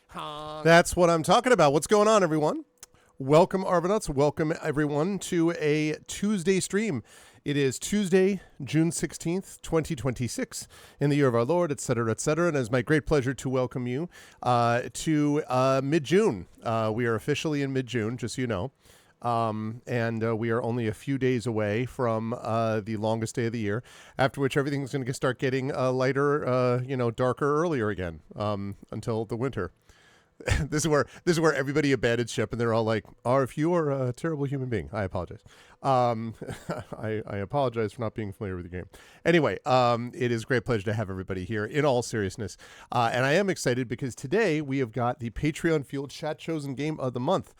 Honk. That's what I'm talking about. What's going on, everyone? Welcome, Argonauts. Welcome, everyone, to a Tuesday stream. It is Tuesday, June 16th, 2026, in the year of our Lord, et cetera, and it's my great pleasure to welcome you to mid-June. We are officially in mid-June, just so you know. And we are only a few days away from the longest day of the year, after which everything's going to start getting lighter, darker earlier again until the winter. This is where everybody abandons ship, and they're all like, "If you are a terrible human being, I apologize. I apologize for not being familiar with the game. Anyway, it is a great pleasure to have everybody here. In all seriousness, and I am excited because today we have got the Patreon fueled chat chosen game of the month.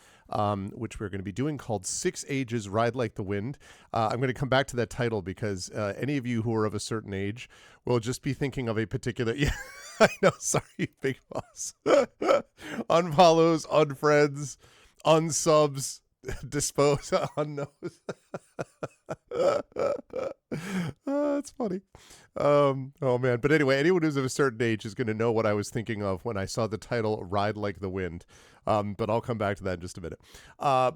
Which we're going to be doing, called Six Ages Ride Like the Wind. I'm going to come back to that title because any of you who are of a certain age will just be thinking of a particular... Yeah, I know, sorry, Big Boss. Unfollows, unfriends, unsubs, dispose, unknows. That's funny. Oh man. But anyway, anyone who's of a certain age is going to know what I was thinking of when I saw the title Ride Like the Wind. But I'll come back to that in just a minute.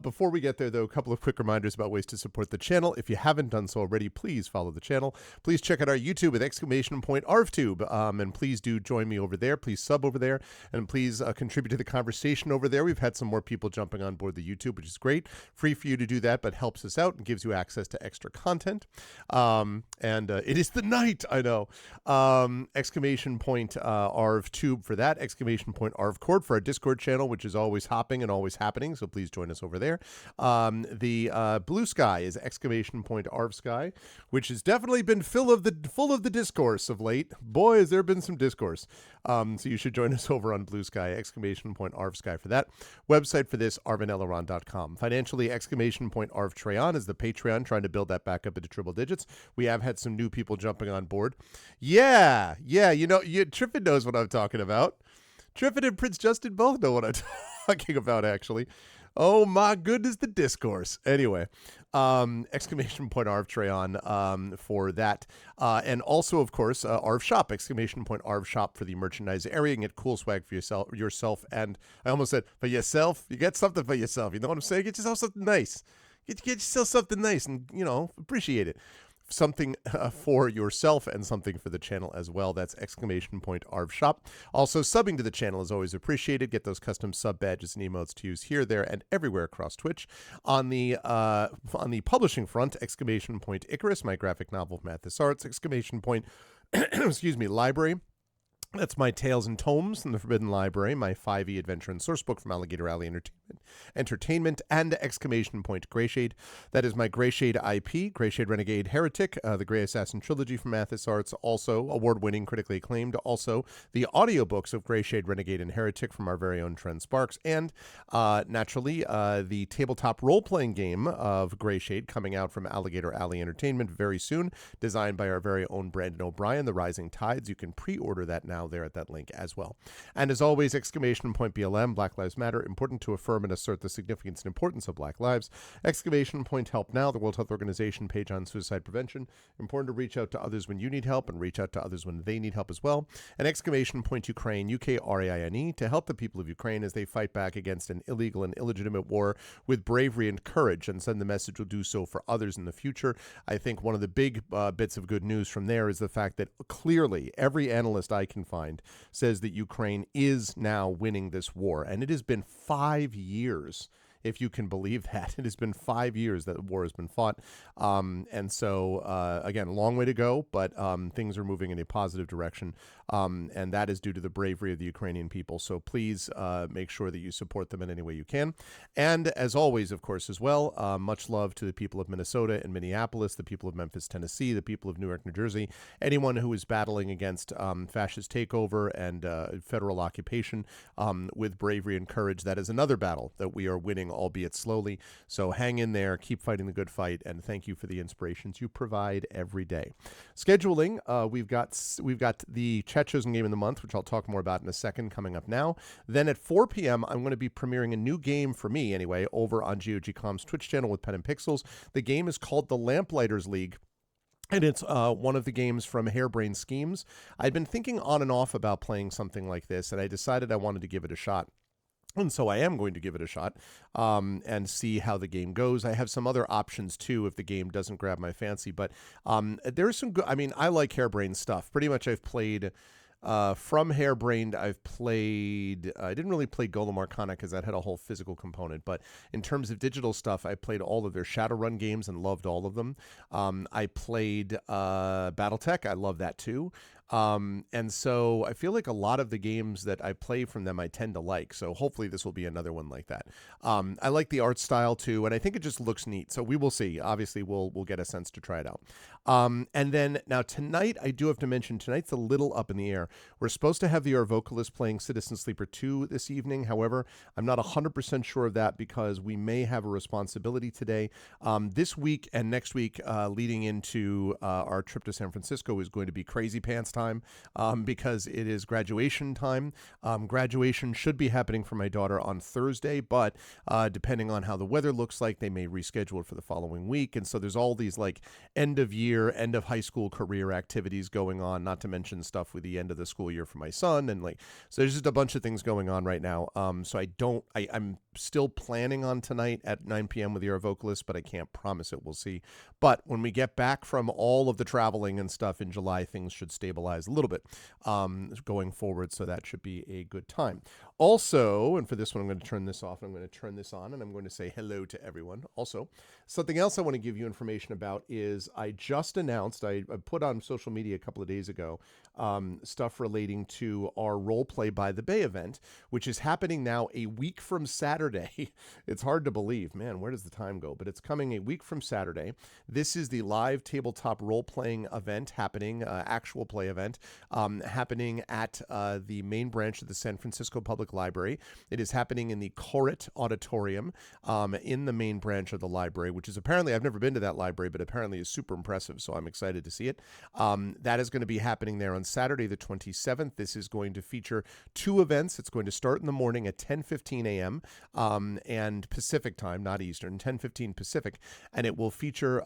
Before we get there, though, a couple of quick reminders about ways to support the channel. If you haven't done so already, please follow the channel. Please check out our YouTube with !ArvTube. And please do join me over there. Please sub over there. And please contribute to the conversation over there. We've had some more people jumping on board the YouTube, which is great. Free for you to do that, but helps us out and gives you access to extra content. It is the night, I know. !ArvTube for that. !ArvCord for our Discord channel, which is always hopping and always happening, so please join us over there. The Blue Sky is !ArvSky, which has definitely been full of the discourse of late. Boy, has there been some discourse. So you should join us over on Blue Sky, !ArvSky for that. Website for this, arvineleron.com. Financially, !ArvTrayon is the Patreon, trying to build that back up into triple digits. We have had some new people jumping on board. Yeah, Triffin knows what I'm talking about. Triffin and Prince Justin both know what I'm talking about, actually. Oh my goodness, the discourse. Anyway, !ArvTrayon for that. And also, of course, Arv Shop, !Arv Shop for the merchandise area. And get cool swag for yourself. And I almost said, for yourself. You get something for yourself. You know what I'm saying? Get yourself something nice. Get yourself something nice and, appreciate it. Something for yourself and something for the channel as well. That's !Arv Shop. Also, subbing to the channel is always appreciated. Get those custom sub badges and emotes to use here, there, and everywhere across Twitch. On the publishing front, !Icarus, my graphic novel of Mathis Arts, Library. That's my Tales and Tomes from the Forbidden Library, my 5e adventure and source book from Alligator Alley Entertainment, and !Greyshade. That is my Greyshade IP, Greyshade Renegade Heretic, the Grey Assassin Trilogy from Mathis Arts, also award-winning, critically acclaimed, also the audiobooks of Greyshade Renegade and Heretic from our very own Trent Sparks, and naturally, the tabletop role-playing game of Greyshade coming out from Alligator Alley Entertainment very soon, designed by our very own Brandon O'Brien, The Rising Tides. You can pre-order that now there at that link as well. And as always, !BLM, Black Lives Matter, important to affirm and assert the significance and importance of Black lives. !Help Now, the World Health Organization page on suicide prevention. Important to reach out to others when you need help and reach out to others when they need help as well. And !Ukraine, UKRAINE, to help the people of Ukraine as they fight back against an illegal and illegitimate war with bravery and courage, and send the message will do so for others in the future. I think one of the big bits of good news from there is the fact that clearly every analyst I can find says that Ukraine is now winning this war. And it has been 5 years, if you can believe that. It has been 5 years that the war has been fought. And so, again, long way to go, but things are moving in a positive direction. And that is due to the bravery of the Ukrainian people. So please make sure that you support them in any way you can. And as always, of course, as well, much love to the people of Minnesota and Minneapolis, the people of Memphis, Tennessee, the people of Newark, New Jersey, anyone who is battling against fascist takeover and federal occupation with bravery and courage. That is another battle that we are winning, albeit slowly. So hang in there, keep fighting the good fight, and thank you for the inspirations you provide every day. Scheduling, we've got the Chat Chosen Game of the Month, which I'll talk more about in a second, coming up now. Then at 4 p.m., I'm going to be premiering a new game, for me anyway, over on GOG.com's Twitch channel with Pen and Pixels. The game is called The Lamplighters League. And it's one of the games from Harebrained Schemes. I'd been thinking on and off about playing something like this, and I decided I wanted to give it a shot. And so I am going to give it a shot and see how the game goes. I have some other options too if the game doesn't grab my fancy. But there's some good. I mean, I like Harebrained stuff. Pretty much, I've played. From Harebrained, I've played. I didn't really play Golem Arcana because that had a whole physical component. But in terms of digital stuff, I played all of their Shadowrun games and loved all of them. I played BattleTech. I love that too. And so I feel like a lot of the games that I play from them, I tend to like. So hopefully this will be another one like that. I like the art style too, and I think it just looks neat. So we will see. Obviously, we'll get a sense to try it out. And then now tonight, I do have to mention tonight's a little up in the air. We're supposed to have the Vocalist playing Citizen Sleeper 2 this evening. However, I'm not 100% sure of that because we may have a responsibility today. This week and next week, leading into our trip to San Francisco, is going to be crazy pants time because it is graduation time. Graduation should be happening for my daughter on Thursday, but depending on how the weather looks like, they may reschedule it for the following week. And so there's all these like end of year, end of high school career activities going on, not to mention stuff with the end of the school year for my son. And like, so there's just a bunch of things going on right now. So I'm still planning on tonight at 9 p.m. with the Vocalist, but I can't promise it. We'll see. But when we get back from all of the traveling and stuff in July, things should stabilize a little bit going forward. So that should be a good time. Also, and for this one, I'm going to turn this off and I'm going to turn this on and I'm going to say hello to everyone. Also, something else I want to give you information about is I just announced, I put on social media a couple of days ago, stuff relating to our Role Play by the Bay event, which is happening now a week from Saturday. It's hard to believe, man, where does the time go? But it's coming a week from Saturday. This is the live tabletop role-playing event happening, actual play event, happening at the main branch of the San Francisco Public Library. It is happening in the Koret Auditorium in the main branch of the library, which is apparently, I've never been to that library, but apparently is super impressive, so I'm excited to see it. That is going to be happening there on Saturday the 27th. This is going to feature two events. It's going to start in the morning at 10:15 a.m. And Pacific time, not Eastern, 10:15 Pacific, and it will feature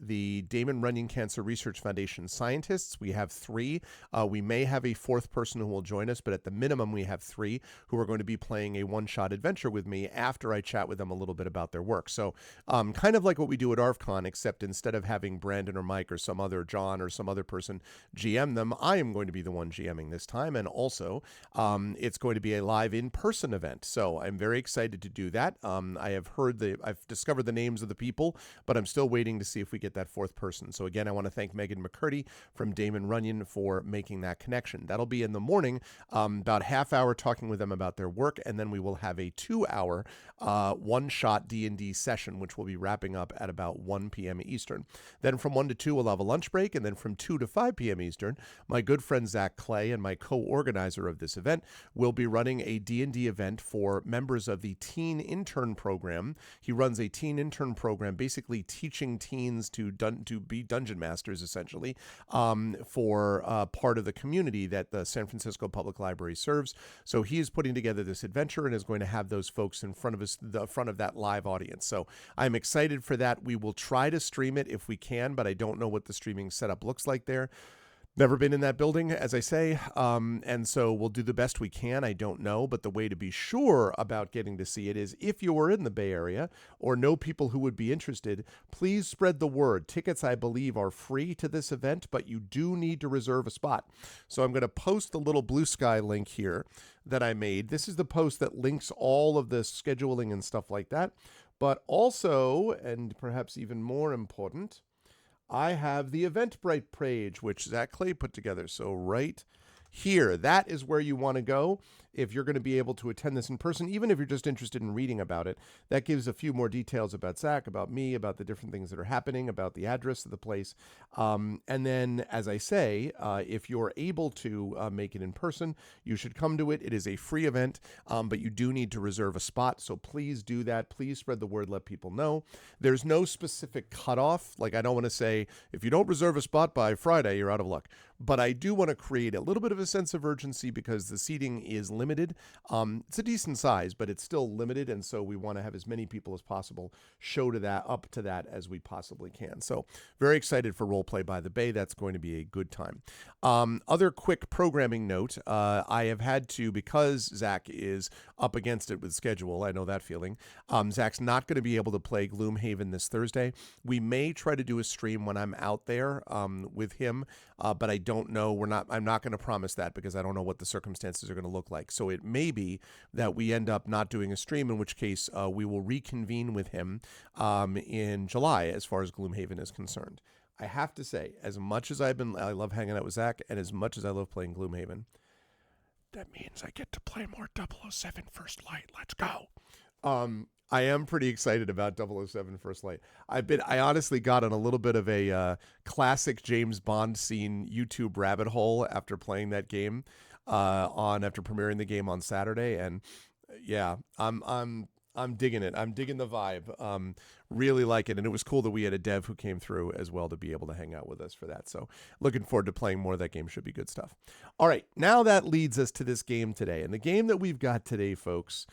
the Damon Runyon Cancer Research Foundation scientists. We have three. We may have a fourth person who will join us, but at the minimum, we have three who are going to be playing a one-shot adventure with me after I chat with them a little bit about their work. So kind of like what we do at ARFCon, except instead of having Brandon or Mike or some other John or some other person GM them, I am going to be the one GMing this time. And also, it's going to be a live in-person event. So I'm very excited to do that. I've discovered the names of the people, but I'm still waiting to see if we get that fourth person. So again, I want to thank Megan McCurdy from Damon Runyon for making that connection. That'll be in the morning, about half hour talking with them about their work, and then we will have a 2-hour one-shot D&D session, which will be wrapping up at about 1 p.m. Eastern. Then from 1 to 2, we'll have a lunch break, and then from 2 to 5 p.m. Eastern, my good friend Zach Clay and my co-organizer of this event will be running a D&D event for members of the Teen Intern Program. He runs a Teen Intern Program, basically teaching teens to be dungeon masters, essentially, for part of the community that the San Francisco Public Library serves. So he is putting together this adventure and is going to have those folks in front of us, the front of that live audience. So I'm excited for that. We will try to stream it if we can, but I don't know what the streaming setup looks like there. Never been in that building, as I say, and so we'll do the best we can. I don't know, but the way to be sure about getting to see it is if you are in the Bay Area or know people who would be interested, please spread the word. Tickets, I believe, are free to this event, but you do need to reserve a spot. So I'm going to post the little Blue Sky link here that I made. This is the post that links all of the scheduling and stuff like that, but also, and perhaps even more important, I have the Eventbrite page, which Zach Clay put together. So right here, that is where you want to go if you're going to be able to attend this in person, even if you're just interested in reading about it. That gives a few more details about Zach, about me, about the different things that are happening, about the address of the place. And then, as I say, if you're able to make it in person, you should come to it. It is a free event, but you do need to reserve a spot. So please do that. Please spread the word, let people know. There's no specific cutoff. Like, I don't want to say, if you don't reserve a spot by Friday, you're out of luck. But I do want to create a little bit of a sense of urgency because the seating is limited limited. It's a decent size, but it's still limited, and so we want to have as many people as possible show to that, up to that as we possibly can. So very excited for Roleplay by the Bay. That's going to be a good time. Other quick programming note, I have had to, because Zach is up against it with schedule, I know that feeling. Zach's not going to be able to play Gloomhaven this Thursday. We may try to do a stream when I'm out there with him, but I don't know. I'm not going to promise that because I don't know what the circumstances are going to look like. So it may be that we end up not doing a stream, in which case we will reconvene with him in July as far as Gloomhaven is concerned. I have to say, as much as I love hanging out with Zach, and as much as I love playing Gloomhaven, that means I get to play more 007 First Light. Let's go. I am pretty excited about 007 First Light. I honestly got on a little bit of a classic James Bond scene YouTube rabbit hole after playing that game after premiering the game on Saturday, and yeah, I'm digging it. I'm digging the vibe. Really like it. And it was cool that we had a dev who came through as well to be able to hang out with us for that. So looking forward to playing more of that game. Should be good stuff. All right. Now that leads us to this game today. And the game that we've got today, folks,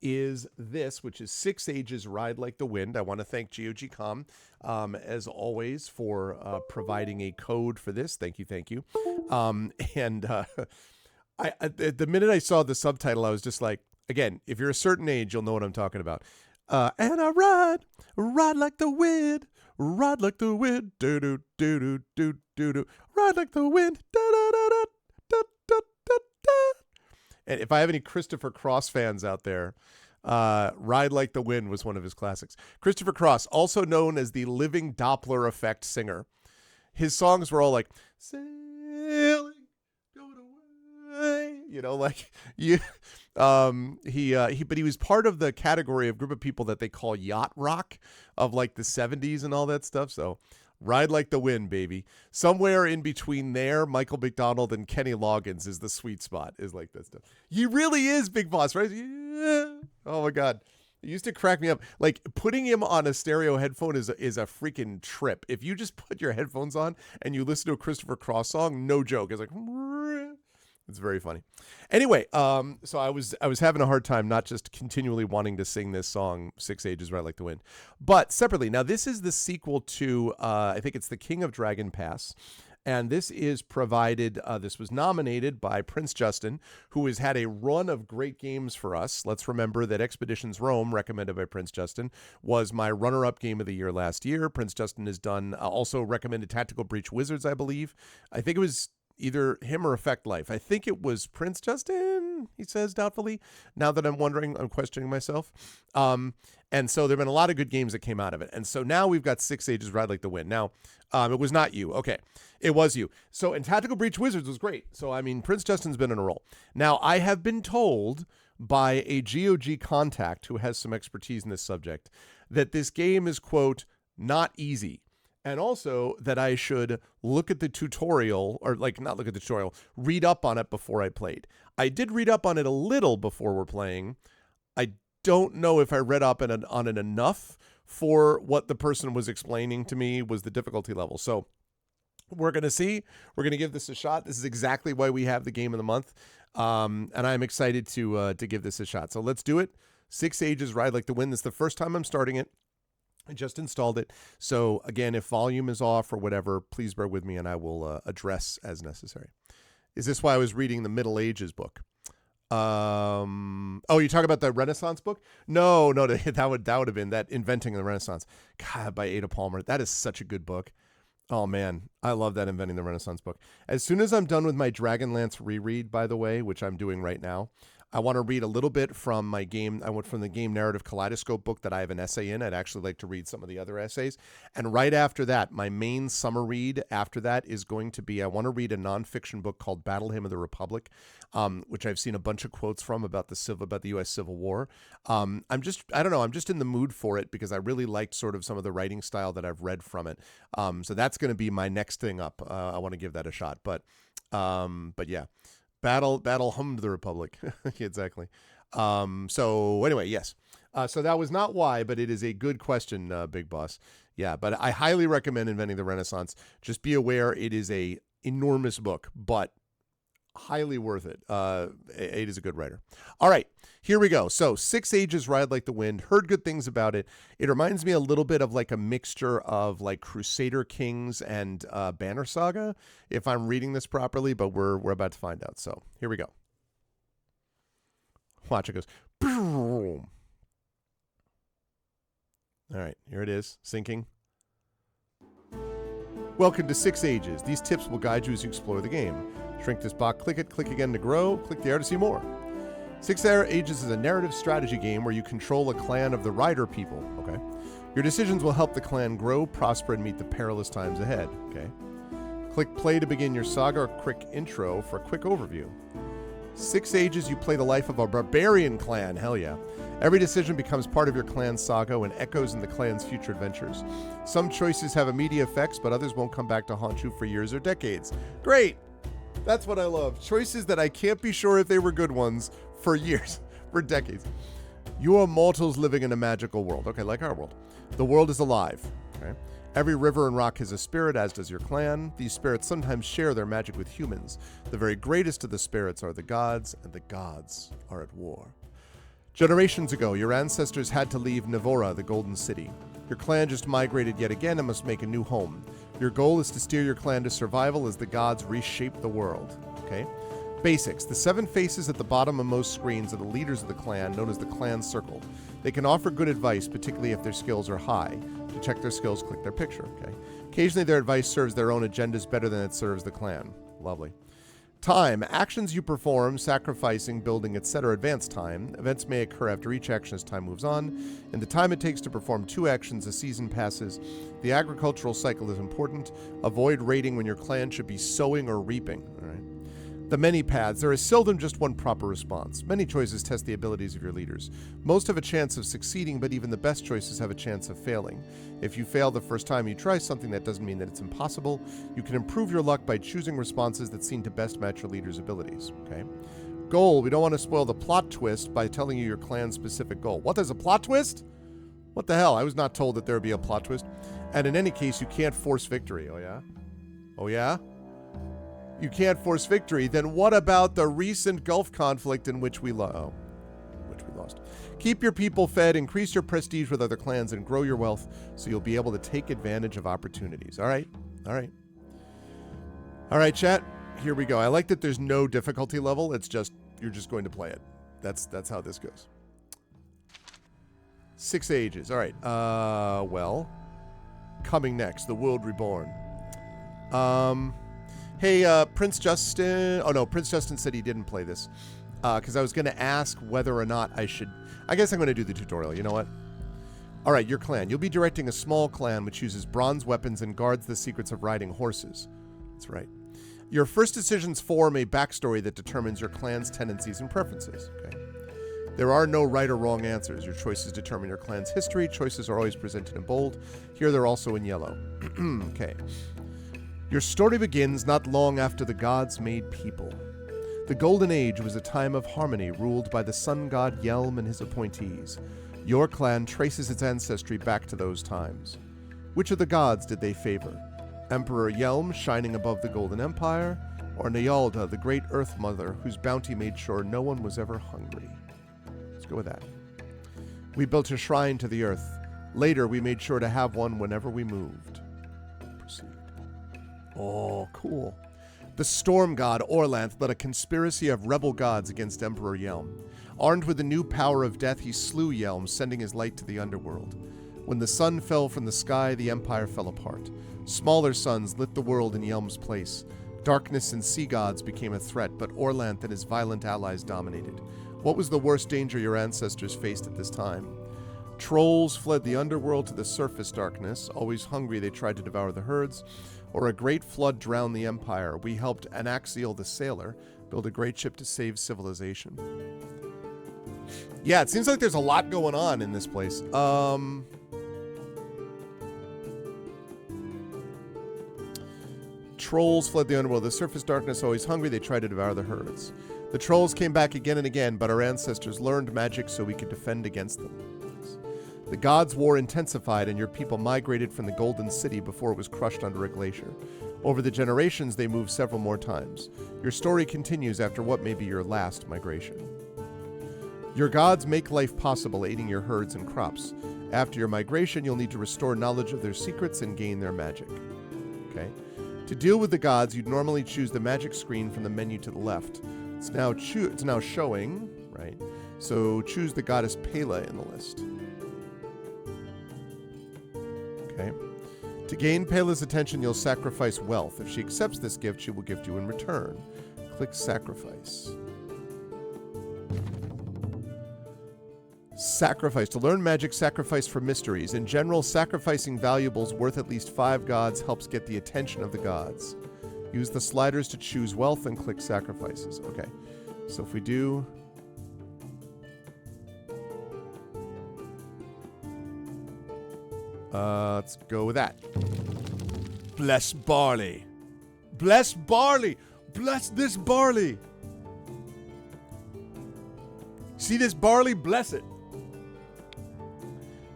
is this, which is Six Ages Ride Like the Wind. I want to thank GOG.com, as always, for providing a code for this. Thank you. The minute I saw the subtitle, I was just like, again, if you're a certain age, you'll know what I'm talking about. And I ride like the wind, ride like the wind, do do do do do do do, ride like the wind, da da da da da da da da. And if I have any Christopher Cross fans out there, Ride Like the Wind was one of his classics. Christopher Cross, also known as the Living Doppler Effect singer. His songs were all like, sailing, going away, but he was part of the category of group of people that they call yacht rock of like the 70s and all that stuff. So Ride Like the Wind, baby. Somewhere in between there, Michael McDonald and Kenny Loggins is the sweet spot, is like that stuff. He really is Big Boss, right? Yeah. Oh my God. It used to crack me up. Like, putting him on a stereo headphone is a freaking trip. If you just put your headphones on and you listen to a Christopher Cross song, no joke. It's like, it's very funny. Anyway, so I was having a hard time not just continually wanting to sing this song, Six Ages Ride Like the Wind, but separately. Now, this is the sequel to, I think it's The King of Dragon Pass. And this is provided, this was nominated by Prince Justin, who has had a run of great games for us. Let's remember that Expeditions Rome, recommended by Prince Justin, was my runner-up game of the year last year. Prince Justin has done, also recommended Tactical Breach Wizards, I believe. I think it was either him or Effect Life. I think it was Prince Justin, he says doubtfully. Now that I'm questioning myself. And so there have been a lot of good games that came out of it. And so now we've got Six Ages Ride Like the Wind. Now, it was not you. Okay. It was you. So, and Tactical Breach Wizards was great. So, I mean, Prince Justin's been in a roll. Now, I have been told by a GOG contact who has some expertise in this subject that this game is, quote, not easy. And also that I should look at the tutorial, or like not look at the tutorial, read up on it before I played. I did read up on it a little before we're playing. I don't know if I read up on it enough for what the person was explaining to me was the difficulty level. So we're going to see. We're going to give this a shot. This is exactly why we have the game of the month. And I'm excited to give this a shot. So let's do it. Six Ages Ride Like the Wind. This is the first time I'm starting it. I just installed it. So again, if volume is off or whatever, please bear with me and I will address as necessary. Is this why I was reading the Middle Ages book? Oh, you talk about the Renaissance book? No, that would have been that Inventing the Renaissance. God, by Ada Palmer. That is such a good book. Oh man, I love that Inventing the Renaissance book. As soon as I'm done with my Dragonlance reread, by the way, which I'm doing right now, I want to read a little bit from my game. I went from the Game Narrative Kaleidoscope book that I have an essay in. I'd actually like to read some of the other essays. And right after that, my main summer read after that is going to be, I want to read a nonfiction book called Battle Hymn of the Republic, which I've seen a bunch of quotes from about the U.S. Civil War. I'm just in the mood for it because I really liked sort of some of the writing style that I've read from it. So that's going to be my next thing up. I want to give that a shot. But yeah. Battle hummed the Republic. Exactly. So anyway, yes. So that was not why, but it is a good question, Big Boss. Yeah, but I highly recommend Inventing the Renaissance. Just be aware it is a enormous book, but highly worth it. 8 is a good writer. All right, here we go. So 6 Ages Ride Like the Wind. Heard good things about it. It reminds me a little bit of like a mixture of like Crusader Kings and Banner Saga, if I'm reading this properly, but we're about to find out. So here we go. Watch, it goes. Boom. All right, here it is, sinking. Welcome to 6 Ages. These tips will guide you as you explore the game. Shrink this box, click it, click again to grow, click the arrow to see more. 6 Ages is a narrative strategy game where you control a clan of the Rider people, okay? Your decisions will help the clan grow, prosper, and meet the perilous times ahead, okay? Click play to begin your saga or quick intro for a quick overview. 6 Ages, you play the life of a barbarian clan, hell yeah. Every decision becomes part of your clan's saga and echoes in the clan's future adventures. Some choices have immediate effects, but others won't come back to haunt you for years or decades. Great! That's what I love. Choices that I can't be sure if they were good ones for years, for decades. You are mortals living in a magical world. Okay, like our world. The world is alive. Okay? Every river and rock has a spirit, as does your clan. These spirits sometimes share their magic with humans. The very greatest of the spirits are the gods, and the gods are at war. Generations ago, your ancestors had to leave Navora, the Golden City. Your clan just migrated yet again and must make a new home. Your goal is to steer your clan to survival as the gods reshape the world. Okay? Basics. The 7 faces at the bottom of most screens are the leaders of the clan, known as the clan circle. They can offer good advice, particularly if their skills are high. To check their skills, click their picture. Okay? Occasionally, their advice serves their own agendas better than it serves the clan. Lovely. Time. Actions you perform, sacrificing, building, etc. advance time. Events may occur after each action as time moves on. In the time it takes to perform 2 actions, a season passes. The agricultural cycle is important. Avoid raiding when your clan should be sowing or reaping. All right. The many paths. There is seldom just one proper response. Many choices test the abilities of your leaders. Most have a chance of succeeding, but even the best choices have a chance of failing. If you fail the first time you try something, that doesn't mean that it's impossible. You can improve your luck by choosing responses that seem to best match your leader's abilities. Okay. Goal. We don't want to spoil the plot twist by telling you your clan's specific goal. What, there's a plot twist? What the hell? I was not told that there would be a plot twist. And in any case, you can't force victory. Oh, yeah? Oh, yeah? You can't force victory. Then what about the recent Gulf conflict in which we lost? Keep your people fed, increase your prestige with other clans, and grow your wealth so you'll be able to take advantage of opportunities. All right. All right. All right, chat. Here we go. I like that there's no difficulty level. It's just, you're just going to play it. That's how this goes. 6 Ages. All right. Well, coming next, The World Reborn. Hey, Prince Justin. Oh, no, Prince Justin said he didn't play this. Because I was going to ask whether or not I should. I guess I'm going to do the tutorial. You know what? All right, your clan. You'll be directing a small clan which uses bronze weapons and guards the secrets of riding horses. That's right. Your first decisions form a backstory that determines your clan's tendencies and preferences. Okay. There are no right or wrong answers. Your choices determine your clan's history. Choices are always presented in bold. Here they're also in yellow. Okay. Your story begins not long after the gods made people. The Golden Age was a time of harmony ruled by the sun god Yelm and his appointees. Your clan traces its ancestry back to those times. Which of the gods did they favor? Emperor Yelm, shining above the Golden Empire, or Nyalda, the great Earth Mother, whose bounty made sure no one was ever hungry? Let's go with that. We built a shrine to the earth. Later, we made sure to have one whenever we moved. Proceed. Oh, cool. The storm god Orlanth led a conspiracy of rebel gods against Emperor Yelm. Armed with the new power of death, he slew Yelm, sending his light to the underworld. When the sun fell from the sky, the empire fell apart. Smaller suns lit the world in Yelm's place. Darkness and sea gods became a threat, but Orlanth and his violent allies dominated. What was the worst danger your ancestors faced at this time? Trolls fled the underworld to the surface darkness. Always hungry, they tried to devour the herds. Or a great flood drowned the empire. We helped Anaxiel the sailor build a great ship to save civilization. Yeah, it seems like there's a lot going on in this place. Trolls fled the underworld. The surface darkness, always hungry, they tried to devour the herds. The trolls came back again and again, but our ancestors learned magic so we could defend against them. The gods' war intensified and your people migrated from the Golden City before it was crushed under a glacier. Over the generations, they move several more times. Your story continues after what may be your last migration. Your gods make life possible, aiding your herds and crops. After your migration, you'll need to restore knowledge of their secrets and gain their magic. Okay. To deal with the gods, you'd normally choose the magic screen from the menu to the left. It's now showing, right? So choose the goddess Pela in the list. Okay. To gain Pela's attention, you'll sacrifice wealth. If she accepts this gift, she will gift you in return. Click Sacrifice. Sacrifice. To learn magic, sacrifice for mysteries. In general, sacrificing valuables worth at least 5 gods helps get the attention of the gods. Use the sliders to choose wealth and click Sacrifices. Okay, so if we do... let's go with that. Bless barley. Bless barley. Bless this barley. See this barley? Bless it.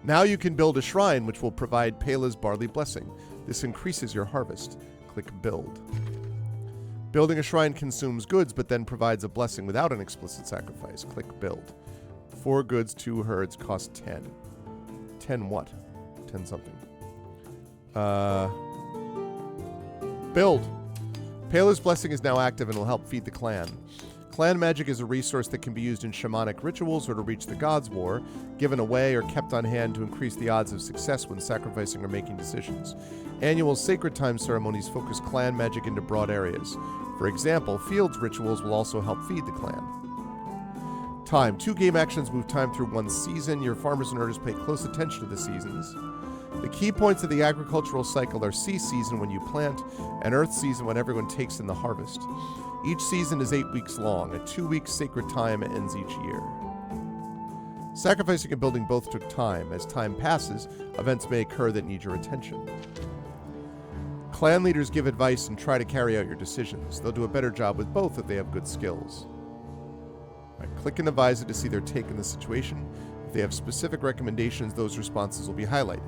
Now you can build a shrine which will provide Pela's barley blessing. This increases your harvest. Click Build. Building a shrine consumes goods, but then provides a blessing without an explicit sacrifice. Click Build. 4 goods, 2 herds cost 10. 10 what? 10 something. Build. Pela's blessing is now active and will help feed the clan. Clan magic is a resource that can be used in shamanic rituals or to reach the gods' war, given away or kept on hand to increase the odds of success when sacrificing or making decisions. Annual sacred time ceremonies focus clan magic into broad areas. For example, fields rituals will also help feed the clan. Time. 2 game actions move time through 1 season. Your farmers and herders pay close attention to the seasons. The key points of the agricultural cycle are sea season when you plant and earth season when everyone takes in the harvest. Each season is 8 weeks long. A 2-week sacred time ends each year. Sacrificing and building both took time. As time passes, events may occur that need your attention. Clan leaders give advice and try to carry out your decisions. They'll do a better job with both if they have good skills. Right, click an advisor to see their take in the situation. If they have specific recommendations, those responses will be highlighted.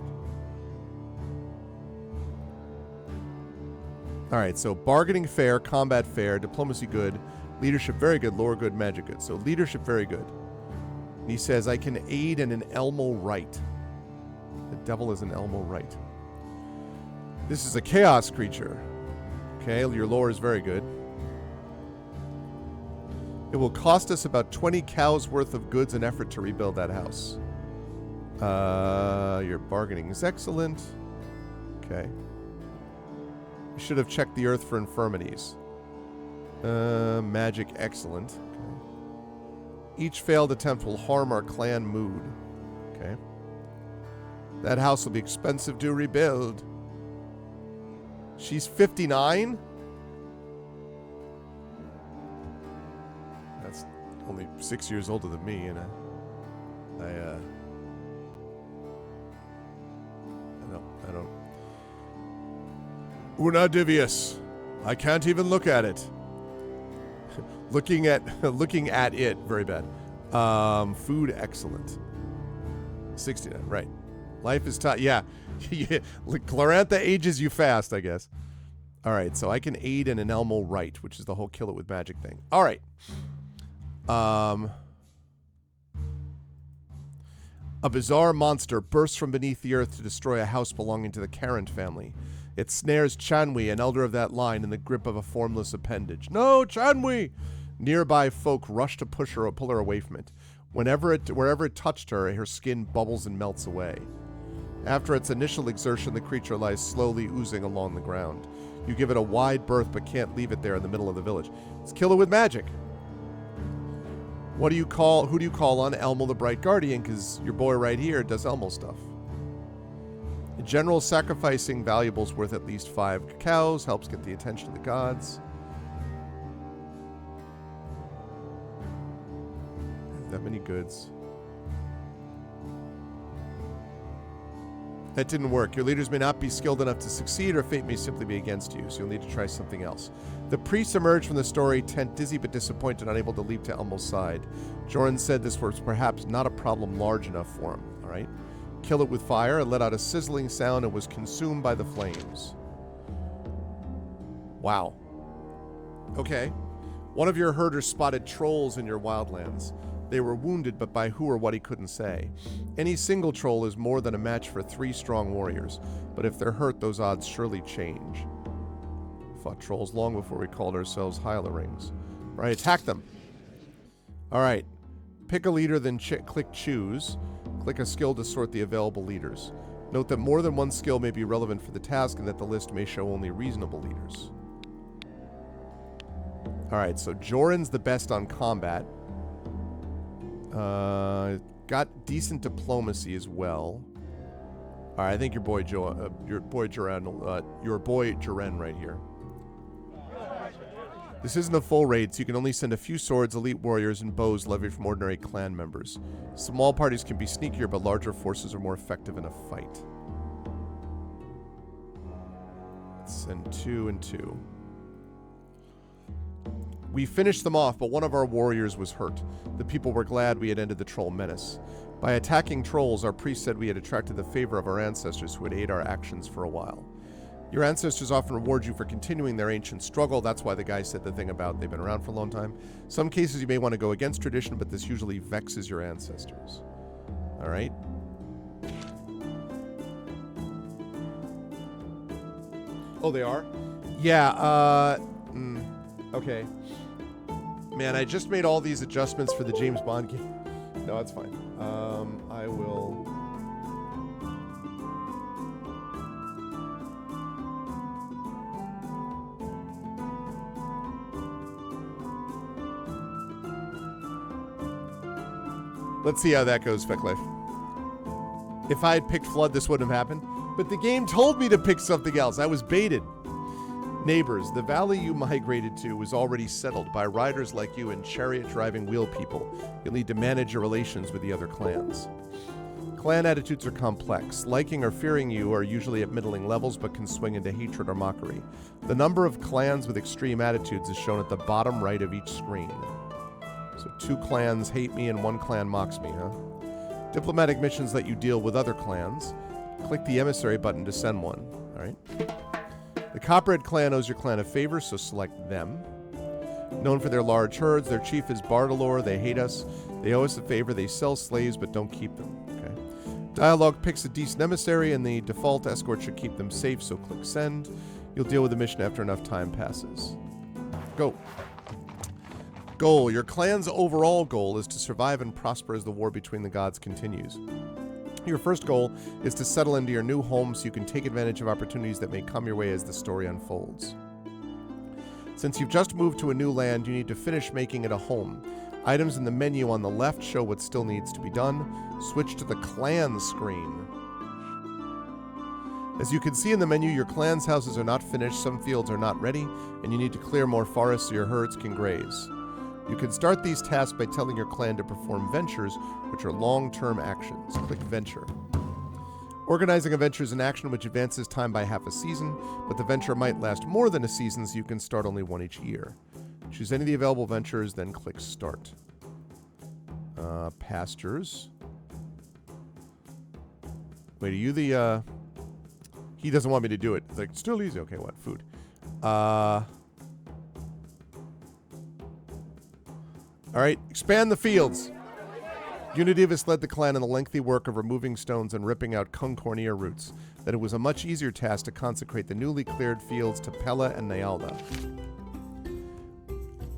Alright, so bargaining fair, combat fair, diplomacy good, leadership very good, lore good, magic good. So leadership very good. And he says, I can aid in an Elmo right. The devil is an Elmo right. This is a chaos creature. Okay, your lore is very good. It will cost us about 20 cows worth of goods and effort to rebuild that house. Your bargaining is excellent. Okay. You should have checked the earth for infirmities. Magic excellent. Okay. Each failed attempt will harm our clan mood. Okay. That house will be expensive to rebuild. She's 59? That's only 6 years older than me, and I don't. Una Divius. I can't even look at it. looking at it, very bad. Food excellent. 69, right. Life is tough. Yeah. Chlorantha ages you fast, I guess. All right, so I can aid in an Elmo right, which is the whole kill it with magic thing. All right. A bizarre monster bursts from beneath the earth to destroy a house belonging to the Carant family. It snares Chanwi, an elder of that line, in the grip of a formless appendage. No, Chanwi! Nearby folk rush to pull her away from it. Wherever it touched her, her skin bubbles and melts away. After its initial exertion, the creature lies slowly oozing along the ground. You give it a wide berth, but can't leave it there in the middle of the village. Let's kill it with magic. Who do you call on? Elmo the Bright Guardian, because your boy right here does Elmo stuff. In general, sacrificing valuables worth at least 5 cows helps get the attention of the gods. That many goods. That didn't work. Your leaders may not be skilled enough to succeed, or fate may simply be against you, so you'll need to try something else. The priests emerged from the story, tent dizzy but disappointed, unable to leap to Elmo's side. Joran said this was perhaps not a problem large enough for him. All right? Kill it with fire. It let out a sizzling sound and was consumed by the flames. Wow. Okay. One of your herders spotted trolls in your wildlands. They were wounded, but by who or what he couldn't say. Any single troll is more than a match for 3 strong warriors, but if they're hurt, those odds surely change. Fought trolls long before we called ourselves Hylarings. Right, attack them. Alright. Pick a leader, then click choose. Click a skill to sort the available leaders. Note that more than one skill may be relevant for the task and that the list may show only reasonable leaders. Alright, so Joran's the best on combat. Got decent diplomacy as well. Alright, I think your boy Joran right here. This isn't a full raid, so you can only send a few swords, elite warriors, and bows levied from ordinary clan members. Small parties can be sneakier, but larger forces are more effective in a fight. Let's send 2 and 2. We finished them off, but one of our warriors was hurt. The people were glad we had ended the troll menace. By attacking trolls, our priest said we had attracted the favor of our ancestors who had aided our actions for a while. Your ancestors often reward you for continuing their ancient struggle. That's why the guy said the thing about they've been around for a long time. Some cases you may want to go against tradition, but this usually vexes your ancestors. Alright. Oh, they are? Yeah, okay. Man, I just made all these adjustments for the James Bond game. No, that's fine. I will... Let's see how that goes, Fecklife. If I had picked Flood, this wouldn't have happened. But the game told me to pick something else. I was baited. Neighbors, the valley you migrated to was already settled by riders like you and chariot-driving wheel people. You'll need to manage your relations with the other clans. Clan attitudes are complex. Liking or fearing you are usually at middling levels, but can swing into hatred or mockery. The number of clans with extreme attitudes is shown at the bottom right of each screen. So 2 clans hate me and 1 clan mocks me, huh? Diplomatic missions let you deal with other clans. Click the emissary button to send one. Alright. The Copperhead clan owes your clan a favor, so select them. Known for their large herds, their chief is Bardalor. They hate us. They owe us a favor. They sell slaves, but don't keep them. Okay. Dialogue picks a decent emissary, and the default escort should keep them safe, so click send. You'll deal with the mission after enough time passes. Go. Goal. Your clan's overall goal is to survive and prosper as the war between the gods continues. Your first goal is to settle into your new home so you can take advantage of opportunities that may come your way as the story unfolds. Since you've just moved to a new land, you need to finish making it a home. Items in the menu on the left show what still needs to be done. Switch to the clan screen. As you can see in the menu, your clan's houses are not finished, some fields are not ready, and you need to clear more forests so your herds can graze. You can start these tasks by telling your clan to perform ventures, which are long-term actions. Click Venture. Organizing a venture is an action which advances time by half a season, but the venture might last more than a season, so you can start only one each year. Choose any of the available ventures, then click Start. Pastures. Wait, are you the, He doesn't want me to do it. It's like, still easy. Okay, what? Food. Alright, expand the fields. Unidivus led the clan in the lengthy work of removing stones and ripping out Concornia roots. That it was a much easier task to consecrate the newly cleared fields to Pella and Nyalda.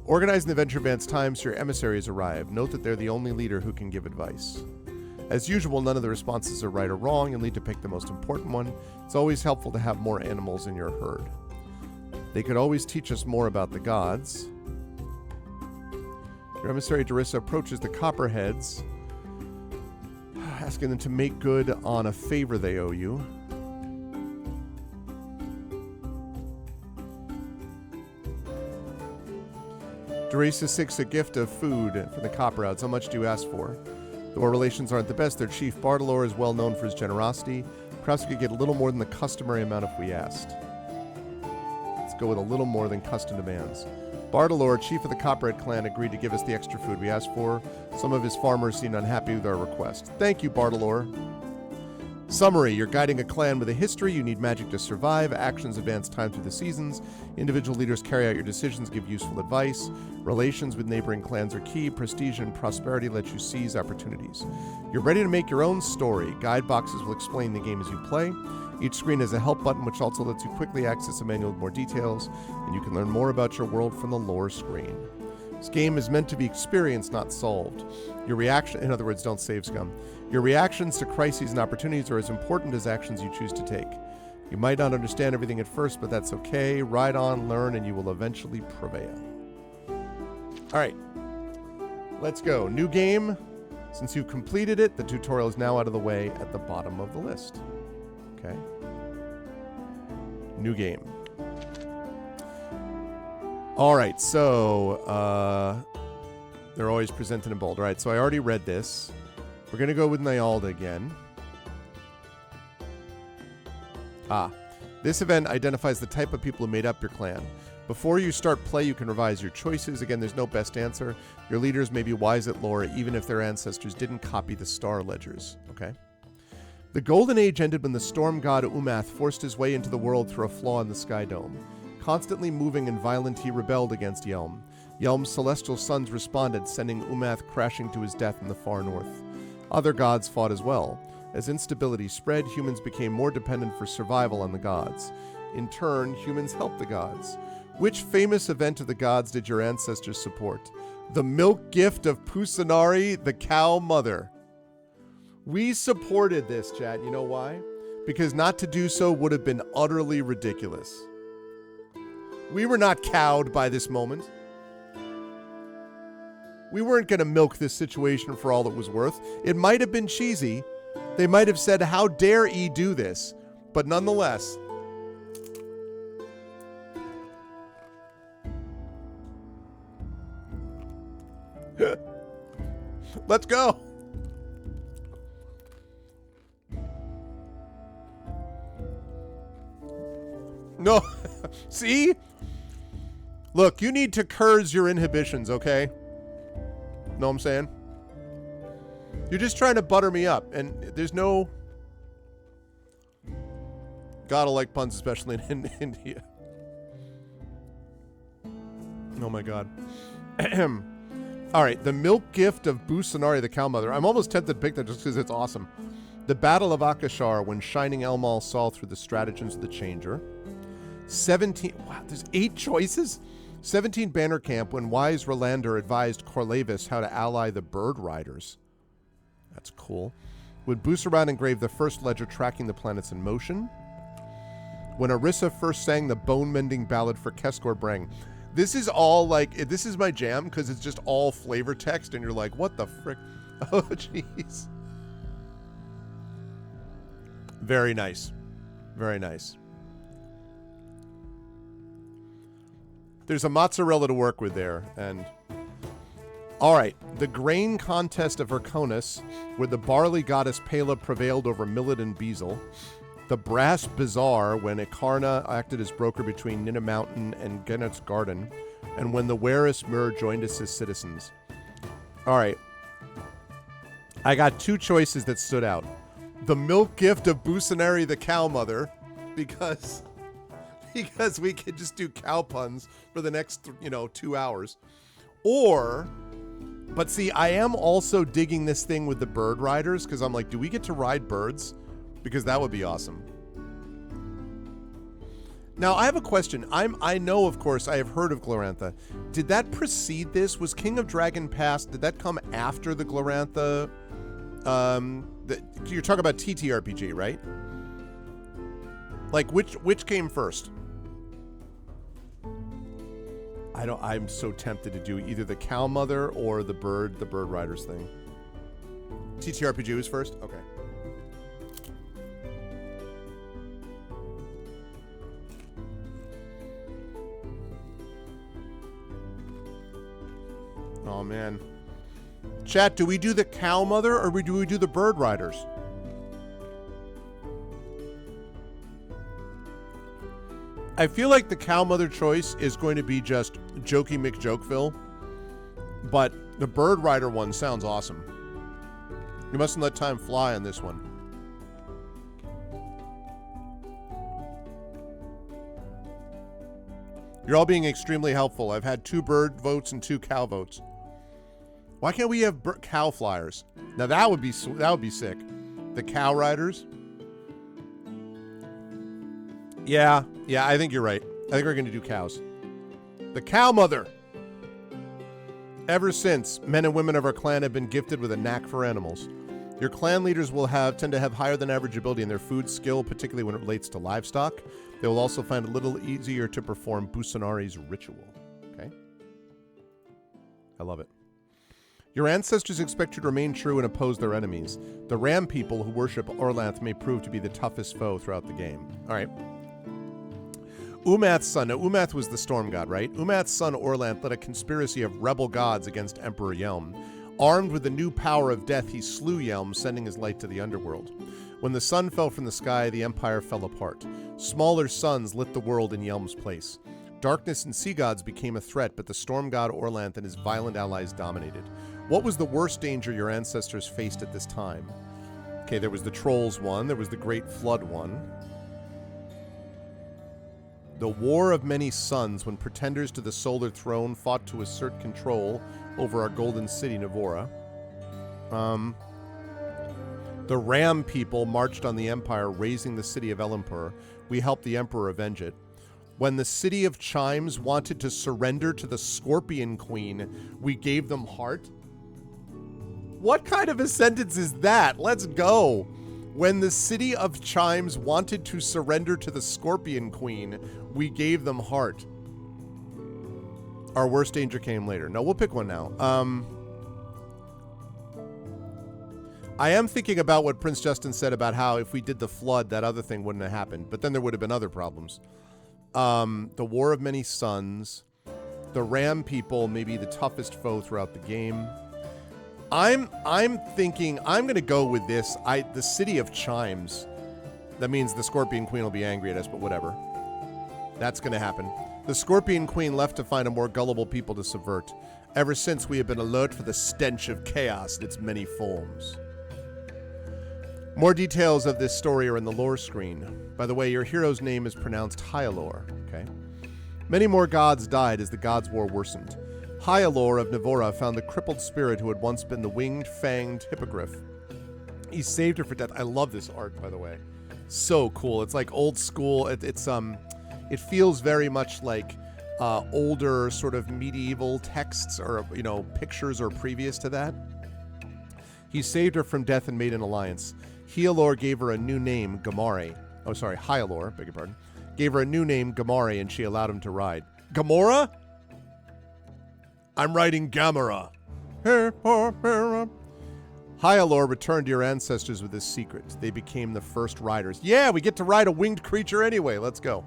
Organizing the venture advance times so your emissaries arrive. Note that they're the only leader who can give advice. As usual, none of the responses are right or wrong. You'll need to pick the most important one. It's always helpful to have more animals in your herd. They could always teach us more about the gods. Your emissary Darissa approaches the Copperheads, asking them to make good on a favor they owe you. Darissa seeks a gift of food from the Copperheads. How much do you ask for? Though our relations aren't the best, their chief Bardalor is well known for his generosity. Perhaps we could get a little more than the customary amount if we asked. Let's go with a little more than custom demands. Bardalor, chief of the Copperhead clan, agreed to give us the extra food we asked for. Some of his farmers seemed unhappy with our request. Thank you, Bardalor. Summary: you're guiding a clan with a history. You need magic to survive. Actions advance time through the seasons. Individual leaders carry out your decisions, give useful advice. Relations with neighboring clans are key. Prestige and prosperity let you seize opportunities. You're ready to make your own story. Guide boxes will explain the game as you play. Each screen has a help button, which also lets you quickly access a manual with more details, and you can learn more about your world from the lore screen. This game is meant to be experienced, not solved. Your reaction, in other words, don't save scum. Your reactions to crises and opportunities are as important as actions you choose to take. You might not understand everything at first, but that's okay. Ride on, learn, and you will eventually prevail. All right, let's go. New game. Since you've completed it, the tutorial is now out of the way at the bottom of the list. Okay. New game. All right, so they're always presented in bold. All right, so I already read this. We're going to go with Nyalda again. This event identifies the type of people who made up your clan. Before you start play, you can revise your choices. Again, there's no best answer. Your leaders may be wise at lore, even if their ancestors didn't copy the star ledgers. Okay. The Golden Age ended when the storm god Umath forced his way into the world through a flaw in the Sky Dome. Constantly moving and violent, he rebelled against Yelm. Yelm's celestial sons responded, sending Umath crashing to his death in the far north. Other gods fought as well. As instability spread, humans became more dependent for survival on the gods. In turn, humans helped the gods. Which famous event of the gods did your ancestors support? The milk gift of Pusanari, the cow mother. We supported this, chat. You know why? Because not to do so would have been utterly ridiculous. We were not cowed by this moment. We weren't going to milk this situation for all it was worth. It might have been cheesy. They might have said, how dare E do this? But nonetheless. Let's go. No. See? Look, you need to curse your inhibitions, okay? Know what I'm saying? You're just trying to butter me up, and there's no... Gotta like puns, especially in India. Oh my god. Alright, the milk gift of Busanari, the cow mother. I'm almost tempted to pick that just because it's awesome. The Battle of Akashar, when Shining Elmal saw through the stratagems of the Changer. 17... Wow, there's 8 choices? 17 Banner Camp, when wise Rolander advised Corlavis how to ally the Bird Riders. That's cool. When Busaran engraved the first ledger tracking the planets in motion. When Orissa first sang the bone-mending ballad for Keskor Breng. This is all like, this is my jam because it's just all flavor text and you're like, what the frick? Oh, jeez. Very nice. Very nice. There's a mozzarella to work with there, and... Alright, the grain contest of Herconus, where the barley goddess Pela prevailed over Millet and Bezel. The brass bazaar, when Ikarna acted as broker between Nina Mountain and Gennett's Garden, and when the Waris Mur joined us as citizens. Alright. I got 2 choices that stood out. The milk gift of Busanari the cow mother, because we could just do cow puns for the next, 2 hours. Or, but see, I am also digging this thing with the bird riders, because I'm like, do we get to ride birds? Because that would be awesome. Now, I have a question. I know, of course, I have heard of Glorantha. Did that precede this? Was King of Dragon Pass, did that come after the Glorantha? You're talking about TTRPG, right? Like, which came first? I'm so tempted to do either the cow mother or the bird riders thing. TTRPG was first? Okay. Oh man. Chat, do we do the cow mother or do we do the bird riders? I feel like the cow mother choice is going to be just Jokey McJokeville, but the bird rider one sounds awesome. You mustn't let time fly on this one. You're all being extremely helpful. I've had 2 bird votes and 2 cow votes. Why can't we have cow flyers? Now that would be sick. The cow riders. Yeah, I think you're right. I think we're going to do cows. The cow mother. Ever since, men and women of our clan have been gifted with a knack for animals. Your clan leaders will tend to have higher than average ability in their food skill, particularly when it relates to livestock. They will also find it a little easier to perform Busanari's ritual. Okay? I love it. Your ancestors expect you to remain true and oppose their enemies. The Ram people who worship Orlanth may prove to be the toughest foe throughout the game. All right. Umath's son. Now, Umath was the storm god, right? Umath's son Orlanth led a conspiracy of rebel gods against Emperor Yelm. Armed with the new power of death, he slew Yelm, sending his light to the underworld. When the sun fell from the sky, the empire fell apart. Smaller suns lit the world in Yelm's place. Darkness and sea gods became a threat, but the storm god Orlanth and his violent allies dominated. What was the worst danger your ancestors faced at this time? Okay, there was the Trolls one. There was the Great Flood one. The War of Many Suns, when pretenders to the Solar Throne fought to assert control over our golden city, Navora. The Ram people marched on the Empire, razing the city of Elimpur. We helped the Emperor avenge it. When the city of Chimes wanted to surrender to the Scorpion Queen, we gave them heart. What kind of a sentence is that? Let's go. When the city of Chimes wanted to surrender to the Scorpion Queen, we gave them heart. Our worst danger came later. No, we'll pick one now. I am thinking about what Prince Justin said about how if we did the flood, that other thing wouldn't have happened. But then there would have been other problems. The War of Many Suns. The Ram people may be the toughest foe throughout the game. I'm thinking I'm going to go with this. The city of Chimes. That means the Scorpion Queen will be angry at us, but whatever. That's going to happen. The Scorpion Queen left to find a more gullible people to subvert. Ever since, we have been alert for the stench of chaos in its many forms. More details of this story are in the lore screen. By the way, your hero's name is pronounced Hyalor, okay? Many more gods died as the gods' war worsened. Hyalor of Navora found the crippled spirit who had once been the winged, fanged hippogriff. He saved her for death. I love this art, by the way. So cool. It's like old school. It feels very much like older sort of medieval texts or, pictures or previous to that. He saved her from death and made an alliance. Hyalor gave her a new name, Gamare. Oh, sorry, Hyalor, beg your pardon. Gave her a new name, Gamare, and she allowed him to ride. Gamora? I'm riding Gamera. Hyalor returned to your ancestors with this secret. They became the first riders. Yeah, we get to ride a winged creature anyway. Let's go.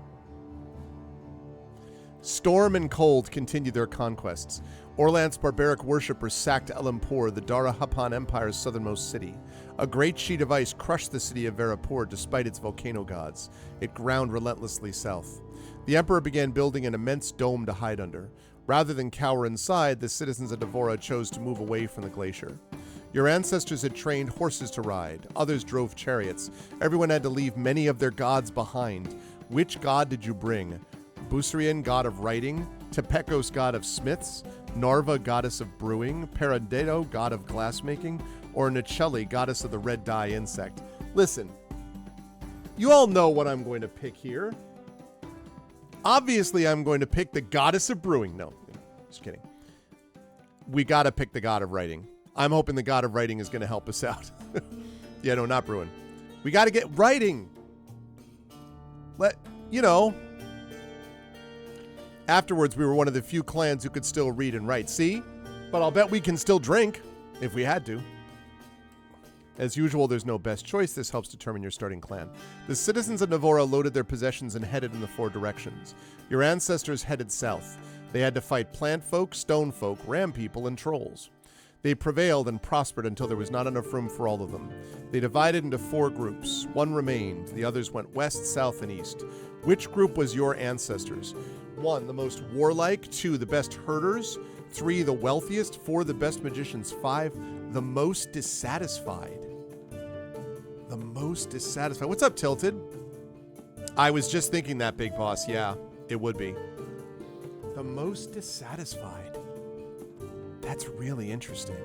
Storm and Cold continued their conquests. Orlanth's barbaric worshippers sacked Elimpur, the Dara-Hapan Empire's southernmost city. A great sheet of ice crushed the city of Verapur despite its volcano gods. It ground relentlessly south. The Emperor began building an immense dome to hide under. Rather than cower inside, the citizens of Navora chose to move away from the glacier. Your ancestors had trained horses to ride. Others drove chariots. Everyone had to leave many of their gods behind. Which god did you bring? Busarian, god of writing, Tepekos, god of smiths, Narva, goddess of brewing, Peradetto, god of glassmaking, or Nicelli, goddess of the red dye insect. Listen, you all know what I'm going to pick here. Obviously, I'm going to pick the goddess of brewing. No, just kidding. We got to pick the god of writing. I'm hoping the god of writing is going to help us out. Yeah, no, not brewing. We got to get writing. Afterwards, we were one of the few clans who could still read and write. See? But I'll bet we can still drink if we had to. As usual, there's no best choice. This helps determine your starting clan. The citizens of Navora loaded their possessions and headed in the 4 directions. Your ancestors headed south. They had to fight plant folk, stone folk, ram people, and trolls. They prevailed and prospered until there was not enough room for all of them. They divided into 4 groups. 1 remained. The others went west, south, and east. Which group was your ancestors? 1, the most warlike. 2, the best herders. 3, the wealthiest. 4, the best magicians. 5, the most dissatisfied. The most dissatisfied. What's up, Tilted? I was just thinking that, Big Boss. Yeah, it would be. The most dissatisfied. That's really interesting.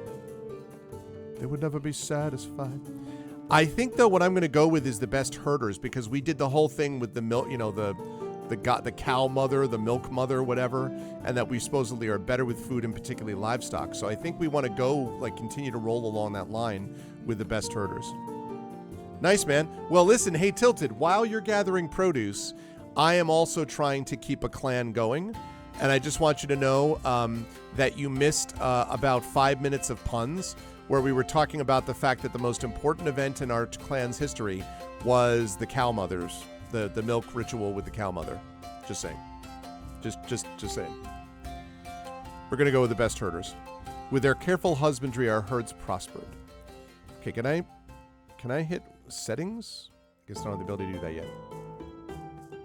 They would never be satisfied. I think, though, what I'm going to go with is the best herders, because we did the whole thing with the milk, the cow mother, the milk mother, whatever, and that we supposedly are better with food and particularly livestock. So I think we want to go, continue to roll along that line with the best herders. Nice, man. Well, listen, hey, Tilted, while you're gathering produce, I am also trying to keep a clan going. And I just want you to know that you missed about 5 minutes of puns where we were talking about the fact that the most important event in our clan's history was the cow mothers, the milk ritual with the cow mother. Just saying. Just saying. We're going to go with the best herders. With their careful husbandry, our herds prospered. Okay, can I hit settings? I guess I don't have the ability to do that yet.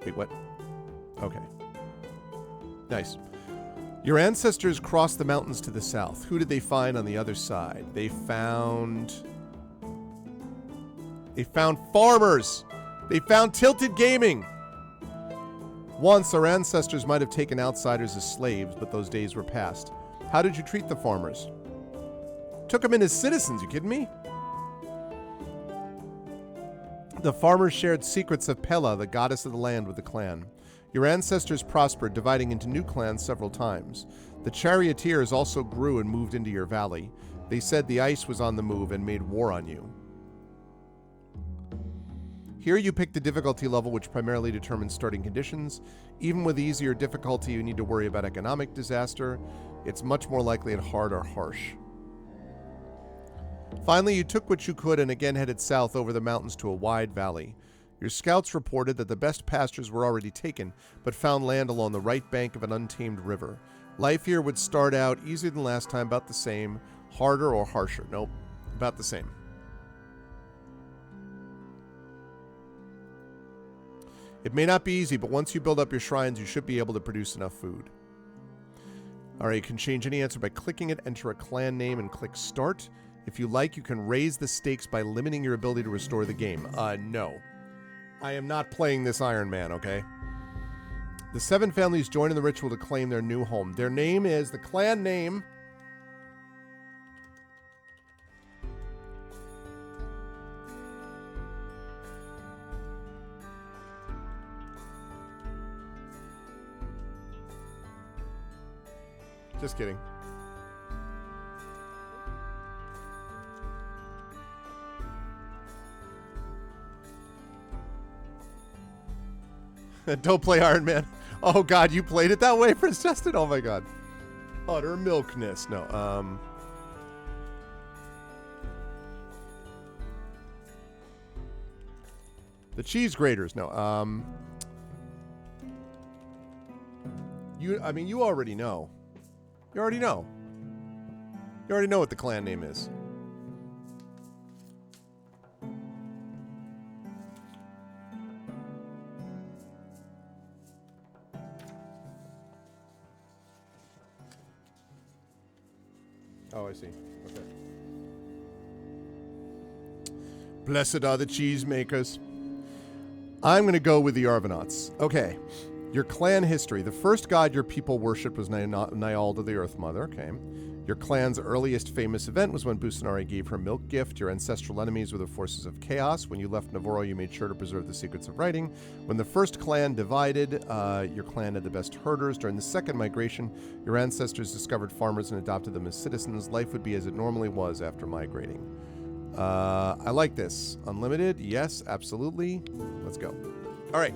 Wait, what? Okay. Nice. Your ancestors crossed the mountains to the south. Who did they find on the other side? They found farmers. They found Tilted Gaming. Once, our ancestors might have taken outsiders as slaves, but those days were past. How did you treat the farmers? Took them in as citizens, you kidding me? The farmers shared secrets of Pella, the goddess of the land, with the clan. Your ancestors prospered, dividing into new clans several times. The charioteers also grew and moved into your valley. They said the ice was on the move and made war on you. Here you pick the difficulty level, which primarily determines starting conditions. Even with easier difficulty, you need to worry about economic disaster. It's much more likely at hard or harsh. Finally, you took what you could and again headed south over the mountains to a wide valley. Your scouts reported that the best pastures were already taken, but found land along the right bank of an untamed river. Life here would start out easier than last time, about the same. Harder or harsher? Nope, about the same. It may not be easy, but once you build up your shrines, you should be able to produce enough food. Alright, you can change any answer by clicking it, enter a clan name, and click Start. If you like, you can raise the stakes by limiting your ability to restore the game. No. I am not playing this Iron Man, okay? The 7 families join in the ritual to claim their new home. Their name is, the clan name... Just kidding. Don't play Iron Man. Oh god, you played it that way, Prince Justin? Oh my god. Utter milkness. No, the cheese graters. No, you already know. You already know. You already know what the clan name is. Oh, I see. Okay. Blessed are the cheesemakers. I'm going to go with the Arvanauts. Okay. Your clan history. The first god your people worshipped was Nyalda, the Earth Mother. Okay. Your clan's earliest famous event was when Busanari gave her milk gift. Your ancestral enemies were the forces of chaos. When you left Navarro, you made sure to preserve the secrets of writing. When the first clan divided, your clan had the best herders. During the second migration, your ancestors discovered farmers and adopted them as citizens. Life would be as it normally was after migrating. I like this. Unlimited? Yes, absolutely. Let's go. All right.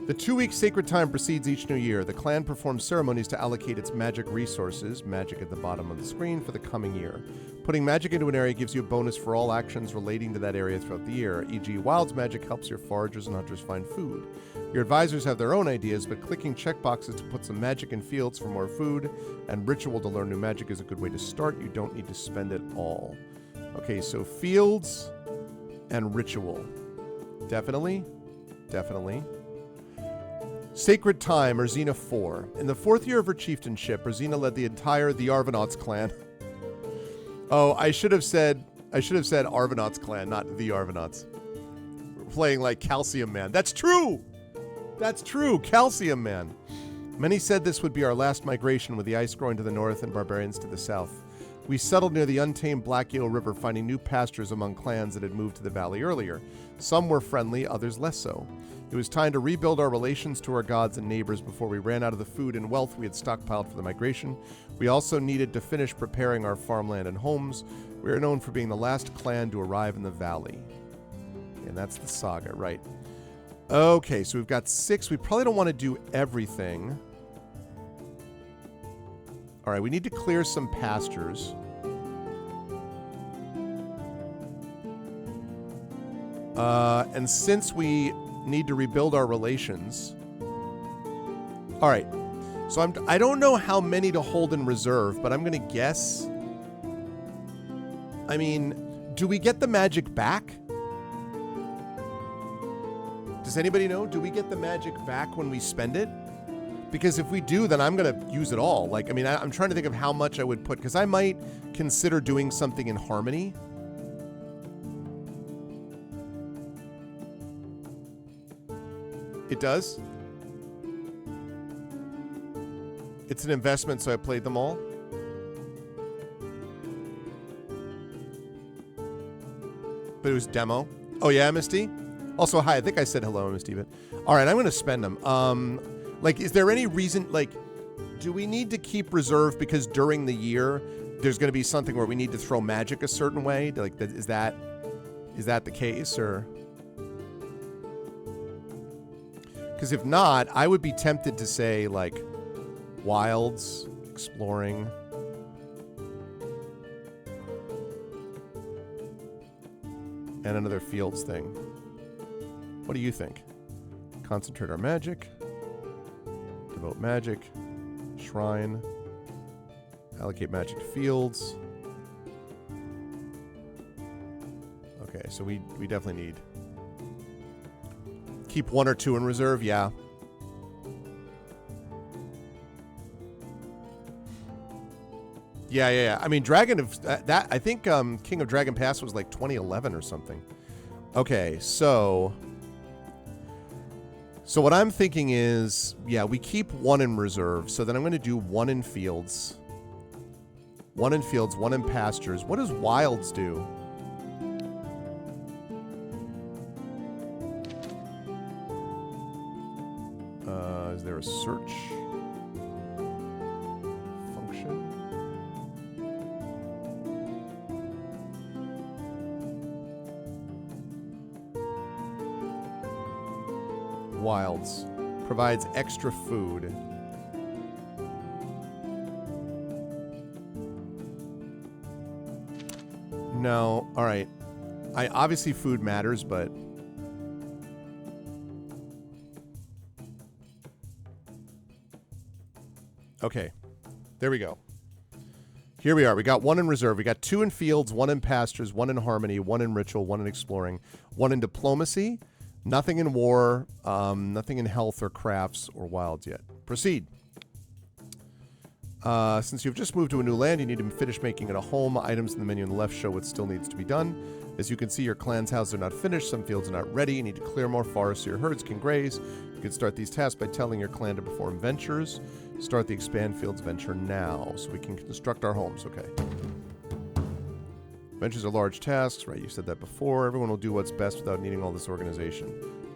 The 2-week sacred time precedes each new year. The clan performs ceremonies to allocate its magic resources, magic at the bottom of the screen, for the coming year. Putting magic into an area gives you a bonus for all actions relating to that area throughout the year, e.g. Wild's magic helps your foragers and hunters find food. Your advisors have their own ideas, but clicking checkboxes to put some magic in fields for more food and ritual to learn new magic is a good way to start. You don't need to spend it all. Okay, so fields and ritual. Definitely. Definitely. Sacred Time, Urzina 4. In the 4th year of her chieftainship, Urzina led the Arvanauts clan. Oh, I should have said Arvanauts clan, not the Arvanauts. We're playing like Calcium Man. That's true! That's true, Calcium Man. Many said this would be our last migration, with the ice growing to the north and barbarians to the south. We settled near the untamed Black Yale River, finding new pastures among clans that had moved to the valley earlier. Some were friendly, others less so. It was time to rebuild our relations to our gods and neighbors before we ran out of the food and wealth we had stockpiled for the migration. We also needed to finish preparing our farmland and homes. We are known for being the last clan to arrive in the valley. And that's the saga, right? Okay, so we've got 6. We probably don't want to do everything. All right, we need to clear some pastures. And since we need to rebuild our relations... All right, so I don't know how many to hold in reserve, but I'm going to guess... I mean, do we get the magic back? Does anybody know? Do we get the magic back when we spend it? Because if we do, then I'm going to use it all. Like, I mean, I'm trying to think of how much I would put, because I might consider doing something in Harmony. It does? It's an investment, so I played them all. But it was demo. Oh, yeah, Misty? Also, hi. I think I said hello, Misty. But all right, I'm going to spend them. Like, is there any reason, like, do we need to keep reserve because during the year there's going to be something where we need to throw magic a certain way? Like, is that the case, or? Because if not, I would be tempted to say, like, wilds, exploring. And another fields thing. What do you think? Concentrate our magic. Devote magic. Shrine. Allocate magic to fields. Okay, so we definitely need... Keep 1 or 2 in reserve, yeah. Yeah. I mean, Dragon of... that I think King of Dragon Pass was like 2011 or something. Okay, so... So what I'm thinking is, yeah, we keep 1 in reserve. So then I'm going to do 1 in fields. 1 in fields, 1 in pastures. What does wilds do? Is there a search function? Wilds provides extra food. No, all right. Obviously food matters, but okay. There we go. Here we are. We got 1 in reserve. We got 2 in fields, 1 in pastures, 1 in harmony, 1 in ritual, 1 in exploring, 1 in diplomacy. Nothing in war, nothing in health or crafts or wilds yet. Proceed. Since you've just moved to a new land, you need to finish making it a home. Items in the menu on the left show what still needs to be done. As you can see, your clan's houses are not finished. Some fields are not ready. You need to clear more forests so your herds can graze. You can start these tasks by telling your clan to perform ventures. Start the expand fields venture now so we can construct our homes. Okay. Ventures are large tasks, right? You said that before. Everyone will do what's best without needing all this organization.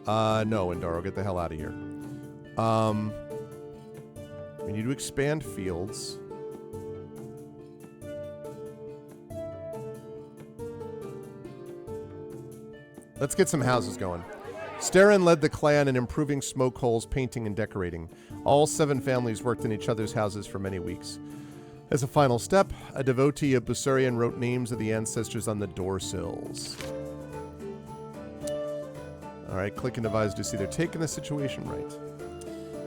No, Indaro, get the hell out of here. We need to expand fields. Let's get some houses going. Sterin led the clan in improving smoke holes, painting, and decorating. All 7 families worked in each other's houses for many weeks. As a final step, a devotee of Busurian wrote names of the ancestors on the door sills. Alright, click and devise to see they're taking the situation right.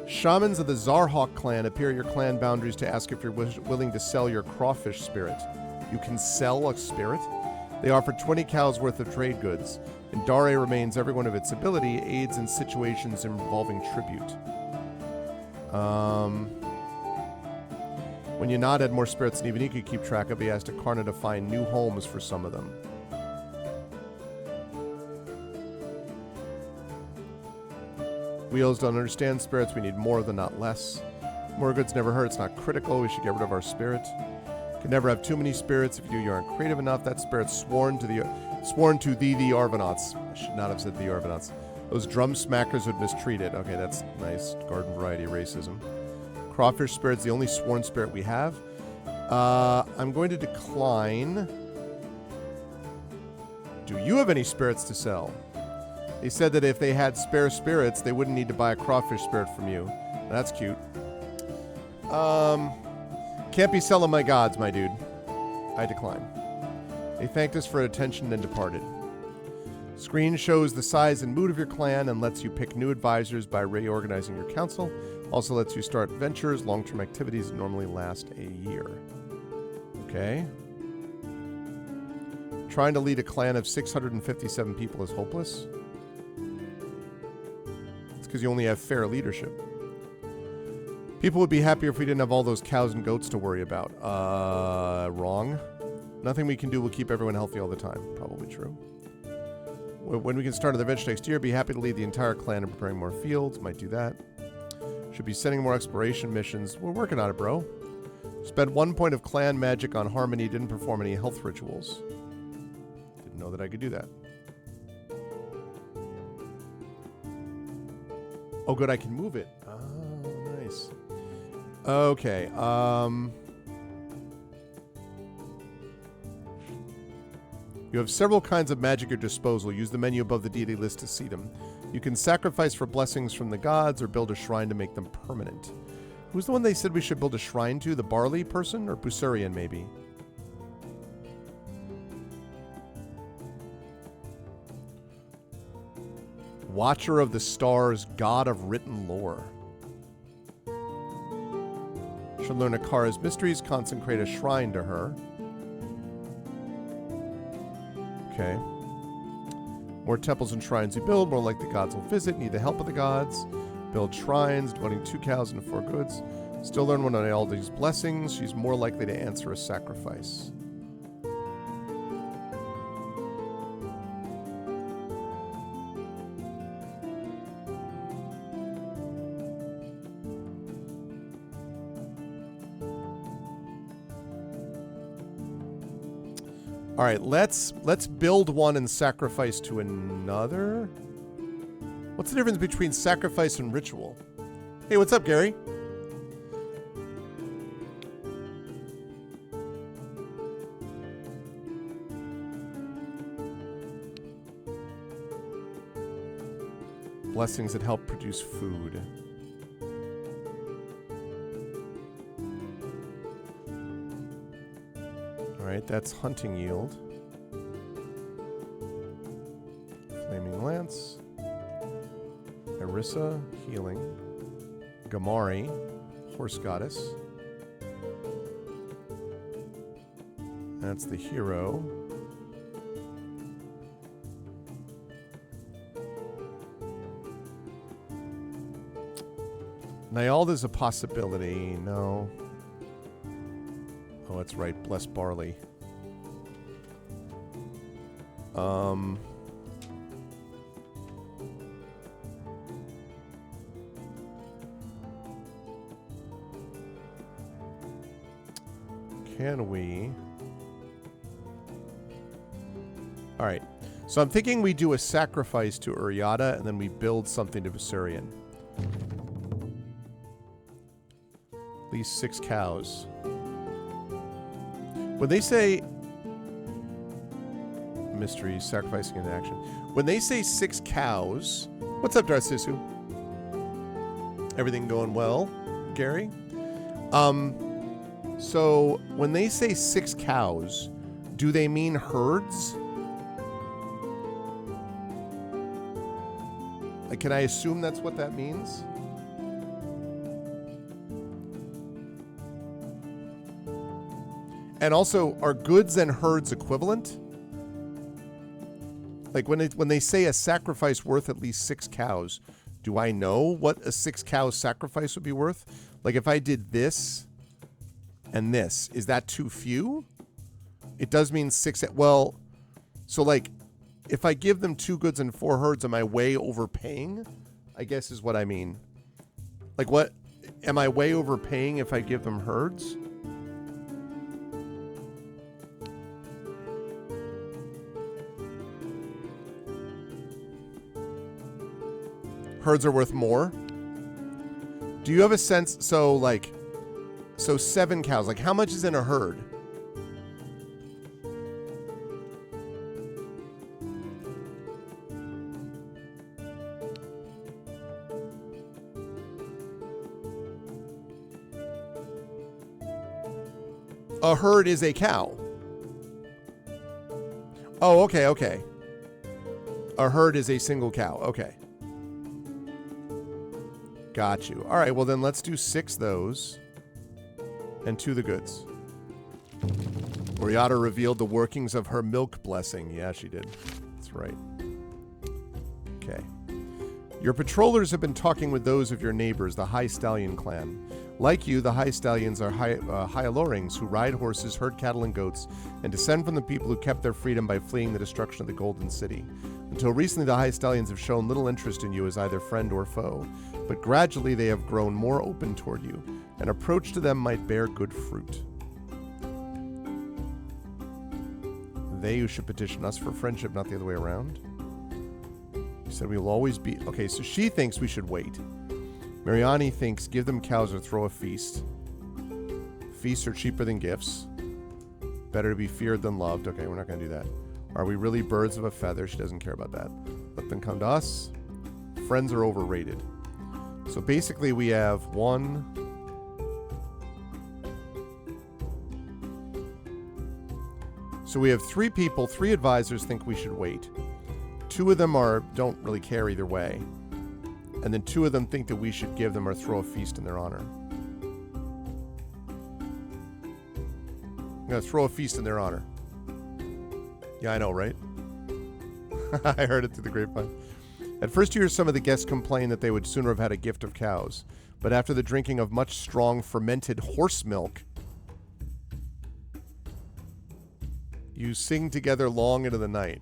Shamans of the Zarhawk clan appear at your clan boundaries to ask if you're willing to sell your crawfish spirit. You can sell a spirit? They offer 20 cows worth of trade goods. Indare remains every one of its ability, aids in situations involving tribute. When Yanad had more spirits than even he could keep track of, he asked Akarna to find new homes for some of them. Wheels don't understand spirits. We need more of them, not less. More goods never hurt. It's not critical. We should get rid of our spirit. Can never have too many spirits. If you do, you aren't creative enough. That spirit's sworn to the Arvanauts. I should not have said the Arvanauts. Those drum smackers would mistreat it. Okay, that's nice. Garden variety racism. Crawfish spirit's the only sworn spirit we have. I'm going to decline. Do you have any spirits to sell? They said that if they had spare spirits, they wouldn't need to buy a crawfish spirit from you. That's cute. Can't be selling my gods, my dude. I decline. They thanked us for attention and departed. Screen shows the size and mood of your clan and lets you pick new advisors by reorganizing your council. Also lets you start ventures, long-term activities that normally last a year. Okay. Trying to lead a clan of 657 people is hopeless. It's because you only have fair leadership. People would be happier if we didn't have all those cows and goats to worry about. Wrong. Nothing we can do will keep everyone healthy all the time. Probably true. When we can start another venture next year, be happy to lead the entire clan in preparing more fields. Might do that. Should be sending more exploration missions. We're working on it, bro. Spent 1 point of clan magic on Harmony. Didn't perform any health rituals. Didn't know that I could do that. Oh, good. I can move it. Oh, nice. Okay. You have several kinds of magic at your disposal. Use the menu above the deity list to see them. You can sacrifice for blessings from the gods or build a shrine to make them permanent. Who's the one they said we should build a shrine to? The Barley person? Or Busurian, maybe? Watcher of the Stars, God of Written Lore. Should learn Akara's mysteries, consecrate a shrine to her. Okay. More temples and shrines you build, more like the gods will visit. Need the help of the gods. Build shrines, devoting 2 cows and 4 goods. Still learn one on all these blessings. She's more likely to answer a sacrifice. All right, let's build one and sacrifice to another. What's the difference between sacrifice and ritual? Hey, what's up, Gary? Blessings that help produce food. Alright, that's hunting yield. Flaming Lance. Erissa, healing. Gamari, horse goddess. That's the hero. Nyalda's a possibility. No. Oh, that's right. Bless Barley. Can we? All right. So I'm thinking we do a sacrifice to Uriata and then we build something to Viserion. At least 6 cows. When they say mystery, sacrificing in action. When they say 6 cows, what's up, Darth Sisu? Everything going well, Gary? So when they say 6 cows, do they mean herds? Like, can I assume that's what that means? And also, are goods and herds equivalent? Like when they say a sacrifice worth at least 6 cows, do I know what a 6 cow sacrifice would be worth? Like if I did this and this, is that too few? It does mean 6. Well, so like if I give them 2 goods and 4 herds, am I way overpaying? I guess is what I mean. Like what am I way overpaying if I give them herds? Herds are worth more? Do you have a sense? So, like, so 7 cows. Like, how much is in a herd? A herd is a cow. Oh, okay, okay. A herd is a single cow. Okay. Got you. All right, well then let's do 6 those. And 2 the goods. Oriata revealed the workings of her milk blessing. Yeah, she did. That's right. Okay. Your patrollers have been talking with those of your neighbors, the High Stallion clan. Like you, the High Stallions are Hyalorings who ride horses, herd cattle and goats, and descend from the people who kept their freedom by fleeing the destruction of the Golden City. Until recently, the High Stallions have shown little interest in you as either friend or foe, but gradually they have grown more open toward you. An approach to them might bear good fruit. They who should petition us for friendship, not the other way around. You said we will always be... Okay, so she thinks we should wait. Mariani thinks give them cows or throw a feast. Feasts are cheaper than gifts. Better to be feared than loved. Okay, we're not going to do that. Are we really birds of a feather? She doesn't care about that. Let them come to us. Friends are overrated. So basically we have 1... So we have 3 people, 3 advisors think we should wait. 2 of them don't really care either way. And then 2 of them think that we should give them or throw a feast in their honor. I'm going to throw a feast in their honor. Yeah, I know, right? I heard it through the grapevine. At first you hear some of the guests complain that they would sooner have had a gift of cows. But after the drinking of much strong fermented horse milk, you sing together long into the night.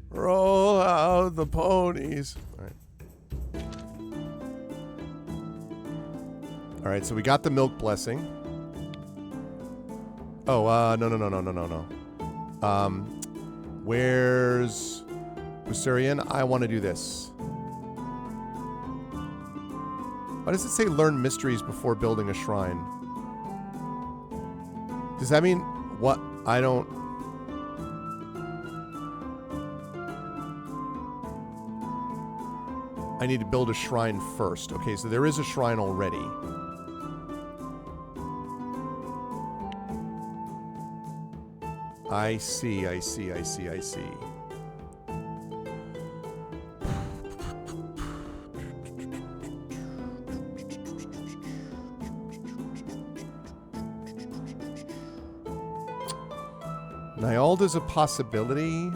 Roll out the ponies. All right. All right, so we got the milk blessing. Oh, no. Where's Busurian? I want to do this. Why does it say learn mysteries before building a shrine? Does that mean what? I don't... I need to build a shrine first. Okay, so there is a shrine already. I see. Nyalda's a possibility.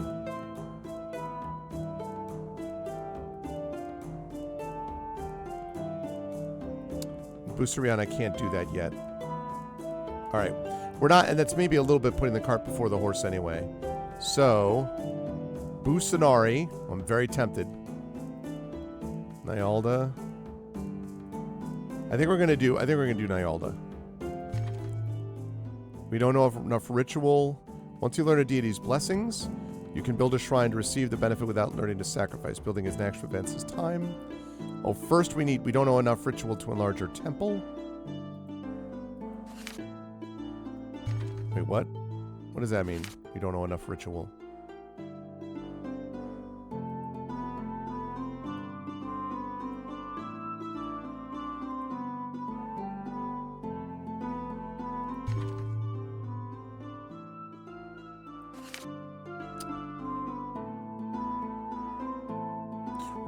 Busurian, I can't do that yet. All right. We're not, and that's maybe a little bit putting the cart before the horse anyway. So, Busanari, I'm very tempted. Nyalda. I think we're gonna do Nyalda. We don't know enough ritual. Once you learn a deity's blessings, you can build a shrine to receive the benefit without learning to sacrifice. Building is next for advances time. Oh, first we don't know enough ritual to enlarge our temple. Wait, what? What does that mean? We don't know enough ritual.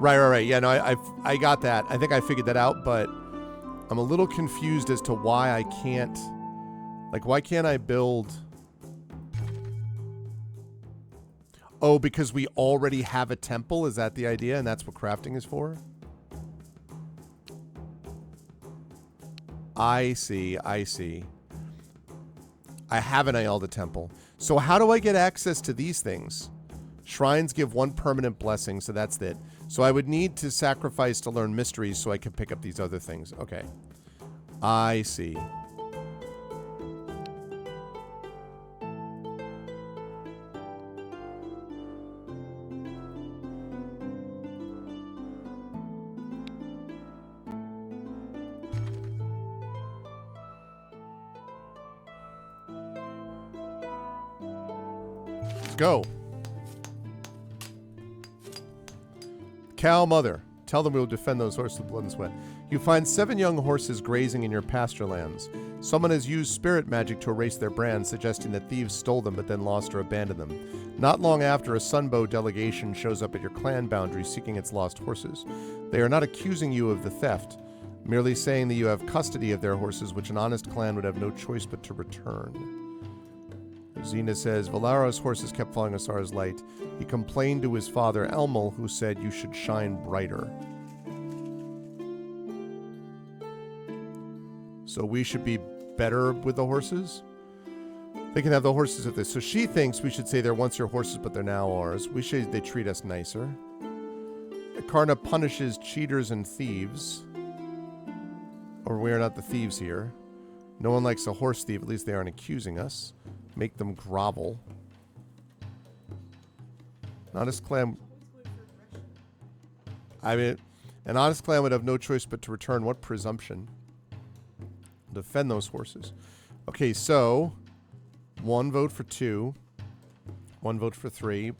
Right. Yeah, no, I got that. I think I figured that out, but I'm a little confused as to why I can't... Like, why can't I build... Oh, because we already have a temple? Is that the idea? And that's what crafting is for? I see. I have an Nyalda temple. So how do I get access to these things? Shrines give 1 permanent blessing, so that's it. So I would need to sacrifice to learn mysteries so I can pick up these other things. Okay. I see. Let's go. Cow mother, tell them we will defend those horses with blood and sweat. You find 7 young horses grazing in your pasture lands. Someone has used spirit magic to erase their brands, suggesting that thieves stole them but then lost or abandoned them. Not long after, a Sunbow delegation shows up at your clan boundary seeking its lost horses. They are not accusing you of the theft, merely saying that you have custody of their horses, which an honest clan would have no choice but to return. Xena says, Valaro's horses kept following Asara's light. He complained to his father, Elmal, who said, you should shine brighter. So we should be better with the horses? They can have the horses if they... So she thinks we should say they're once your horses, but they're now ours. We should they treat us nicer. Karna punishes cheaters and thieves. Or we are not the thieves here. No one likes a horse thief, at least they aren't accusing us. Make them grovel. An honest clan... I mean, an honest clan would have no choice but to return. What presumption? Defend those horses. Okay, so... 1 vote for 2. 1 vote for 3.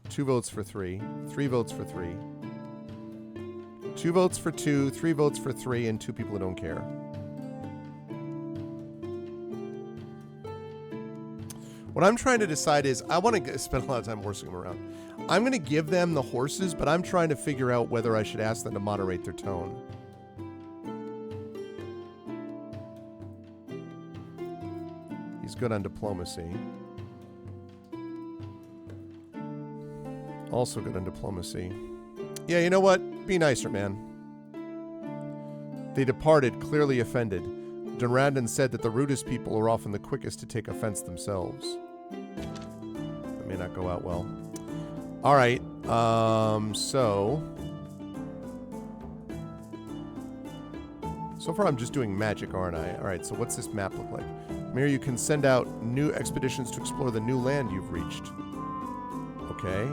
2 votes for 3. 3 votes for 3. 2 votes for 2. 3 votes for 3. And 2 people who don't care. What I'm trying to decide is, I want to spend a lot of time horsing them around. I'm going to give them the horses, but I'm trying to figure out whether I should ask them to moderate their tone. He's good on diplomacy. Also good on diplomacy. Yeah, you know what? Be nicer, man. They departed, clearly offended. Durandon said that the rudest people are often the quickest to take offense themselves. That may not go out well. Alright, so far I'm just doing magic, aren't I? Alright, so what's this map look like? Mir, you can send out new expeditions to explore the new land you've reached. Okay,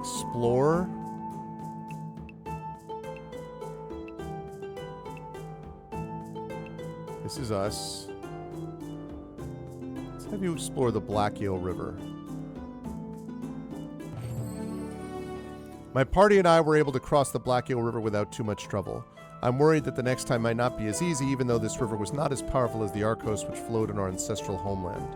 explore. This is us. Let's have you explore the Black Eel River. My party and I were able to cross the Black Eel River without too much trouble. I'm worried that the next time might not be as easy, even though this river was not as powerful as the Arcos which flowed in our ancestral homeland.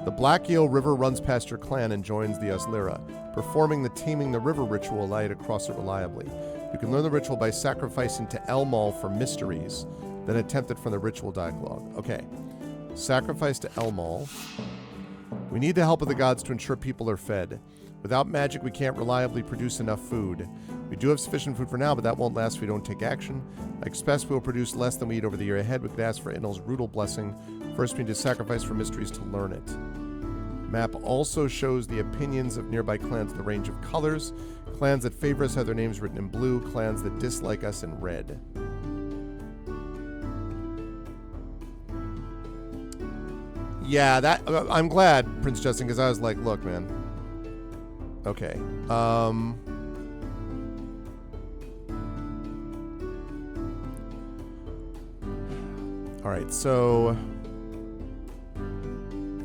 The Black Eel River runs past your clan and joins the Oslira. Performing the Taming the River ritual allow you to cross it reliably. You can learn the ritual by sacrificing to Elmal for mysteries, then attempt it from the ritual dialogue. Okay. Sacrifice to Elmal. We need the help of the gods to ensure people are fed. Without magic, we can't reliably produce enough food. We do have sufficient food for now, but that won't last if we don't take action. I expect we will produce less than we eat over the year ahead. We could ask for Inal's Rudal blessing. First, we need to sacrifice for mysteries to learn it. Map also shows the opinions of nearby clans in the range of colors. Clans that favor us have their names written in blue. Clans that dislike us in red. Yeah, that I'm glad, Prince Justin, because I was like, look, man. Okay. All right, so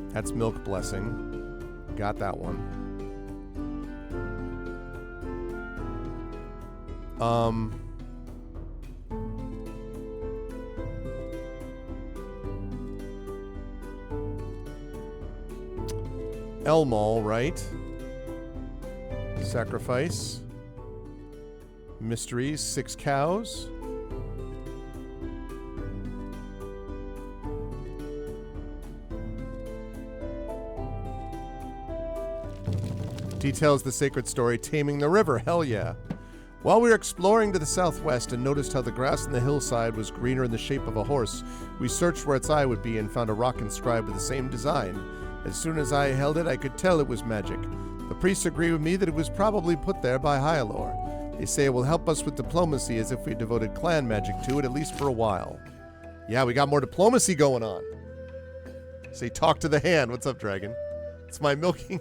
that's Milk Blessing. Got that one. Elmal, right? Sacrifice. Mysteries, 6 cows. Details the sacred story, Taming the River. Hell yeah. While we were exploring to the southwest and noticed how the grass on the hillside was greener in the shape of a horse, we searched where its eye would be and found a rock inscribed with the same design. As soon as I held it, I could tell it was magic. The priests agree with me that it was probably put there by Hyalor. They say it will help us with diplomacy as if we devoted clan magic to it, at least for a while. Yeah, we got more diplomacy going on. Say, talk to the hand. What's up, dragon? It's my milking.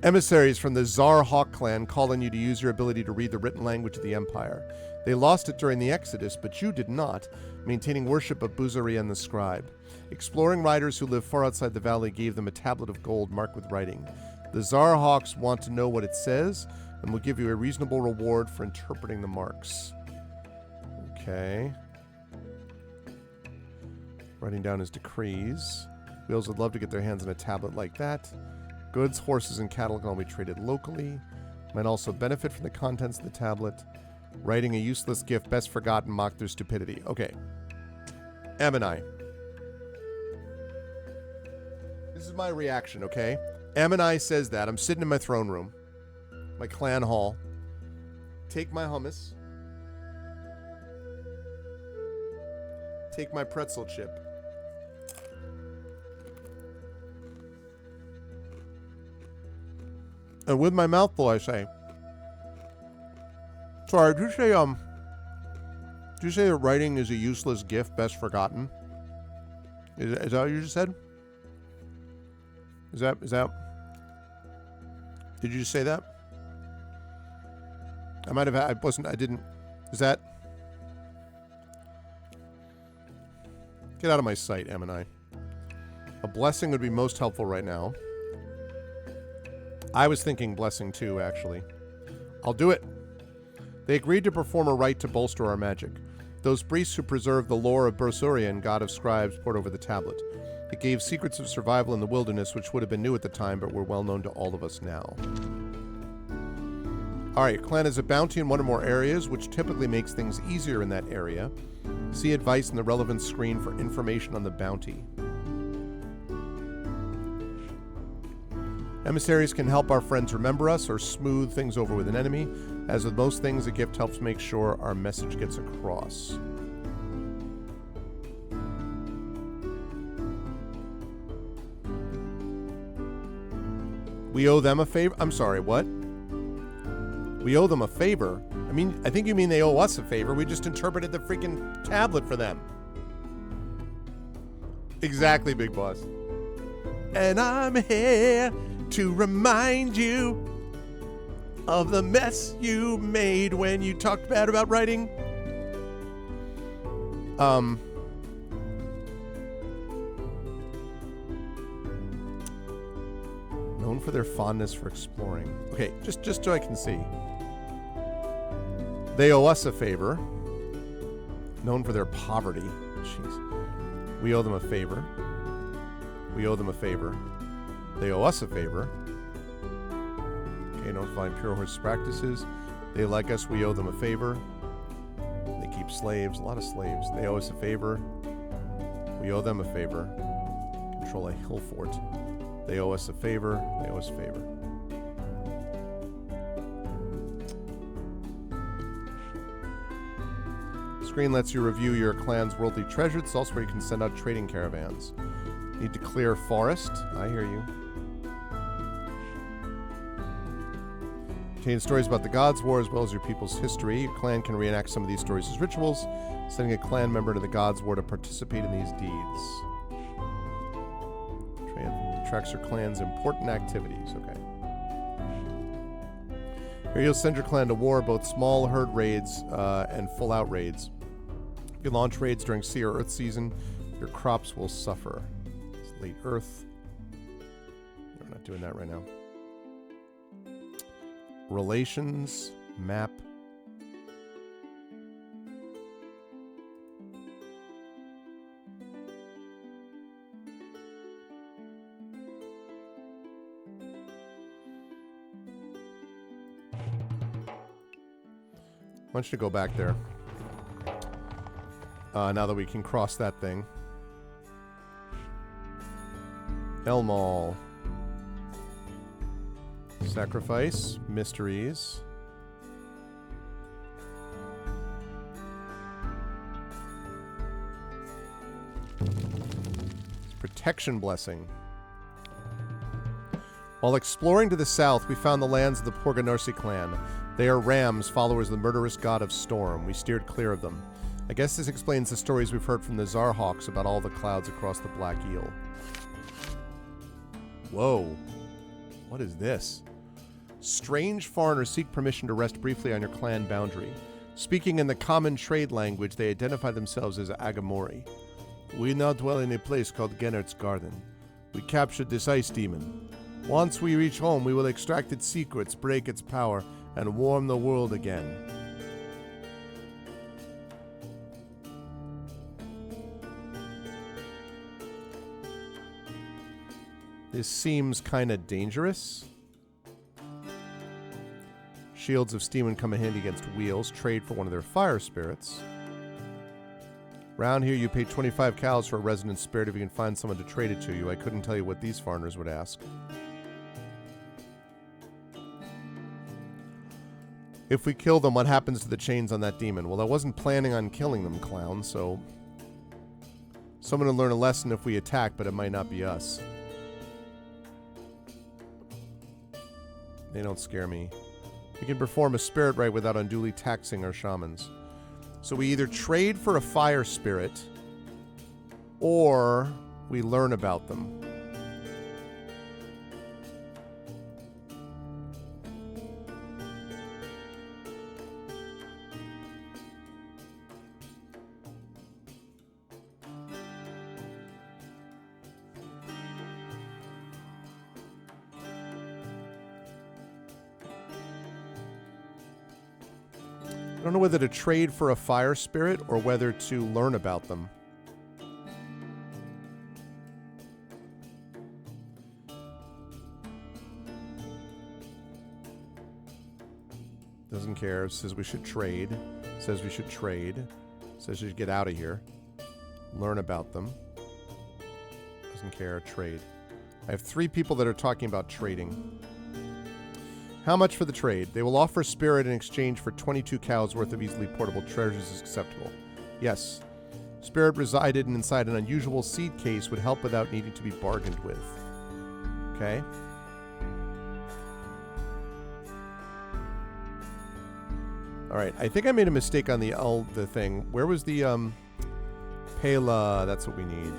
Emissaries from the Zar Hawk clan call on you to use your ability to read the written language of the Empire. They lost it during the Exodus, but you did not, maintaining worship of Buzarian the scribe. Exploring riders who live far outside the valley gave them a tablet of gold marked with writing. The Zar Hawks want to know what it says, and will give you a reasonable reward for interpreting the marks. Okay. Writing down his decrees. Wheels would love to get their hands on a tablet like that. Goods, horses, and cattle can all be traded locally. Might also benefit from the contents of the tablet. Writing a useless gift, best forgotten, mock their stupidity. Okay. Ammonai. This is my reaction, okay? Ammonai says that. I'm sitting in my throne room. My clan hall. Take my hummus. Take my pretzel chip. And with my mouth full, I say, sorry, did you say that writing is a useless gift, best forgotten? Is that what you just said? Is that, did you just say that? I might have, I didn't, is that? Get out of my sight, Ammonai. A blessing would be most helpful right now. I was thinking blessing too, actually. I'll do it. They agreed to perform a rite to bolster our magic. Those priests who preserved the lore of Buzarian, god of scribes, poured over the tablet. It gave secrets of survival in the wilderness, which would have been new at the time, but were well known to all of us now. Alright, your clan has a bounty in one or more areas, which typically makes things easier in that area. See advice in the relevant screen for information on the bounty. Emissaries can help our friends remember us or smooth things over with an enemy. As with most things, a gift helps make sure our message gets across. We owe them a favor? I'm sorry, what? We owe them a favor? I think you mean they owe us a favor. We just interpreted the freaking tablet for them. Exactly, Big Boss. And I'm here to remind you of the mess you made when you talked bad about writing. Known for their fondness for exploring. Okay, just so I can see. They owe us a favor. Known for their poverty. Jeez. We owe them a favor. We owe them a favor. They owe us a favor. Okay, don't find pure horse practices. They like us, we owe them a favor. They keep slaves, a lot of slaves. They owe us a favor. We owe them a favor. Control a hill fort. They owe us a favor. They owe us a favor. Screen lets you review your clan's worldly treasure. It's also where you can send out trading caravans. Need to clear forest. I hear you. Contains stories about the Gods' War as well as your people's history. Your clan can reenact some of these stories as rituals, sending a clan member to the Gods' War to participate in these deeds. Tracks your clan's important activities. Okay. Here you'll send your clan to war, both small herd raids and full-out raids. If you launch raids during sea or earth season, your crops will suffer. It's late earth. We're not doing that right now. Relations, map. Why don't you go back there? Now that we can cross that thing. Elmall. Sacrifice. Mysteries. Protection blessing. While exploring to the south, we found the lands of the Porganarsi clan. They are Rams, followers of the murderous god of storm. We steered clear of them. I guess this explains the stories we've heard from the Zarhawks about all the clouds across the Black Eel. Whoa. What is this? Strange foreigners seek permission to rest briefly on your clan boundary. Speaking in the common trade language, they identify themselves as Agamori. We now dwell in a place called Gennert's Garden. We captured this ice demon. Once we reach home, we will extract its secrets, break its power, and warm the world again. This seems kind of dangerous. Shields of steam would come in handy against wheels. Trade for one of their fire spirits. Round here, you pay 25 cows for a resident spirit if you can find someone to trade it to you. I couldn't tell you what these foreigners would ask. If we kill them, what happens to the chains on that demon? Well, I wasn't planning on killing them, clown, so... Someone will learn a lesson if we attack, but it might not be us. They don't scare me. We can perform a spirit rite without unduly taxing our shamans. So we either trade for a fire spirit, or we learn about them. I don't know whether to trade for a fire spirit or whether to learn about them. Doesn't care. Says we should trade. Says we should trade. Says we should get out of here. Learn about them. Doesn't care. Trade. I have 3 people that are talking about trading. How much for the trade? They will offer spirit in exchange for 22 cows worth of easily portable treasures is acceptable. Yes. Spirit resided inside an unusual seed case would help without needing to be bargained with. Okay. Alright, I think I made a mistake on the thing. Where was the, Pela? That's what we need.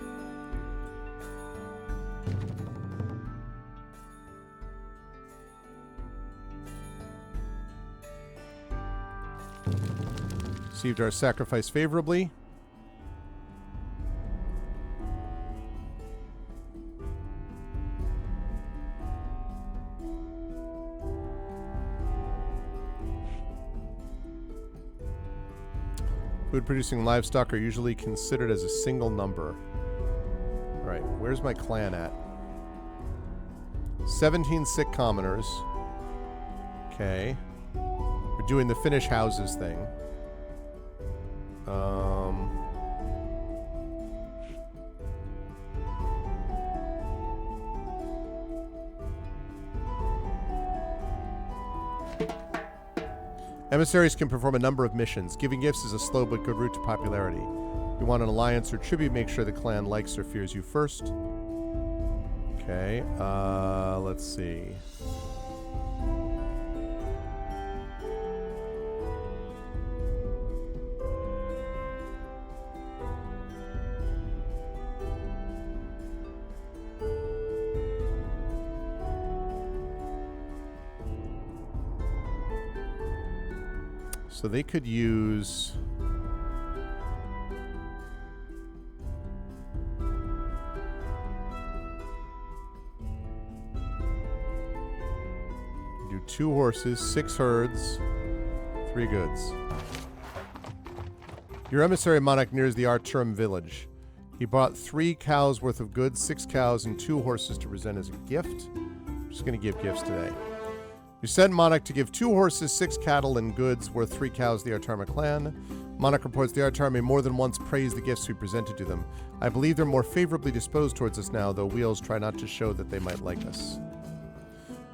Received our sacrifice favorably. Food-producing livestock are usually considered as a single number. Alright, where's my clan at? 17 sick commoners. Okay. We're doing the finish houses thing. Emissaries can perform a number of missions. Giving gifts is a slow but good route to popularity. If you want an alliance or tribute, make sure the clan likes or fears you first. Okay, let's see. So they could use... do 2 horses, 6 herds, 3 goods. Your emissary monarch nears the Arturum village. He bought 3 cows worth of goods, 6 cows, and 2 horses to present as a gift. I'm just going to give gifts today. You sent Monarch to give 2 horses, 6 cattle, and goods worth 3 cows to the Artarma clan. Monarch reports the Artar may more than once praise the gifts we presented to them. I believe they're more favorably disposed towards us now, though wheels try not to show that they might like us.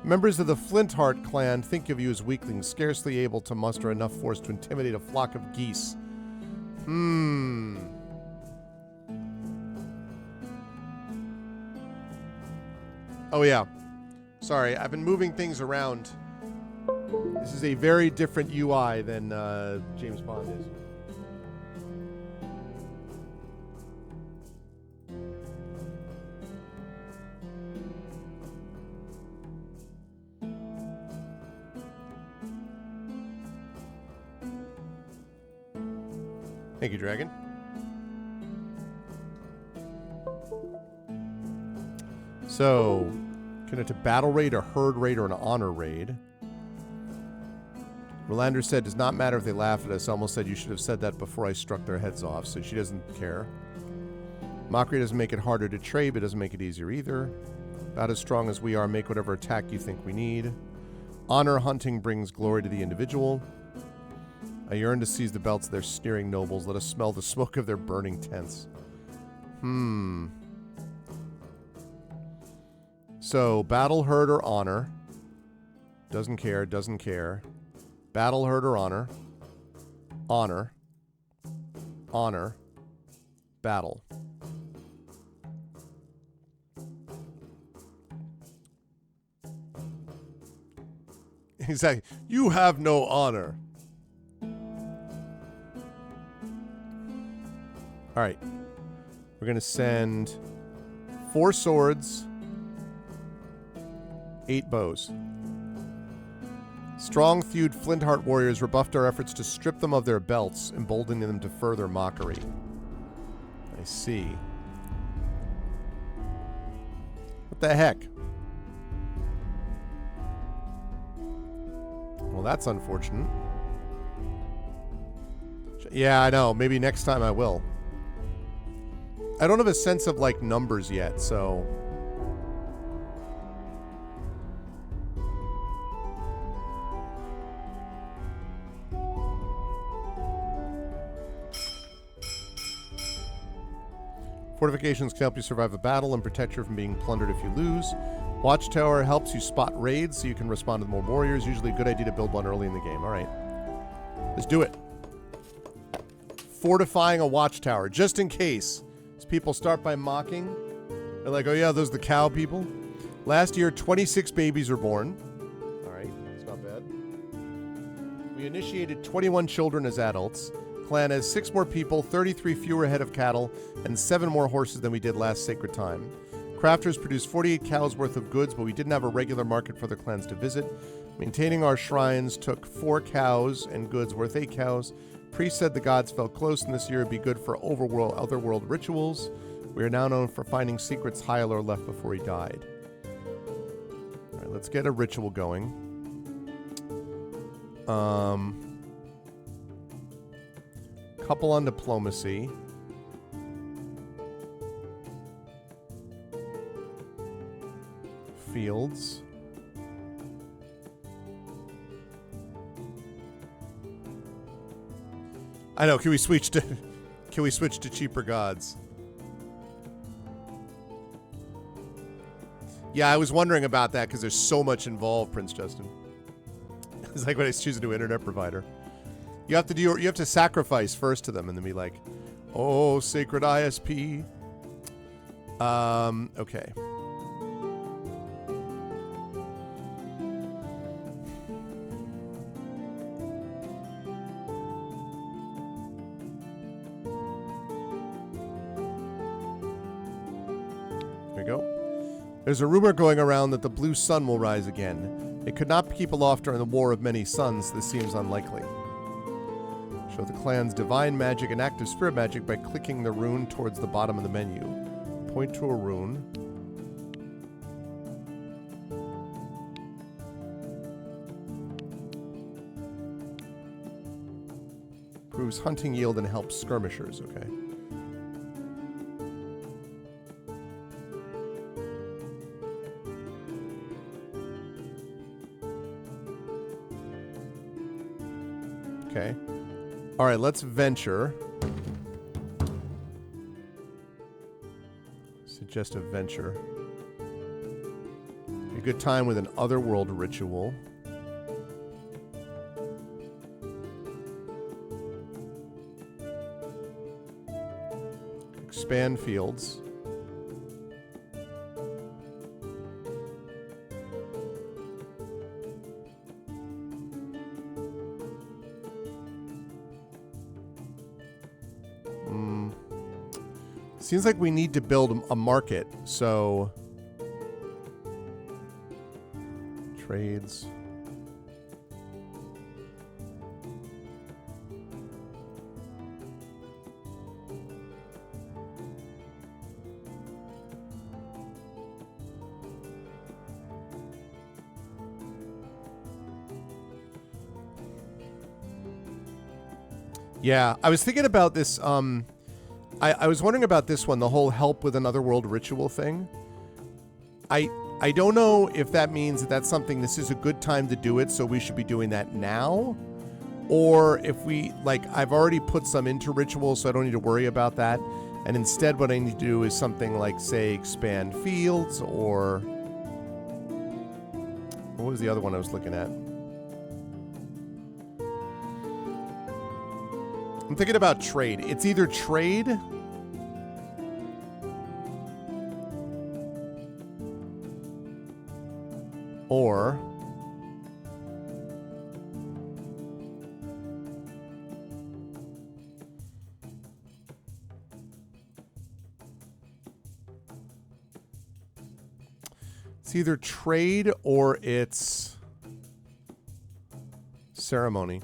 Members of the Flintheart clan think of you as weaklings, scarcely able to muster enough force to intimidate a flock of geese. Oh yeah. Sorry, I've been moving things around. This is a very different UI than James Bond is. Thank you, Dragon. So, connect a battle raid, a herd raid, or an honor raid. Rolander said, does not matter if they laugh at us. Almost said you should have said that before I struck their heads off, so she doesn't care. Mockery doesn't make it harder to trade, but doesn't make it easier either. About as strong as we are, make whatever attack you think we need. Honor hunting brings glory to the individual. I yearn to seize the belts of their sneering nobles. Let us smell the smoke of their burning tents. So, battle, herd, or honor. Doesn't care, doesn't care. Battle, herd, or honor. Honor. Honor. Battle. Exactly. You have no honor. All right. We're going to send 4 swords, 8 bows. Strong-thewed Flintheart warriors rebuffed our efforts to strip them of their belts, emboldening them to further mockery. I see. What the heck? Well, that's unfortunate. Yeah, I know. Maybe next time I will. I don't have a sense of, like, numbers yet, so... Fortifications can help you survive a battle and protect you from being plundered if you lose. Watchtower helps you spot raids so you can respond to more warriors. Usually a good idea to build one early in the game. All right. Let's do it. Fortifying a watchtower, just in case. As people start by mocking. They're like, oh yeah, those are the cow people. Last year, 26 babies were born. All right, that's not bad. We initiated 21 children as adults. Clan has 6 more people, 33 fewer head of cattle, and 7 more horses than we did last Sacred Time. Crafters produced 48 cows worth of goods, but we didn't have a regular market for the clans to visit. Maintaining our shrines took 4 cows and goods worth 8 cows. Priest said the gods felt close, and this year would be good for otherworld rituals. We are now known for finding secrets Hylar left before he died. All right, let's get a ritual going. Couple on diplomacy. Fields. I know. Can we switch to cheaper gods? Yeah, I was wondering about that because there's so much involved, Prince Justin. It's like when I choose a new internet provider. You have to sacrifice first to them and then be like, oh, sacred ISP. Okay. There we go. There's a rumor going around that the blue sun will rise again. It could not keep aloft during the War of Many Suns. This seems unlikely. Show the clan's divine magic and active spirit magic by clicking the rune towards the bottom of the menu. Point to a rune. Improves hunting yield and helps skirmishers, okay. Okay. All right, let's venture. Suggest a venture. A good time with an otherworld ritual. Expand fields. Seems like we need to build a market, so trades. Yeah, I was thinking about this. I was wondering about this one, the whole help with another world ritual thing. I don't know if that means that that's something, this is a good time to do it, so we should be doing that now. Or if we, like, I've already put some into ritual, so I don't need to worry about that. And instead what I need to do is something like, say, expand fields, or... What was the other one I was looking at? I'm thinking about trade. It's either trade or it's either trade or it's ceremony.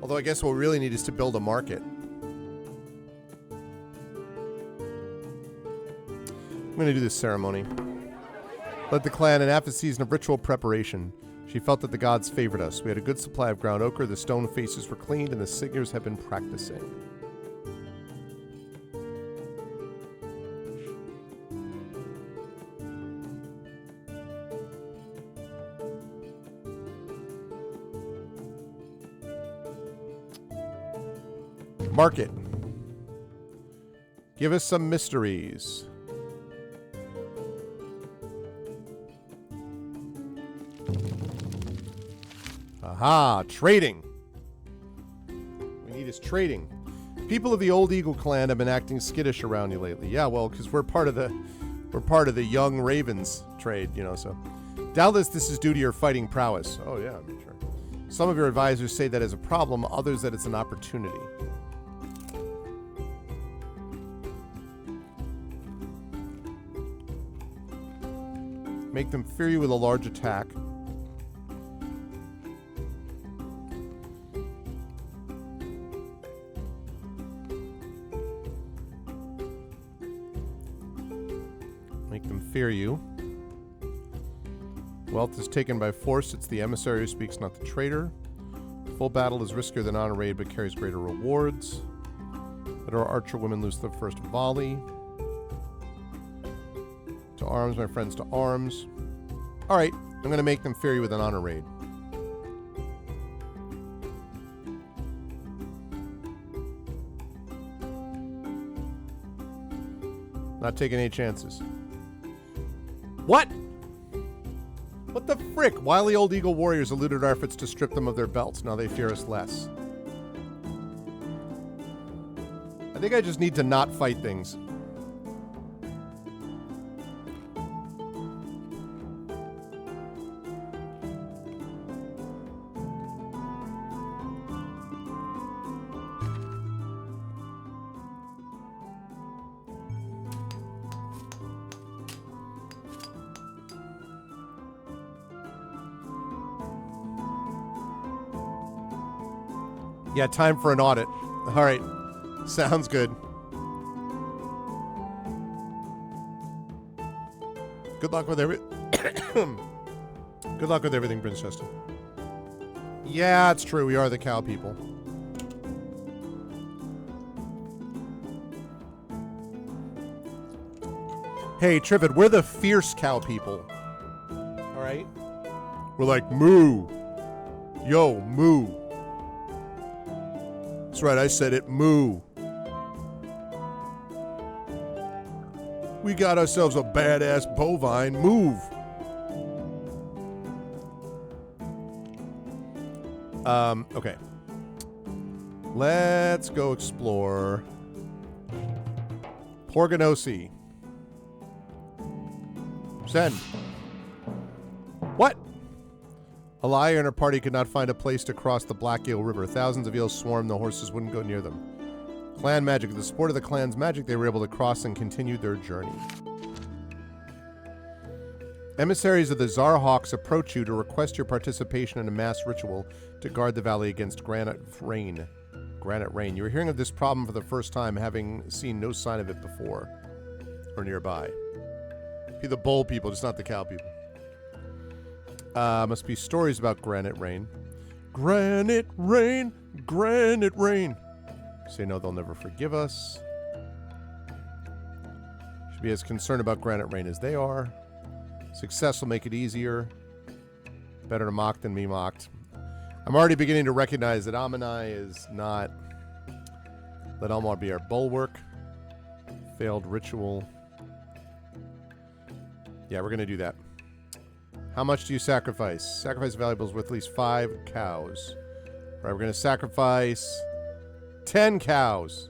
Although I guess what we really need is to build a market. I'm going to do this ceremony. Led the clan in half a season of ritual preparation. She felt that the gods favored us. We had a good supply of ground ochre, the stone faces were cleaned, and the singers have been practicing. Market. Give us some mysteries. Aha, trading. We need is trading. People of the Old Eagle clan have been acting skittish around you lately. Yeah, well, because we're part of the Young Ravens trade, you know, so. Doubtless this is due to your fighting prowess. Oh yeah, I'm sure. Some of your advisors say that is a problem, others that it's an opportunity. Make them fear you with a large attack. Make them fear you. Wealth is taken by force. It's the emissary who speaks, not the traitor. Full battle is riskier than on a raid, but carries greater rewards. But our archer women lose the first volley. To arms, my friends, to arms. All right, I'm going to make them fear you with an honor raid. Not taking any chances. What? What the frick? Wily old eagle warriors eluded our efforts to strip them of their belts. Now they fear us less. I think I just need to not fight things. Yeah, time for an audit. All right. Sounds good. Good luck with Good luck with everything, Prince Justin. Yeah, it's true. We are the cow people. Hey, Trivid, we're the fierce cow people. All right? We're like, moo. Yo, moo. That's right, I said it. Moo. We got ourselves a badass bovine. Move. Okay. Let's go explore Porganosi. Send. What? A liar and her party could not find a place to cross the Black Eel River. Thousands of eels swarmed, the horses wouldn't go near them. Clan magic. With the support of the clan's magic, they were able to cross and continue their journey. Emissaries of the Zarhawks approach you to request your participation in a mass ritual to guard the valley against Granite Rain. Granite Rain. You are hearing of this problem for the first time, having seen no sign of it before or nearby. Be the bull people, just not the cow people. Must be stories about Granite Rain. Granite Rain, Granite Rain. Say no, they'll never forgive us. Should be as concerned about Granite Rain as they are. Success will make it easier. Better to mock than be mocked. I'm already beginning to recognize that Amanai is not... Let Elmar be our bulwark. Failed ritual. Yeah, we're going to do that. How much do you sacrifice? Sacrifice valuables worth at least 5 cows. All right, we're going to sacrifice 10 cows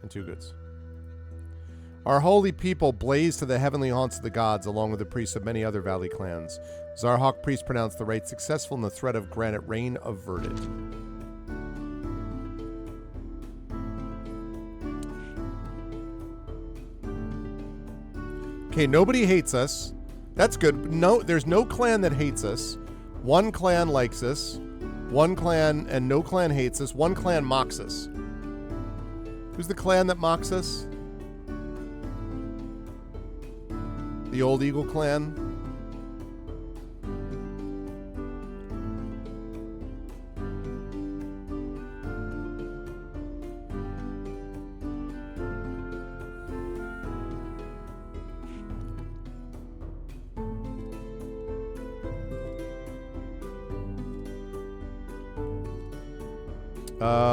and 2 goods. Our holy people blaze to the heavenly haunts of the gods, along with the priests of many other valley clans. Zarhawk priests pronounced the rite successful and the threat of Granite Rain averted. Okay, nobody hates us. That's good. No, there's no clan that hates us. One clan likes us. One clan and no clan hates us. One clan mocks us. Who's the clan that mocks us? The Old Eagle clan.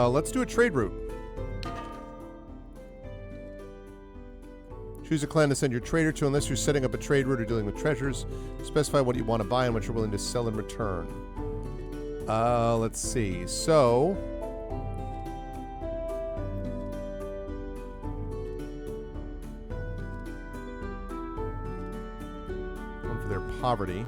Let's do a trade route. Choose a clan to send your trader to unless you're setting up a trade route or dealing with treasures. Specify what you want to buy and what you're willing to sell in return. Let's see. So... one for their poverty.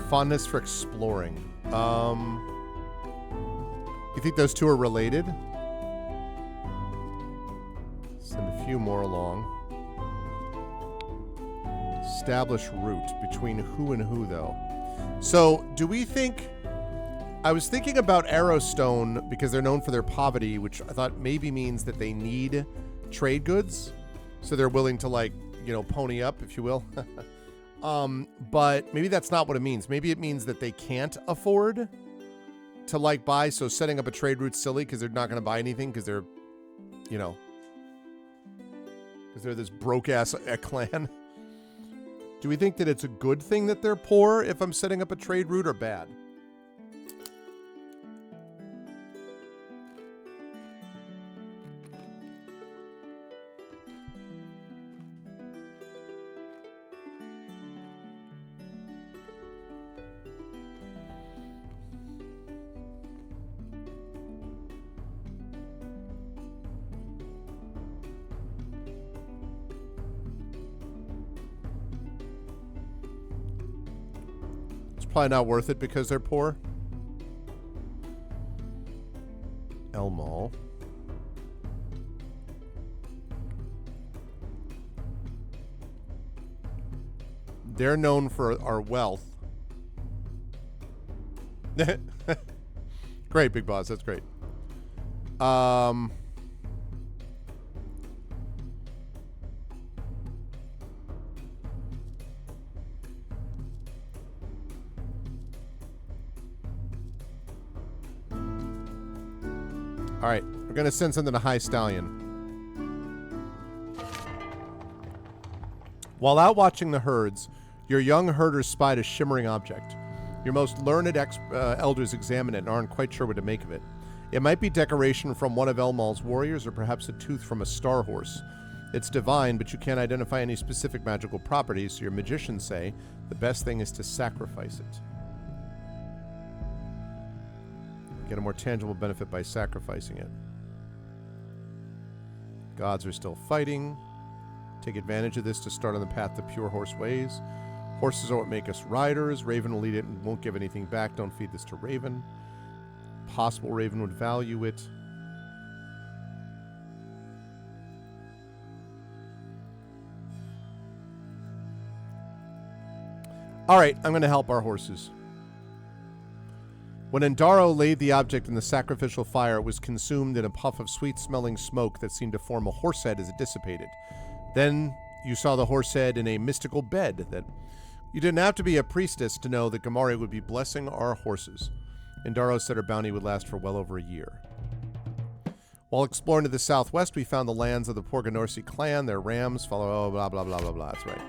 Fondness for exploring. You think those two are related? Send a few more along. Establish route. Between who and who, though? So, do we think... I was thinking about Arrowstone because they're known for their poverty, which I thought maybe means that they need trade goods. So they're willing to, like, you know, pony up, if you will. But maybe that's not what it means. Maybe it means that they can't afford to, like, buy. So setting up a trade route's silly because they're not going to buy anything because they're, you know, because they're this broke-ass clan. Do we think that it's a good thing that they're poor if I'm setting up a trade route, or bad? Probably not worth it because they're poor. Elmal. They're known for our wealth. Great, Big Boss. That's great. All right, we're going to send something to High Stallion. While out watching the herds, your young herders spied a shimmering object. Your most learned elders examine it and aren't quite sure what to make of it. It might be decoration from one of Elmal's warriors or perhaps a tooth from a star horse. It's divine, but you can't identify any specific magical properties, so your magicians say the best thing is to sacrifice it. Get a more tangible benefit by sacrificing it. Gods are still fighting. Take advantage of this to start on the path to pure horse ways. Horses are what make us riders. Raven will eat it and won't give anything back. Don't feed this to Raven. Possible Raven would value it. All right, I'm going to help our horses. When Endaro laid the object in the sacrificial fire, it was consumed in a puff of sweet-smelling smoke that seemed to form a horse head as it dissipated. Then you saw the horse head in a mystical bed that you didn't have to be a priestess to know that Gamari would be blessing our horses. Endaro said her bounty would last for well over a year. While exploring to the southwest, we found the lands of the Porganorsi clan. Their rams follow blah, blah, blah, blah, blah. That's right.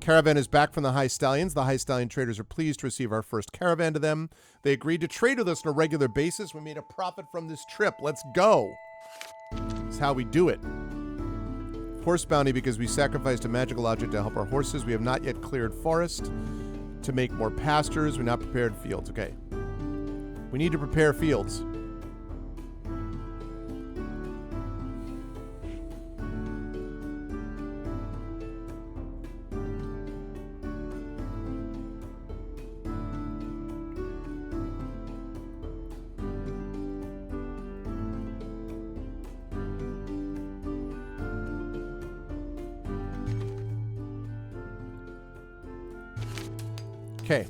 Caravan is back from the High Stallions. The High Stallion traders are pleased to receive our first caravan to them. They agreed to trade with us on a regular basis. We made a profit from this trip. Let's go. That's how we do it. Horse bounty because we sacrificed a magical object to help our horses. We have not yet cleared forest to make more pastures. We're not prepared fields. Okay. We need to prepare fields. Okay.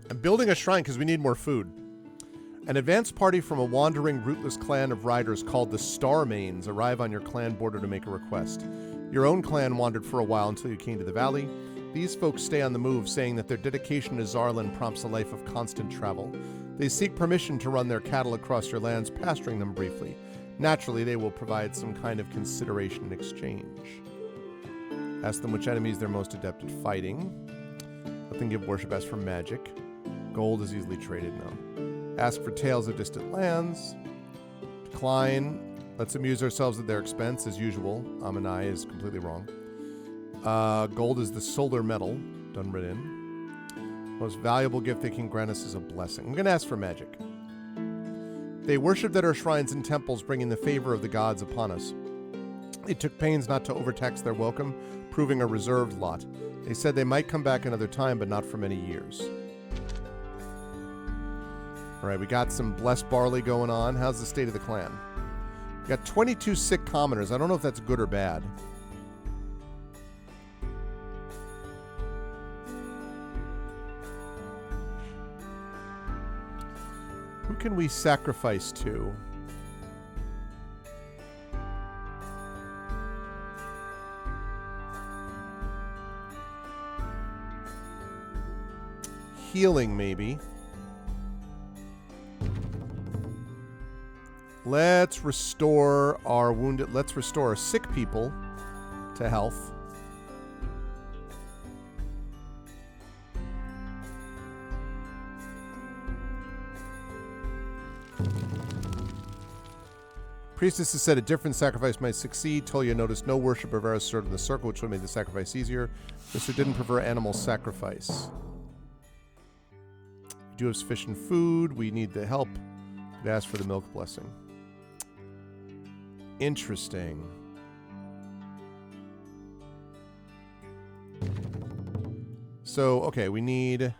I'm building a shrine because we need more food. An advance party from a wandering, rootless clan of riders called the Starmanes arrive on your clan border to make a request. Your own clan wandered for a while until you came to the valley. These folks stay on the move, saying that their dedication to Zarlan prompts a life of constant travel. They seek permission to run their cattle across your lands, pasturing them briefly. Naturally, they will provide some kind of consideration in exchange. Ask them which enemies they're most adept at fighting. Let them give worship as for magic. Gold is easily traded now. Ask for tales of distant lands. Decline. Let's amuse ourselves at their expense, as usual. Amanai is completely wrong. Gold is the solar metal. Done right in. Most valuable gift they can grant us is a blessing. I'm going to ask for magic. They worshipped at our shrines and temples, bringing the favor of the gods upon us. They took pains not to overtax their welcome, proving a reserved lot. They said they might come back another time, but not for many years. All right, we got some blessed barley going on. How's the state of the clan? We got 22 sick commoners. I don't know if that's good or bad. Who can we sacrifice to? Healing, maybe. Let's restore our wounded. Let's restore our sick people to health. Priestess has said a different sacrifice might succeed. Tolia noticed no worship of Eris served in the circle, which would have made the sacrifice easier. Mr. didn't prefer animal sacrifice. We do have sufficient food. We need the help. We'd ask for the milk blessing. Interesting. So, okay, we need...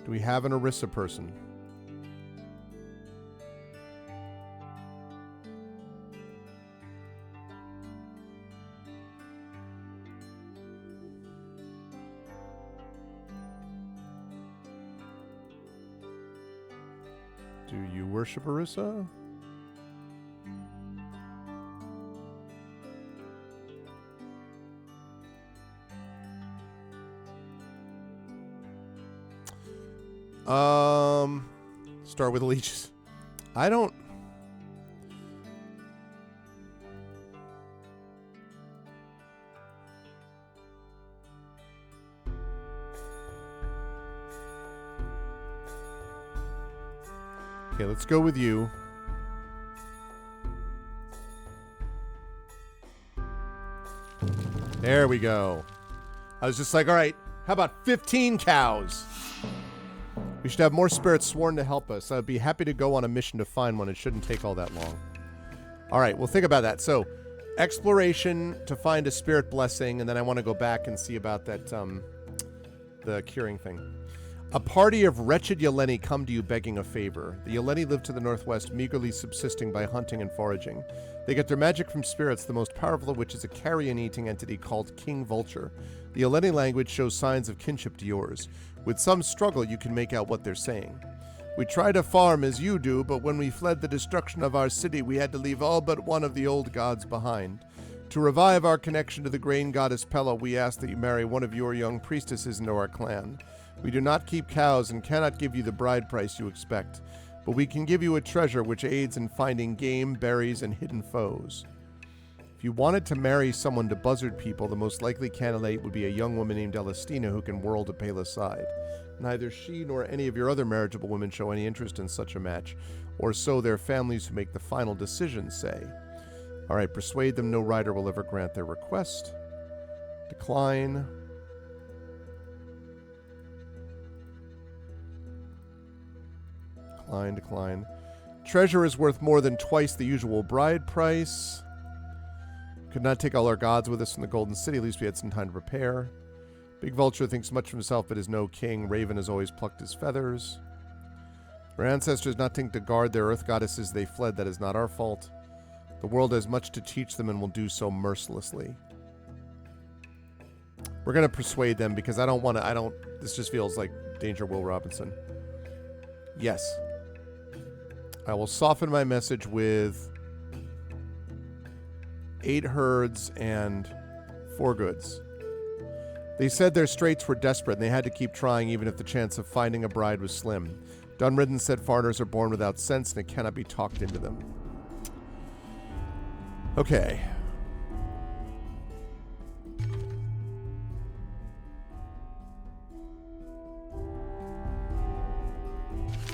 Do we have an Orisa person? Do you worship Orisa? Start with leeches. I don't. Okay, let's go with you. There we go. I was just like, all right, how about 15 cows? We should have more spirits sworn to help us. I'd be happy to go on a mission to find one. It shouldn't take all that long. All right, well, think about that. So, exploration to find a spirit blessing, and then I want to go back and see about that, the curing thing. A party of wretched Yeleni come to you begging a favor. The Yeleni live to the northwest, meagerly subsisting by hunting and foraging. They get their magic from spirits, the most powerful of which is a carrion-eating entity called King Vulture. The Yeleni language shows signs of kinship to yours. With some struggle, you can make out what they're saying. We try to farm as you do, but when we fled the destruction of our city, we had to leave all but one of the old gods behind. To revive our connection to the grain goddess Pella, we ask that you marry one of your young priestesses into our clan. We do not keep cows and cannot give you the bride price you expect, but we can give you a treasure which aids in finding game, berries, and hidden foes. If you wanted to marry someone to buzzard people, the most likely candidate would be a young woman named Elastina who can whirl to Pela's side. Neither she nor any of your other marriageable women show any interest in such a match, or so their families who make the final decision say. All right, persuade them no rider will ever grant their request. Decline. Decline. Treasure is worth more than twice the usual bride price. Could not take all our gods with us from the Golden City. At least we had some time to prepare. Big Vulture thinks much of himself, but is no king. Raven has always plucked his feathers. Our ancestors not think to guard their earth goddesses they fled. That is not our fault. The world has much to teach them and will do so mercilessly. We're going to persuade them because I don't want to... This just feels like Danger Will Robinson. Yes. I will soften my message with 8 herds and 4 goods. They said their straits were desperate and they had to keep trying even if the chance of finding a bride was slim. Dunridden said foreigners are born without sense and it cannot be talked into them. Okay.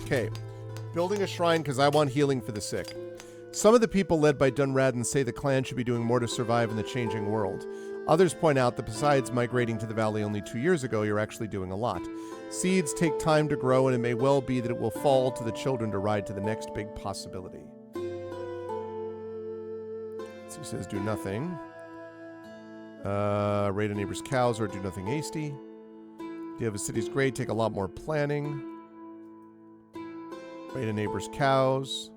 Okay. Building a shrine because I want healing for the sick. Some of the people led by Dunradden say the clan should be doing more to survive in the changing world. Others point out that besides migrating to the valley only 2 years ago, you're actually doing a lot. Seeds take time to grow, and it may well be that it will fall to the children to ride to the next big possibility. So he says do nothing. Raid a neighbor's cows or do nothing hasty. Do you have a city's great? Take a lot more planning. Raid a neighbor's cows.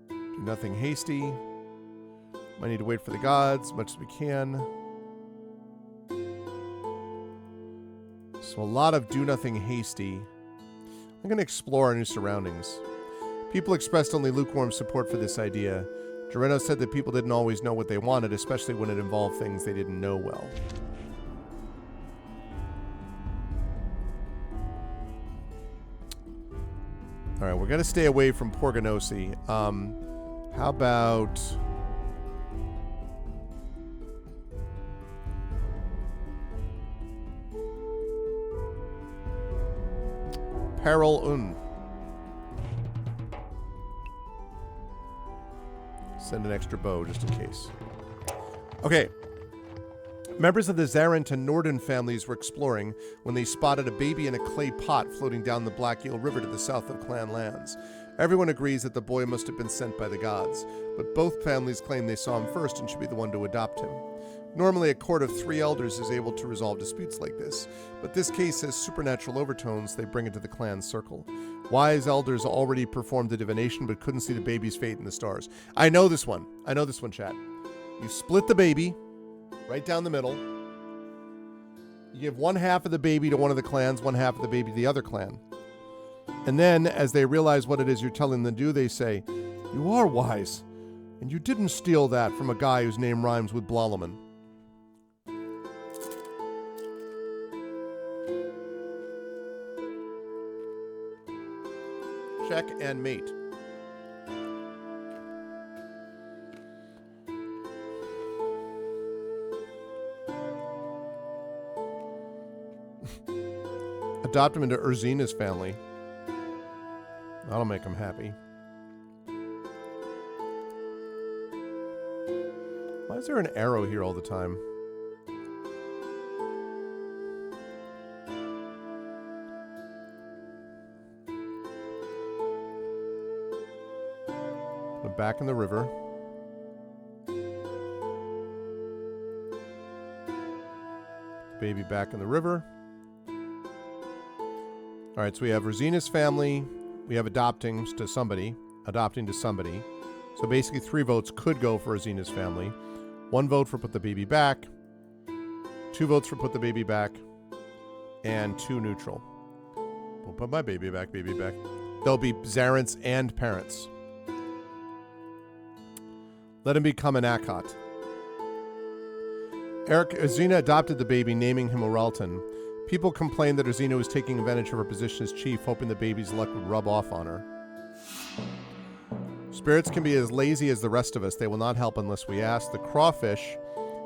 Do nothing hasty. Might need to wait for the gods as much as we can. So a lot of do nothing hasty. I'm going to explore our new surroundings. People expressed only lukewarm support for this idea. Gereno said that people didn't always know what they wanted, especially when it involved things they didn't know well. All right, we're going to stay away from Porganosi. How about... Peril Un. Send an extra bow just in case. Okay. Members of the Zarent and Norden families were exploring when they spotted a baby in a clay pot floating down the Black Eel River to the south of Clan lands. Everyone agrees that the boy must have been sent by the gods, but both families claim they saw him first and should be the one to adopt him. Normally, a court of 3 elders is able to resolve disputes like this, but this case has supernatural overtones. They bring it to the clan circle. Wise elders already performed the divination but couldn't see the baby's fate in the stars. I know this one, chat. You split the baby right down the middle. You give one half of the baby to one of the clans, one half of the baby to the other clan. And then, as they realize what it is you're telling them to do, they say, "You are wise, and you didn't steal that from a guy whose name rhymes with Blalaman." Check and mate. Adopt him into Urzina's family. That'll make him happy. Why is there an arrow here all the time? Put him back in the river. Baby back in the river. All right, so we have Rosina's family. We have adopting to somebody. So basically 3 votes could go for Rosina's family. 1 vote for put the baby back. 2 votes for put the baby back. And 2 neutral. We'll put my baby back, baby back. There'll be Zarents and parents. Let him become an Akot. Rosina adopted the baby, naming him Oralton. People complained that Rosina was taking advantage of her position as chief, hoping the baby's luck would rub off on her. Spirits can be as lazy as the rest of us. They will not help unless we ask. The crawfish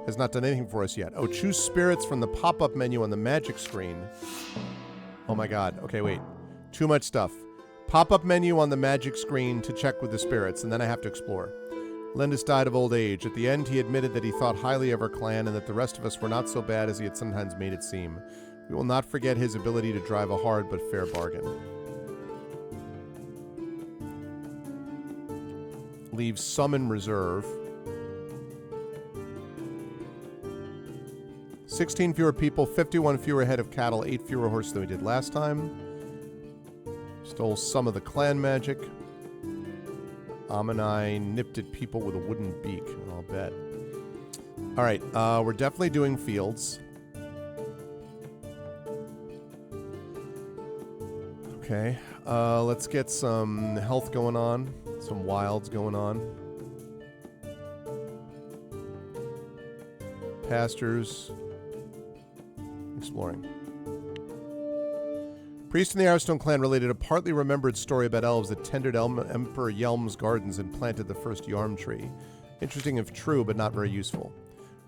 has not done anything for us yet. Oh, choose spirits from the pop-up menu on the magic screen. Oh my god. Okay, wait. Too much stuff. Pop-up menu on the magic screen to check with the spirits, and then I have to explore. Lendis died of old age. At the end, he admitted that he thought highly of our clan and that the rest of us were not so bad as he had sometimes made it seem. We will not forget his ability to drive a hard but fair bargain. Leave some in reserve. 16 fewer people, 51 fewer head of cattle, 8 fewer horses than we did last time. Stole some of the clan magic. Ammonai nipped at people with a wooden beak, I'll bet. Alright, we're definitely doing fields. Okay, let's get some health going on, some wilds going on. Pastures. Exploring. Priest in the Arstone clan related a partly remembered story about elves that tended Emperor Yelm's gardens and planted the first Yarm tree. Interesting if true, but not very useful.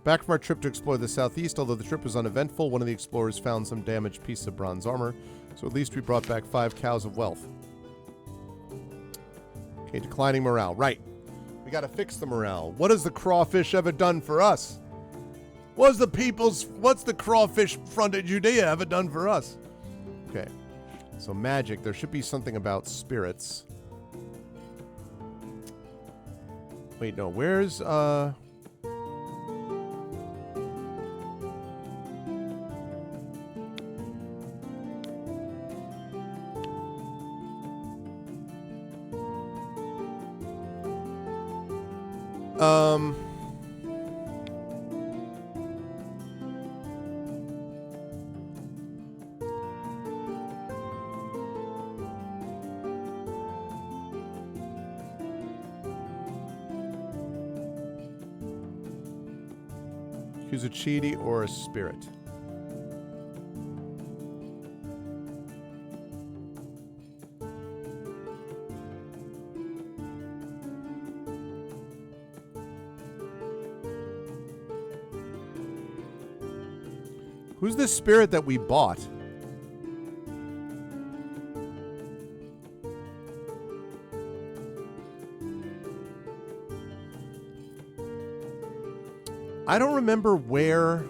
Back from our trip to explore the southeast, although the trip was uneventful, one of the explorers found some damaged pieces of bronze armor, so at least we brought back 5 cows of wealth. Okay, declining morale. Right. We gotta fix the morale. What has the crawfish ever done for us? What's the crawfish front of Judea ever done for us? Okay. So magic, there should be something about spirits. Wait, no, where's, choose a Chidi or a spirit. Who's the spirit that we bought? I don't remember where.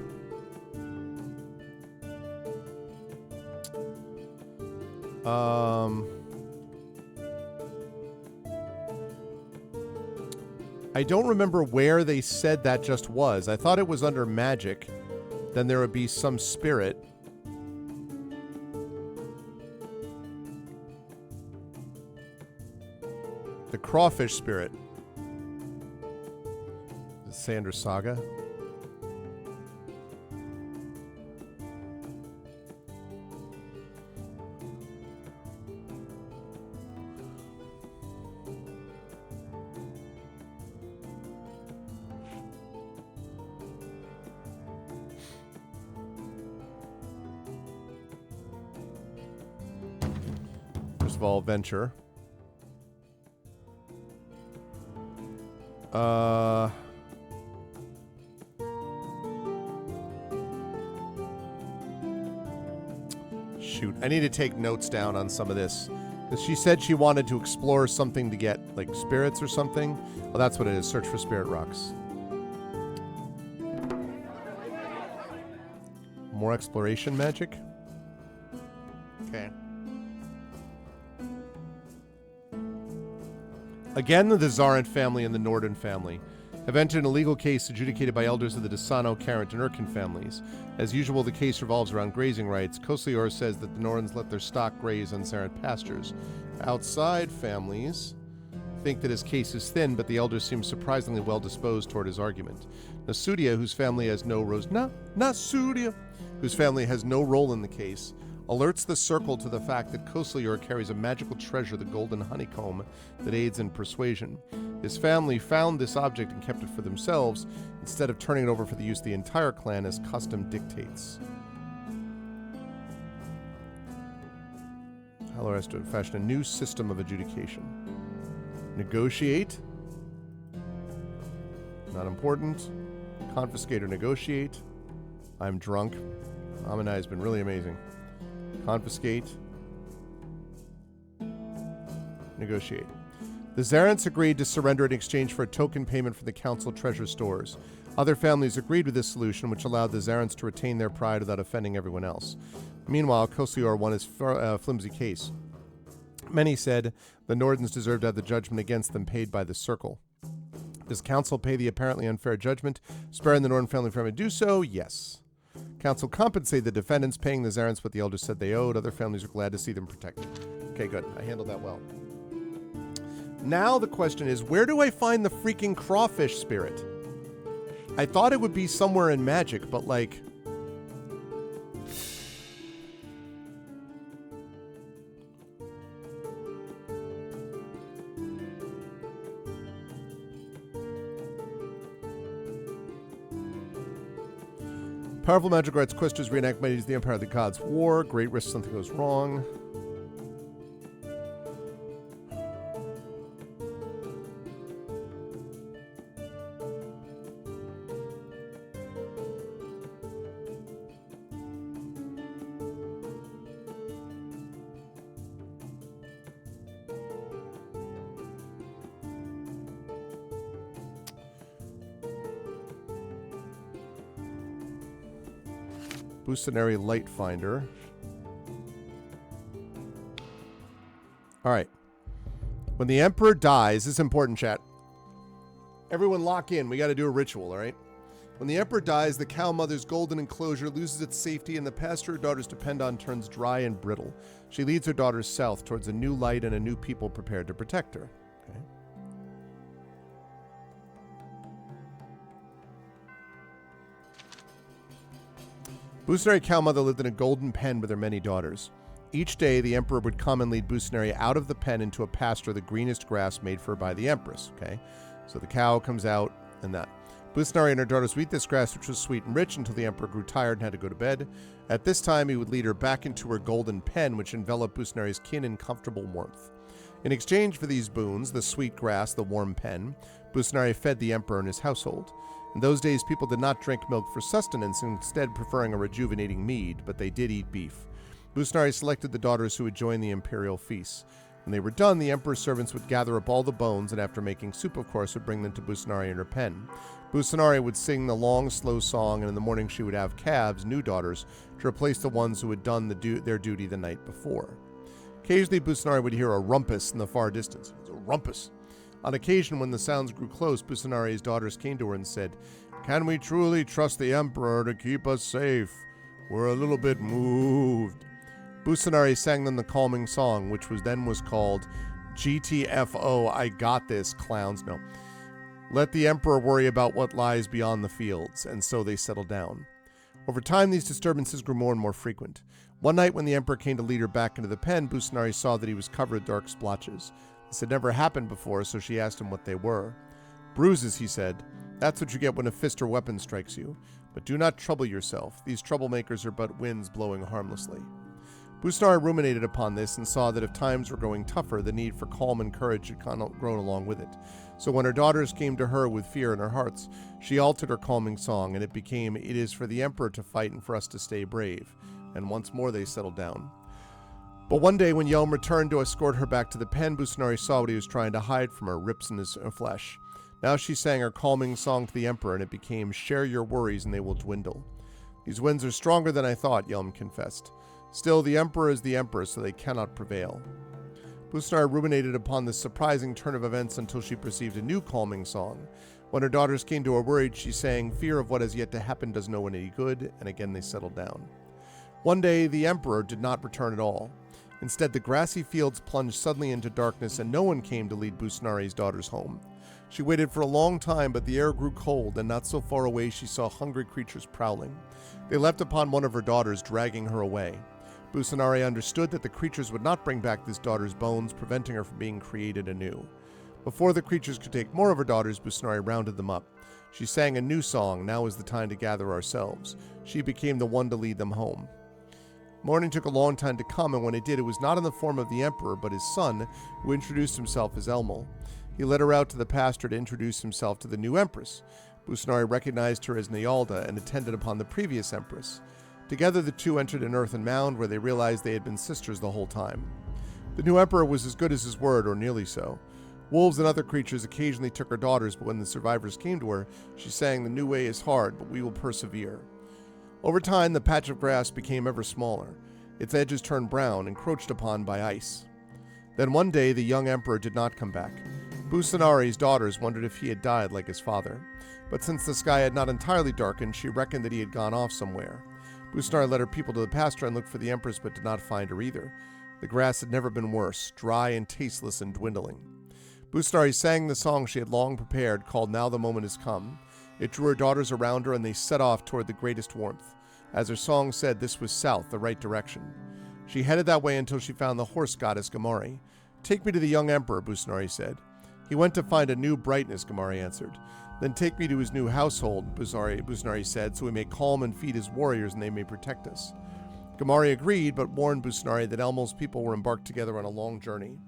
I don't remember where they said that just was. I thought it was under magic. Then there would be some spirit. The crawfish spirit. The Sandra Saga. first of all, venture. Shoot, I need to take notes down on some of this. She said she wanted to explore something to get, like, spirits or something. Well, that's what it is. Search for spirit rocks. More exploration magic? Okay. Again, the Zarant family and the Norden family have entered a legal case adjudicated by elders of the Desano, Carrant, and Erkin families. As usual, the case revolves around grazing rights. Koslior says that the Nordens let their stock graze on Zarant pastures. Outside families think that his case is thin, but the elders seem surprisingly well disposed toward his argument. Nasudia, whose family has no role in the case, alerts the circle to the fact that Koslior carries a magical treasure, the golden honeycomb, that aids in persuasion. His family found this object and kept it for themselves, instead of turning it over for the use of the entire clan as custom dictates. Halor has to fashion a new system of adjudication. Negotiate. Not important. Confiscate or negotiate. I'm drunk. Aminai has been really amazing. Confiscate. Negotiate. The Zarants agreed to surrender in exchange for a token payment from the council treasure stores. Other families agreed with this solution, which allowed the Zarants to retain their pride without offending everyone else. Meanwhile, Koslior won his flimsy case. Many said the Nordens deserved to have the judgment against them paid by the Circle. Does council pay the apparently unfair judgment, sparing the Norden family from to do so? Yes. Council compensated the defendants, paying the Zarants what the elders said they owed. Other families were glad to see them protected. Okay, good. I handled that well. Now the question is, where do I find the freaking crawfish spirit? I thought it would be somewhere in magic, but like... Powerful magic rights questers reenact mighty the Empire of the Gods War. Great risk something goes wrong. Bucenary Light Finder. Alright. When the Emperor dies, this is important, chat. Everyone lock in. We got to do a ritual, alright? When the Emperor dies, the cow mother's golden enclosure loses its safety and the pasture her daughters depend on turns dry and brittle. She leads her daughters south towards a new light and a new people prepared to protect her. Okay. Bucenary Cow Mother lived in a golden pen with her many daughters. Each day, the Emperor would come and lead Bucenary out of the pen into a pasture of the greenest grass made for her by the Empress. Okay, so the cow comes out and that. Bucenary and her daughters would eat this grass, which was sweet and rich, until the Emperor grew tired and had to go to bed. At this time, he would lead her back into her golden pen, which enveloped Bucenary's kin in comfortable warmth. In exchange for these boons, the sweet grass, the warm pen, Bucenary fed the Emperor and his household. In those days, people did not drink milk for sustenance, instead preferring a rejuvenating mead, but they did eat beef. Bucenary selected the daughters who would join the imperial feasts. When they were done, the Emperor's servants would gather up all the bones, and after making soup, of course, would bring them to Bucenary in her pen. Bucenary would sing the long, slow song, and in the morning she would have calves, new daughters, to replace the ones who had done their duty the night before. Occasionally, Bucenary would hear a rumpus in the far distance. It was a rumpus. On occasion, when the sounds grew close, Bucenary's daughters came to her and said, "Can we truly trust the Emperor to keep us safe? We're a little bit moved." Bucenary sang them the calming song, which was called GTFO, I got this, clowns. No. Let the Emperor worry about what lies beyond the fields, and so they settled down. Over time, these disturbances grew more and more frequent. One night when the Emperor came to lead her back into the pen, Bucenary saw that he was covered with dark splotches. This had never happened before, so she asked him what they were. "Bruises," he said. "That's what you get when a fist or weapon strikes you. But do not trouble yourself. These troublemakers are but winds blowing harmlessly." Busnari ruminated upon this and saw that if times were growing tougher, the need for calm and courage had grown along with it. So when her daughters came to her with fear in her hearts, she altered her calming song, and it became, "It is for the Emperor to fight and for us to stay brave." And once more they settled down. But one day when Yelm returned to escort her back to the pen, Busnari saw what he was trying to hide from her, rips in his flesh. Now she sang her calming song to the Emperor, and it became, "Share your worries and they will dwindle." "These winds are stronger than I thought," Yelm confessed. "Still, the Emperor is the Emperor, so they cannot prevail." Busnari ruminated upon this surprising turn of events until she perceived a new calming song. When her daughters came to her worried, she sang, "Fear of what has yet to happen does no one any good," and again they settled down. One day, the Emperor did not return at all. Instead, the grassy fields plunged suddenly into darkness, and no one came to lead Busnari's daughters home. She waited for a long time, but the air grew cold, and not so far away she saw hungry creatures prowling. They leapt upon one of her daughters, dragging her away. Busnari understood that the creatures would not bring back this daughter's bones, preventing her from being created anew. Before the creatures could take more of her daughters, Busnari rounded them up. She sang a new song, "Now is the time to gather ourselves." She became the one to lead them home. Morning took a long time to come, and when it did, it was not in the form of the Emperor, but his son, who introduced himself as Elmul. He led her out to the pasture to introduce himself to the new Empress. Busnari recognized her as Nyalda and attended upon the previous Empress. Together the two entered an earthen mound where they realized they had been sisters the whole time. The new Emperor was as good as his word, or nearly so. Wolves and other creatures occasionally took her daughters, but when the survivors came to her, she sang, "The new way is hard, but we will persevere." Over time, the patch of grass became ever smaller. Its edges turned brown, encroached upon by ice. Then one day, the young Emperor did not come back. Busnari's daughters wondered if he had died like his father. But since the sky had not entirely darkened, she reckoned that he had gone off somewhere. Busnari led her people to the pasture and looked for the Empress, but did not find her either. The grass had never been worse, dry and tasteless and dwindling. Busnari sang the song she had long prepared, called "Now the Moment Has Come." It drew her daughters around her, and they set off toward the greatest warmth. As her song said, this was south, the right direction. She headed that way until she found the horse goddess Gamari. "Take me to the young Emperor," Busnari said. "He went to find a new brightness," Gamari answered. "Then take me to his new household," Busnari said, "so we may calm and feed his warriors and they may protect us." Gamari agreed, but warned Busnari that Elmul's people were embarked together on a long journey.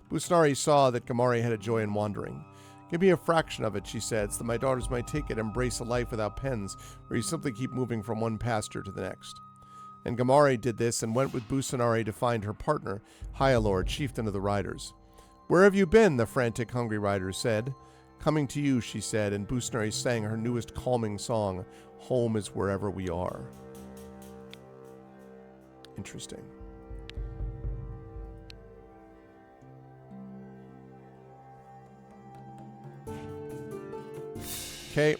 Busnari saw that Gamari had a joy in wandering. "Give me a fraction of it," she said, "so that my daughters might take it and embrace a life without pens, where you simply keep moving from one pasture to the next." And Gamari did this and went with Busnari to find her partner, Hyalor, chieftain of the riders. "Where have you been?" the frantic, hungry riders said. "Coming to you," she said, and Busnari sang her newest calming song, "Home is wherever we are." Interesting. Okay.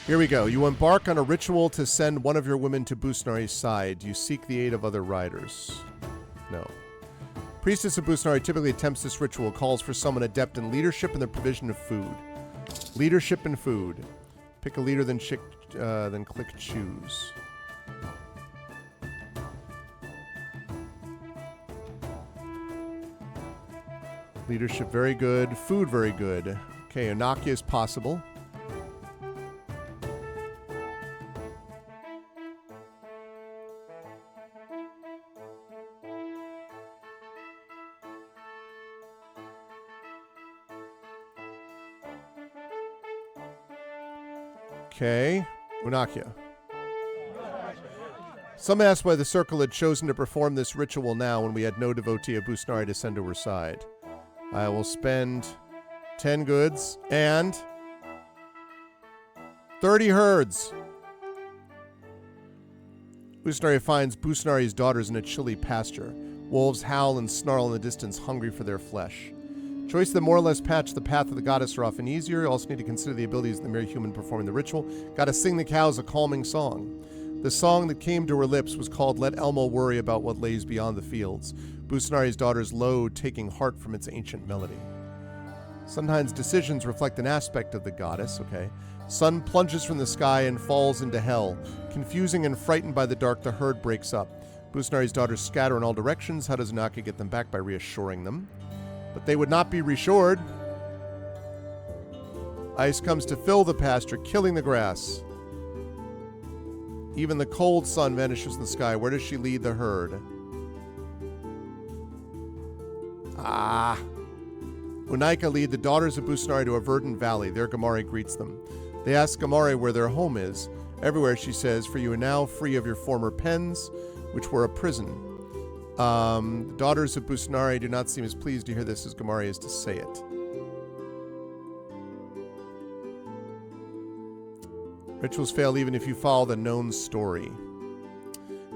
Here we go. You embark on a ritual to send one of your women to Busnari's side. You seek the aid of other riders. No. Priestess of Busnari typically attempts this ritual, calls for someone adept in leadership and the provision of food. Leadership and food. Pick a leader, then click choose. Leadership, very good. Food, very good. Okay, Anakia is possible. Okay, Unakia. Some asked why the circle had chosen to perform this ritual now when we had no devotee of Busnari to send to her side. I will spend 10 goods and 30 herds. Busnari finds Busnari's daughters in a chilly pasture. Wolves howl and snarl in the distance, hungry for their flesh. Choice that more or less patch the path of the goddess are often easier. You also need to consider the abilities of the mere human performing the ritual. Gotta sing the cows a calming song. The song that came to her lips was called "Let Elmul Worry About What Lays Beyond the Fields." Busnari's daughters lowed, taking heart from its ancient melody. Sometimes decisions reflect an aspect of the goddess, okay? Sun plunges from the sky and falls into hell. Confusing and frightened by the dark, the herd breaks up. Busnari's daughters scatter in all directions. How does Naka get them back? By reassuring them. But they would not be reassured. Ice comes to fill the pasture, killing the grass. Even the cold sun vanishes in the sky. Where does she lead the herd? Ah. Unaika lead the daughters of Busanari to a verdant valley. There Gamari greets them. They ask Gamari where their home is. Everywhere, she says, for you are now free of your former pens, which were a prison. The daughters of Busanari do not seem as pleased to hear this as Gamari is to say it. Rituals fail even if you follow the known story.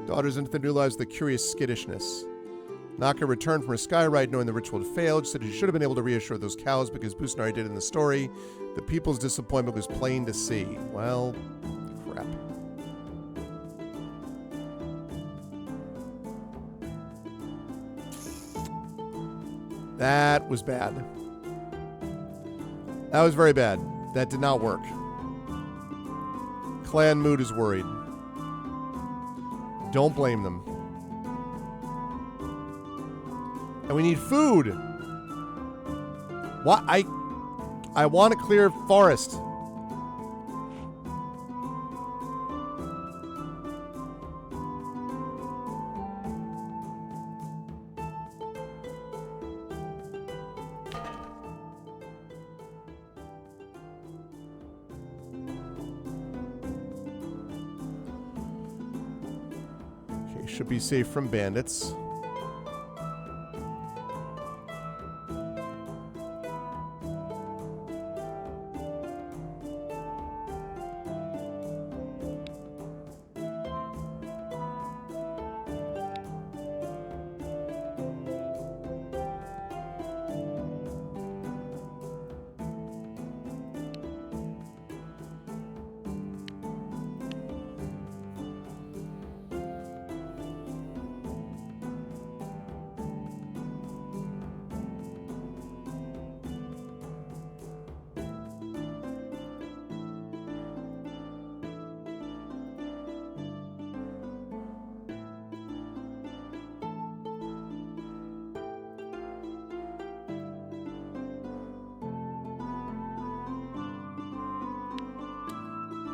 Daughters into their new lives with a curious skittishness. Naka returned from her sky ride knowing the ritual had failed. She said she should have been able to reassure those cows because Busanari did in the story. The people's disappointment was plain to see. Well, crap. That was bad. That was very bad. That did not work. Clan mood is worried. Don't blame them. And we need food. What? I want a clear forest. Okay, should be safe from bandits.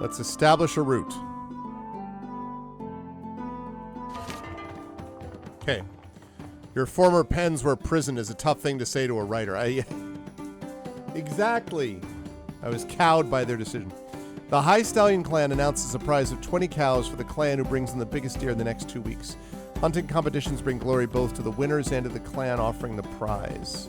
Let's establish a route. Okay. Your former pens were a prison is a tough thing to say to a writer. Exactly. I was cowed by their decision. The High Stallion clan announces a prize of 20 cows for the clan who brings in the biggest deer in the next 2 weeks. Hunting competitions bring glory both to the winners and to the clan offering the prize.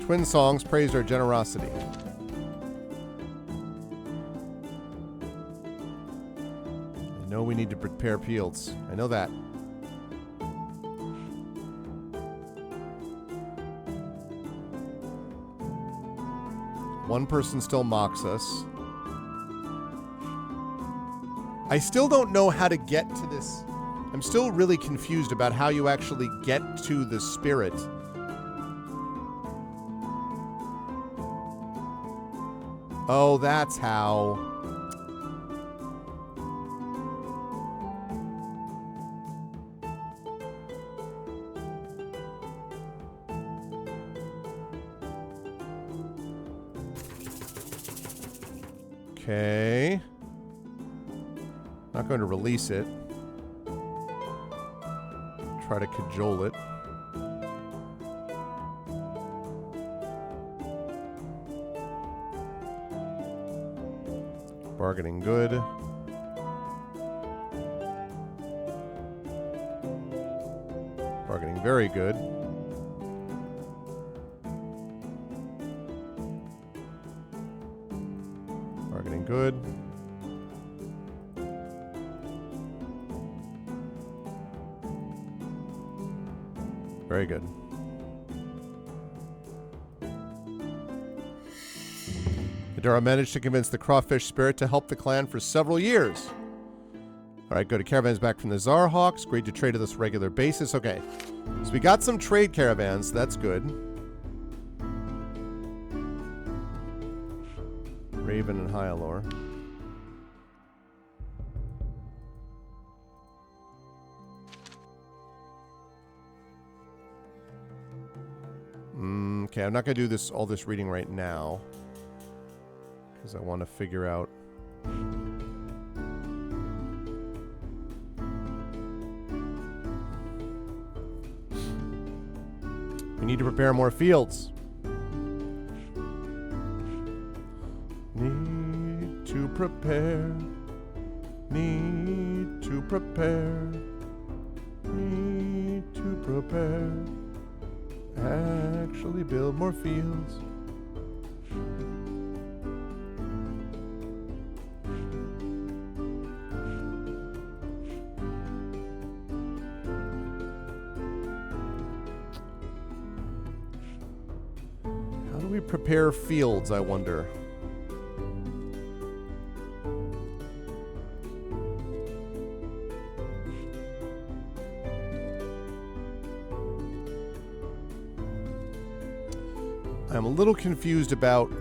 Twin songs praised our generosity. I know we need to prepare fields. I know that. One person still mocks us. I still don't know how to get to this. I'm still really confused about how you actually get to the spirit. Oh, that's how. Okay. Not going to release it. Try to cajole it. Bargaining good. Bargaining very good. Bargaining good. Very good. Adara managed to convince the crawfish spirit to help the clan for several years. All right, go to caravans back from the Zarhawks. Great to trade on this regular basis. Okay, so we got some trade caravans. That's good. Raven and Hyalor. Okay, I'm not going to do all this reading right now. Because I want to figure out... We need to prepare more fields. Need to prepare. Need to prepare. Need to prepare. Actually build more fields. How do we prepare fields, I wonder? I'm a little confused about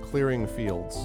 clearing fields.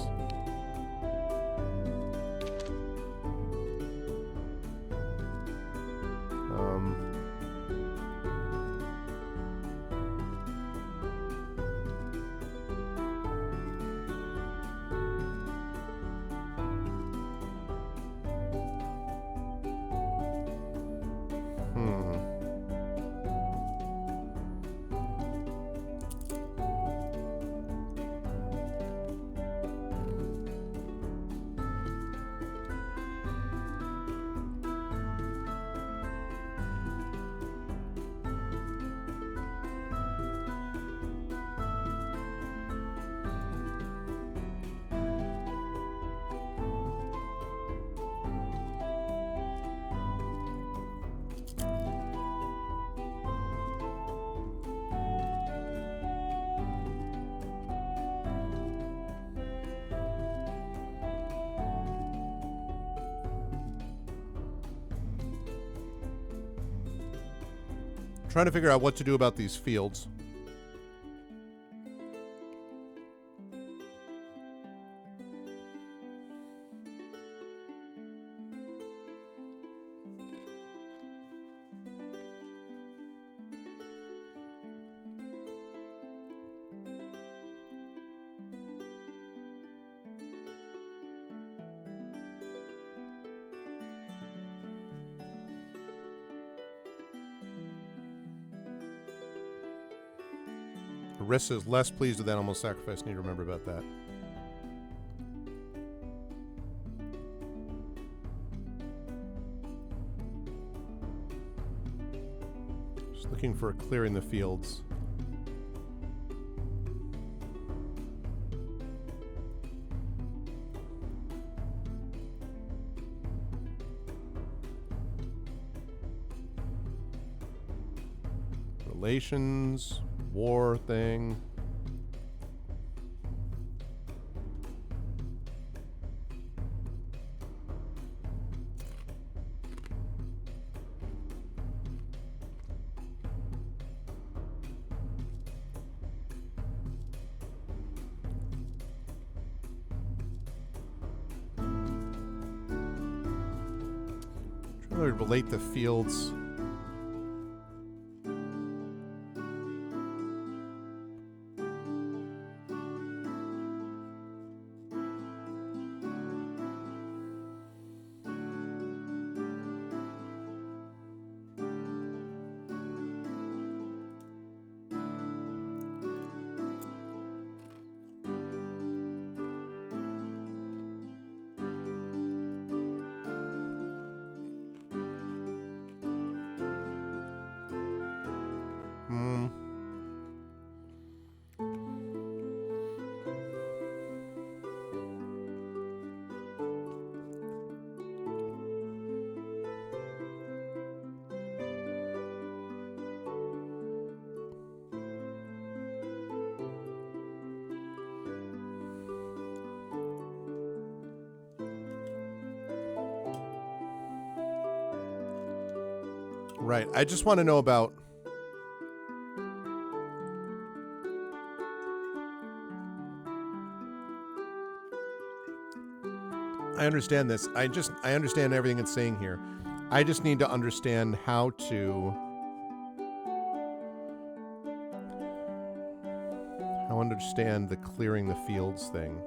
Trying to figure out what to do about these fields. Arissa is less pleased with animal sacrifice. Need to remember about that. Just looking for clearing the fields. Relations. War thing. Trying to relate the fields. Right. I just want to know about... I understand this. I understand everything it's saying here. I just need to understand how to... I understand the clearing the fields thing.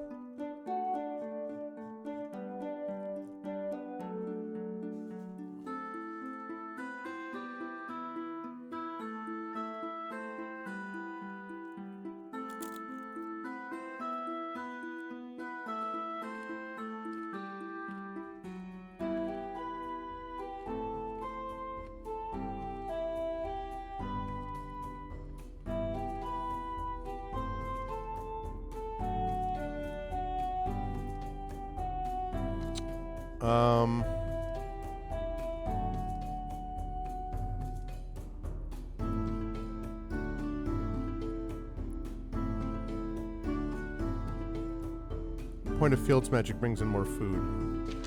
Point of fields magic brings in more food.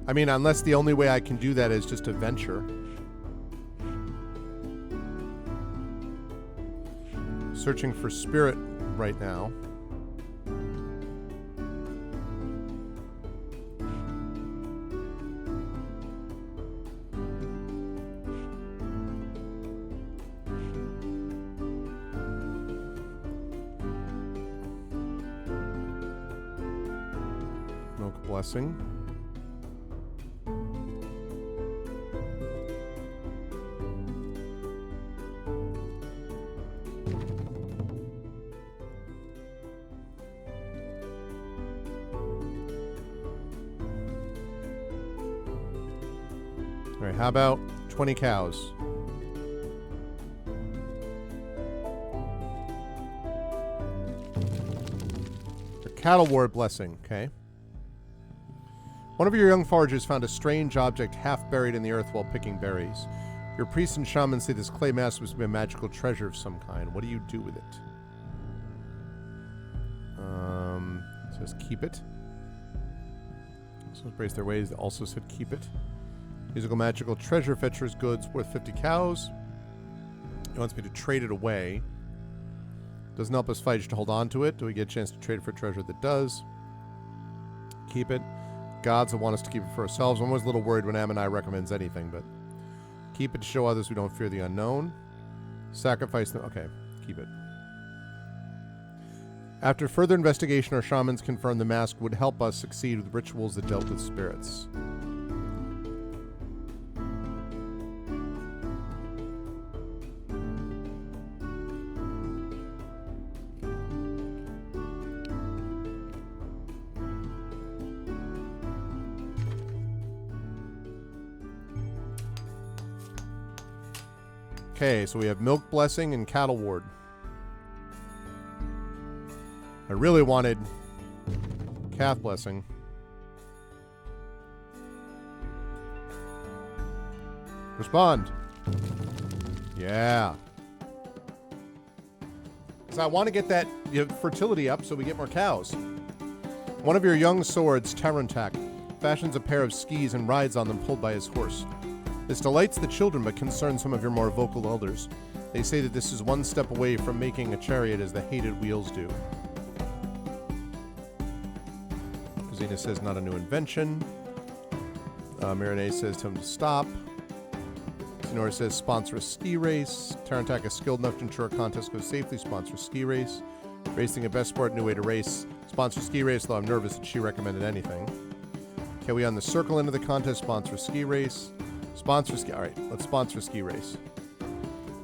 I mean, unless the only way I can do that is just a venture. Searching for spirit right now. Blessing. All right, how about 20 cows? A cattle ward blessing, okay. One of your young foragers found a strange object half buried in the earth while picking berries. Your priests and shamans say this clay mass must be a magical treasure of some kind. What do you do with it? It says keep it. So embrace their ways. It also said keep it. Musical magical treasure fetcher's goods worth 50 cows. He wants me to trade it away. Doesn't help us fight, just to hold on to it. Do we get a chance to trade for treasure that does? Keep it. Gods that want us to keep it for ourselves. I'm always a little worried when Ammonai recommends anything, but keep it to show others we don't fear the unknown. Sacrifice them. Okay, keep it. After further investigation, our shamans confirmed the mask would help us succeed with rituals that dealt with spirits. Okay, so we have milk blessing and cattle ward. I really wanted calf blessing. Respond. Yeah. So I want to get that fertility up so we get more cows. One of your young swords, Tarantak, fashions a pair of skis and rides on them pulled by his horse. This delights the children but concerns some of your more vocal elders. They say that this is one step away from making a chariot as the hated wheels do. Zena says not a new invention. Mireille says to him to stop. Sonora says sponsor a ski race. Tarantak is skilled enough to ensure a contest goes safely. Sponsor a ski race. Racing a best sport, new way to race. Sponsor ski race, though I'm nervous that she recommended anything. Okay, we on the circle end of the contest. Sponsor a ski race. Sponsor ski. All right, let's sponsor a ski race.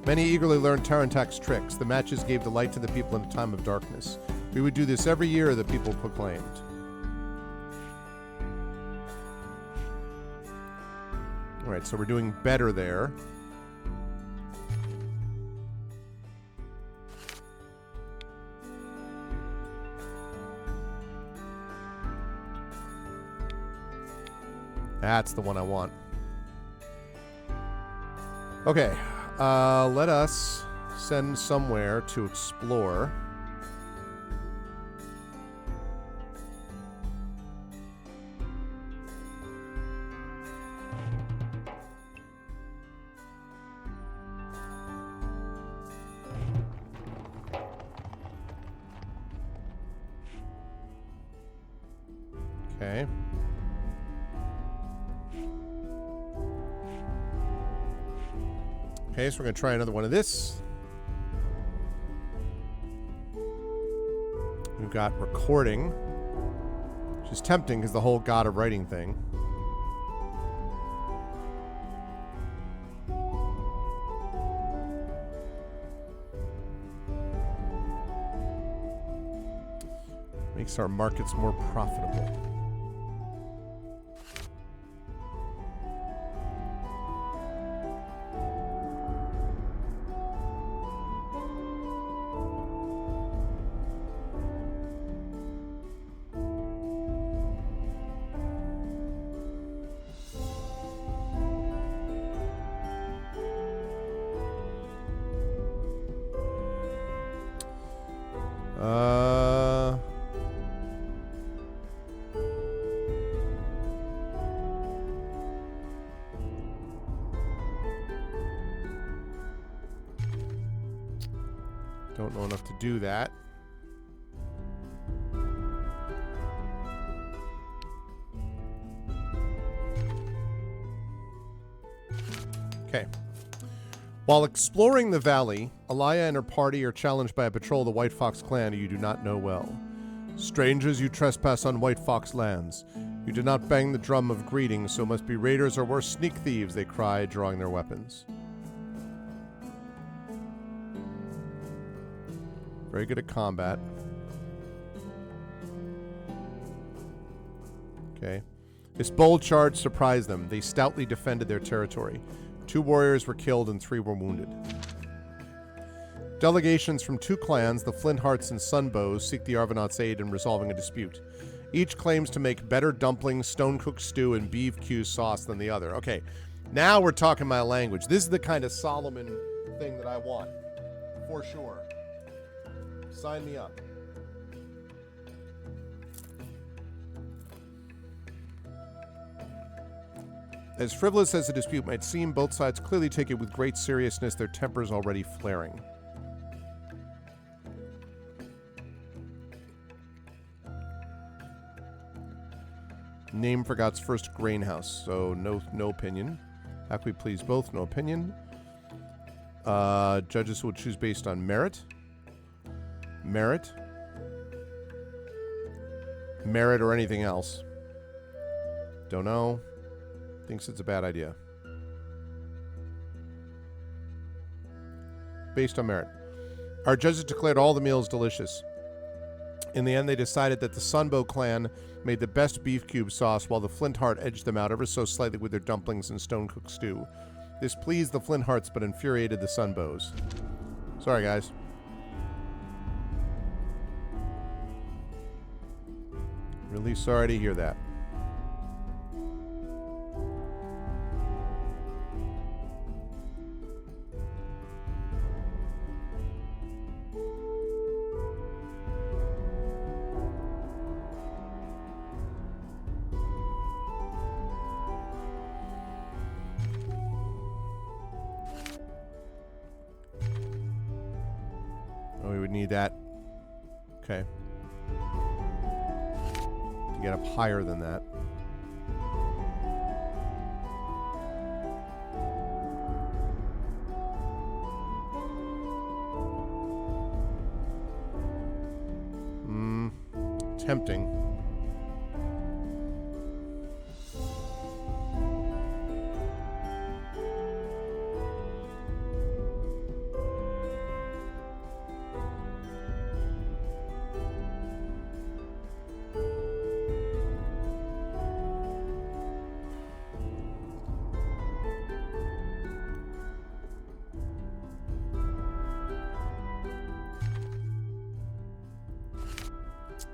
Many eagerly learned Tarantak's tricks. The matches gave delight to the people in a time of darkness. We would do this every year, the people proclaimed. All right, so we're doing better there. That's the one I want. Okay, let us send somewhere to explore. Okay. Okay, so we're going to try another one of this. We've got recording, which is tempting because the whole God of Writing thing. Makes our markets more profitable. Don't know enough to do that. Okay. While exploring the valley, Alaya and her party are challenged by a patrol of the White Fox clan who you do not know well. Strangers, you trespass on White Fox lands. You did not bang the drum of greeting, so must be raiders or worse, sneak thieves, they cry, drawing their weapons. Very good at combat. Okay. This bold charge surprised them. They stoutly defended their territory. 2 warriors were killed and 3 were wounded. Delegations from 2 clans, the Flinthearts and Sunbows, seek the Arvanauts' aid in resolving a dispute. Each claims to make better dumplings, stone-cooked stew, and BQ sauce than the other. Okay, now we're talking my language. This is the kind of Solomon thing that I want, for sure. Sign me up. As frivolous as the dispute might seem, both sides clearly take it with great seriousness, their tempers already flaring. Name for God's first grain house, so no opinion. How can we please both? No opinion. Judges will choose based on merit. Merit or anything else. Don't know. Thinks it's a bad idea. Based on merit. Our judges declared all the meals delicious. In the end, they decided that the Sunbow clan made the best beef cube sauce, while the Flintheart edged them out ever so slightly with their dumplings and stone-cooked stew. This pleased the Flinthearts, but infuriated the Sunbows. Sorry, guys. Really sorry to hear that. Oh, we would need that. Okay. To get up higher than that. Tempting.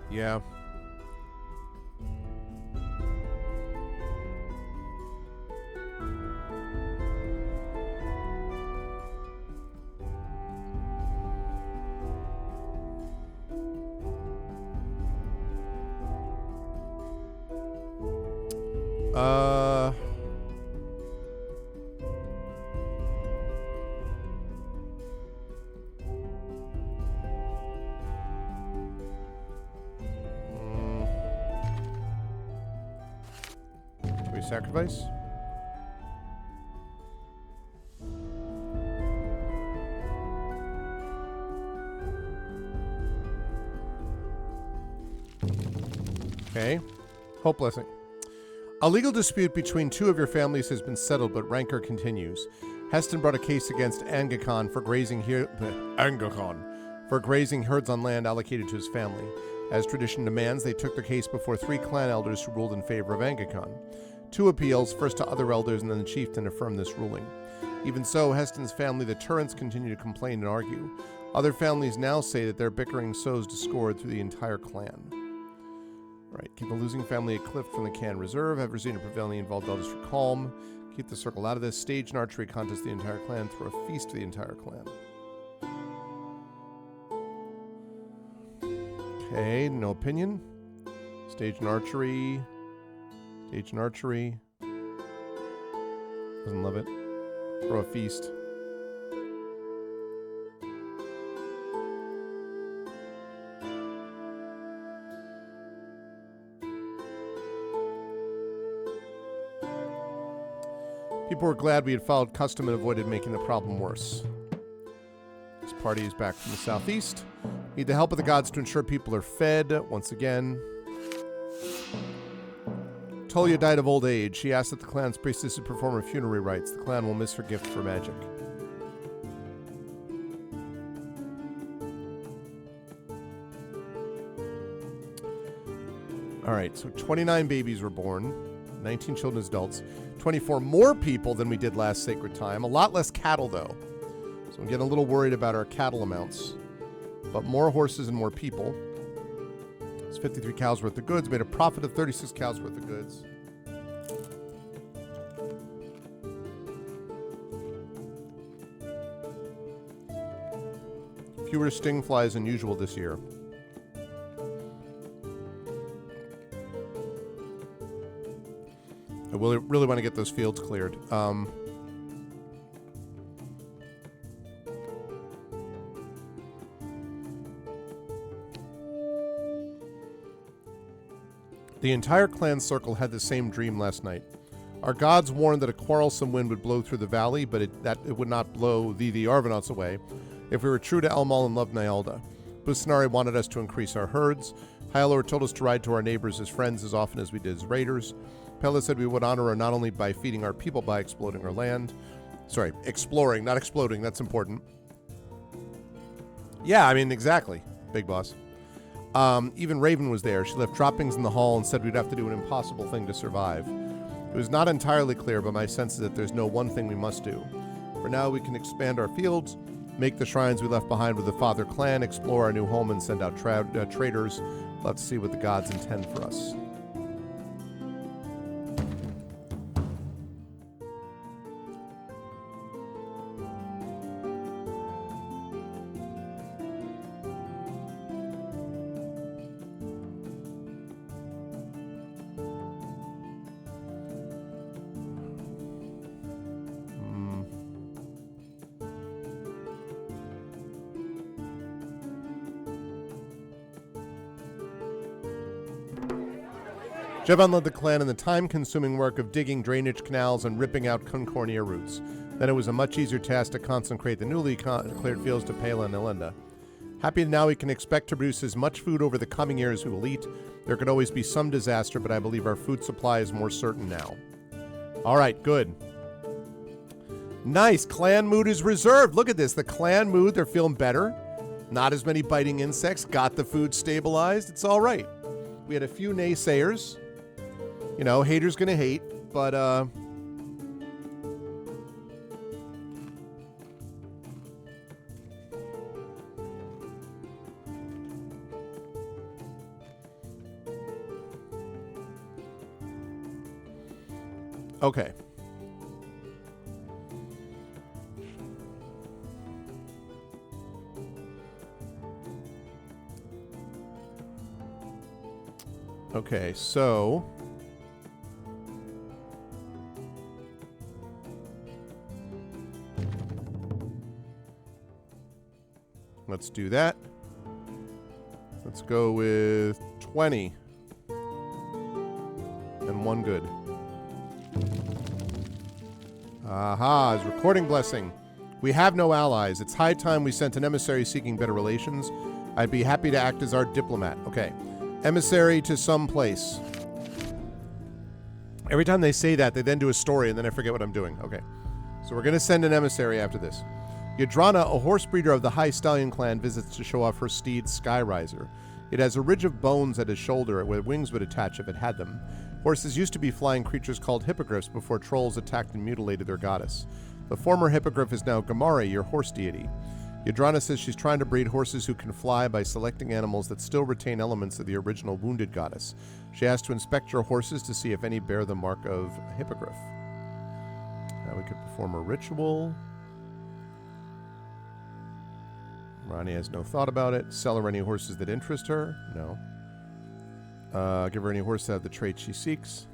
Yeah. sacrifice. Okay. Hope blessing. A legal dispute between two of your families has been settled, but rancor continues. Heston brought a case against Angakon for grazing herds on land allocated to his family. As tradition demands, they took the case before 3 clan elders who ruled in favor of Angakon. 2 appeals, first to other elders and then the chieftain, affirmed this ruling. Even so, Heston's family, the Turrents, continue to complain and argue. Other families now say that their bickering sows discord through the entire clan. Right, keep the losing family a cliff from the Can Reserve. Have Rosina prevailingly involved elders for calm. Keep the circle out of this. Stage an archery contest the entire clan. Throw a feast to the entire clan. Okay, no opinion. Stage an archery. Stage an archery. Doesn't love it. Throw a feast. People were glad we had followed custom and avoided making the problem worse. This party is back from the southeast. Need the help of the gods to ensure people are fed once again. Tolia died of old age. She asked that the clan's priestesses perform her funerary rites. The clan will miss her gift for magic. Alright, so 29 babies were born. 19 children as adults. 24 more people than we did last Sacred Time. A lot less cattle, though. So I'm getting a little worried about our cattle amounts. But more horses and more people. It's 53 cows worth of goods. Made a profit of 36 cows worth of goods. Fewer sting flies than usual this year. I really want to get those fields cleared. The entire clan circle had the same dream last night. Our gods warned that a quarrelsome wind would blow through the valley, but it would not blow the Arvanauts away if we were true to Elmal and loved Nyalda. Busanari wanted us to increase our herds. Hyalor told us to ride to our neighbors as friends as often as we did as raiders. Pella said we would honor her not only by feeding our people, by exploding our land. Sorry, exploring, not exploding. That's important. Yeah, I mean, exactly, Big Boss. Even Raven was there. She left droppings in the hall and said we'd have to do an impossible thing to survive. It was not entirely clear, but my sense is that there's no one thing we must do. For now, we can expand our fields, make the shrines we left behind with the Father clan, explore our new home, and send out traders. Let's see what the gods intend for us. Jevan led the clan in the time-consuming work of digging drainage canals and ripping out Concornia roots. Then it was a much easier task to consecrate the newly cleared fields to Pela and Elenda. Happy now we can expect to produce as much food over the coming years we will eat. There could always be some disaster, but I believe our food supply is more certain now. All right, good. Nice. Clan mood is reserved. Look at this. The clan mood, they're feeling better. Not as many biting insects. Got the food stabilized. It's all right. We had a few naysayers. You know, haters gonna hate, but okay. Okay, so let's do that. Let's go with 20 and 1 good. Aha, his recording blessing. We have no allies. It's high time we sent an emissary seeking better relations. I'd be happy to act as our diplomat. Okay. Emissary to some place. Every time they say that, they then do a story, and then I forget what I'm doing. Okay. So we're going to send an emissary after this. Yadrana, a horse breeder of the High Stallion clan, visits to show off her steed, Skyriser. It has a ridge of bones at his shoulder where wings would attach if it had them. Horses used to be flying creatures called hippogriffs before trolls attacked and mutilated their goddess. The former hippogriff is now Gamare, your horse deity. Yadrana says she's trying to breed horses who can fly by selecting animals that still retain elements of the original wounded goddess. She has to inspect your horses to see if any bear the mark of a hippogriff. Now we could perform a ritual. Rani has no thought about it. Sell her any horses that interest her? No. Give her any horse that have the trait she seeks.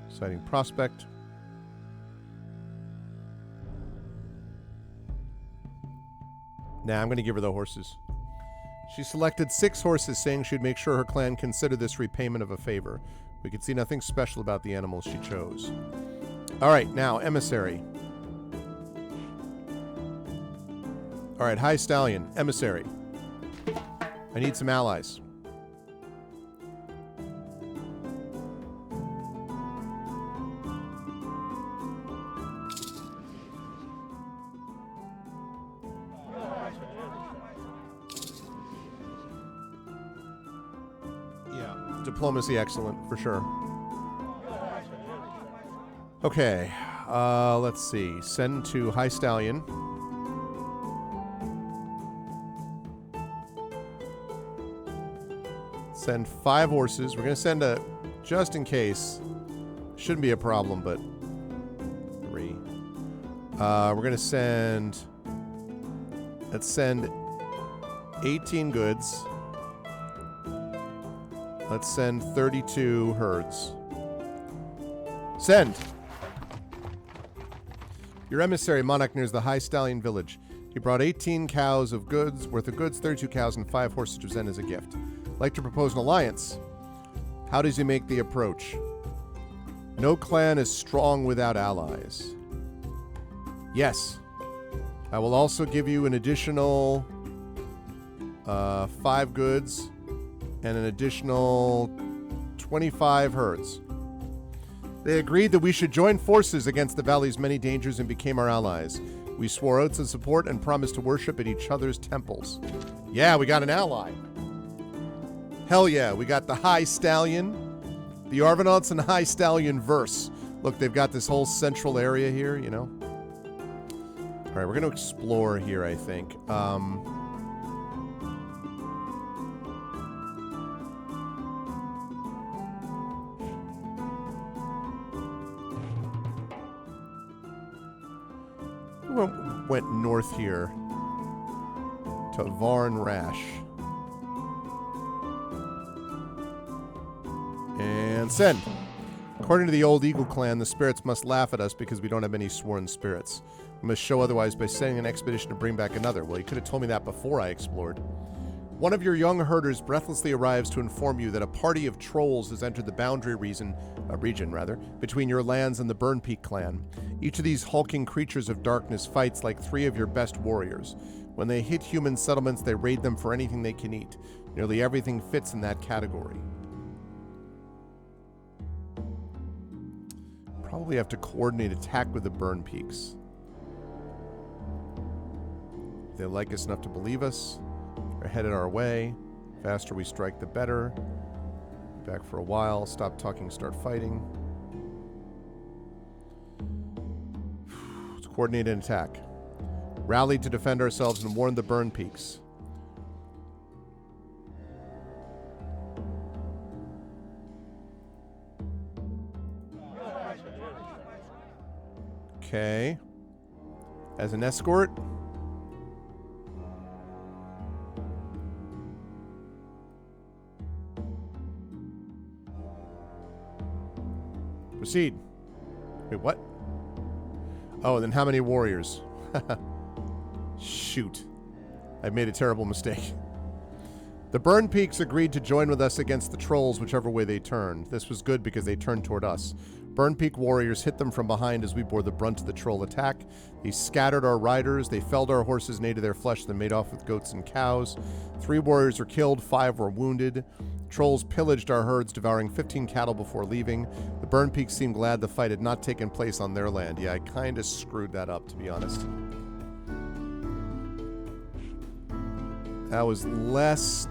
Exciting prospect. Nah, I'm going to give her the horses. She selected 6 horses, saying she'd make sure her clan consider this repayment of a favor. We could see nothing special about the animals she chose. All right, now, emissary. All right, High Stallion, emissary. I need some allies. Yeah, diplomacy excellent, for sure. Okay, let's see. Send to High Stallion. Send 5 horses. We're going to send a, just in case. Shouldn't be a problem, but 3. We're going to send, let's send 18 goods. Let's send 32 herds. Send! Your emissary, Monarch, nears the High Stallion village. He brought 18 cows of goods, worth of goods, 32 cows, and 5 horses to present as a gift. Like to propose an alliance. How does he make the approach? No clan is strong without allies. Yes. I will also give you an additional 5 goods and an additional 25 herds. They agreed that we should join forces against the valley's many dangers and became our allies. We swore oaths of support and promised to worship at each other's temples. Yeah, we got an ally. Hell yeah, we got the High Stallion, the Arvanauts, and the High Stallion verse. Look, they've got this whole central area here, you know. All right, we're going to explore here, I think. Who went north here to Varn Rash? And send. According to the old Eagle clan, the spirits must laugh at us because we don't have any sworn spirits. We must show otherwise by sending an expedition to bring back another. Well, you could have told me that before I explored. One of your young herders breathlessly arrives to inform you that a party of trolls has entered the boundary region between your lands and the Burn Peak clan. Each of these hulking creatures of darkness fights like 3 of your best warriors. When they hit human settlements, they raid them for anything they can eat. Nearly everything fits in that category. Probably have to coordinate attack with the Burn Peaks. If they like us enough to believe us, they're headed our way. Faster we strike, the better. Be back for a while. Stop talking, start fighting. Let's coordinate an attack. Rally to defend ourselves and warn the Burn Peaks. Okay. As an escort. Proceed. Wait, what? Oh, and then how many warriors? Shoot. I've made a terrible mistake. The Burn Peaks agreed to join with us against the trolls whichever way they turned. This was good because they turned toward us. Burn Peak warriors hit them from behind as we bore the brunt of the troll attack. They scattered our riders, they felled our horses and ate of their flesh, then made off with goats and cows. 3 warriors were killed, 5 were wounded. Trolls pillaged our herds, devouring 15 cattle before leaving. The Burn Peaks seemed glad the fight had not taken place on their land. Yeah, I kind of screwed that up, to be honest. That was less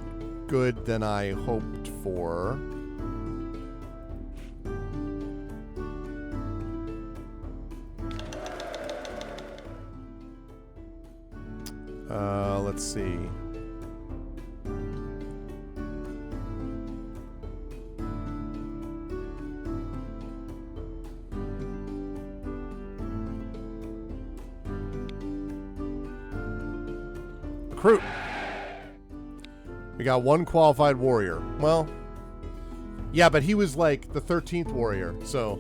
good than I hoped for. Let's see. Recruit. We got 1 qualified warrior. Well, yeah, but he was like the 13th warrior, so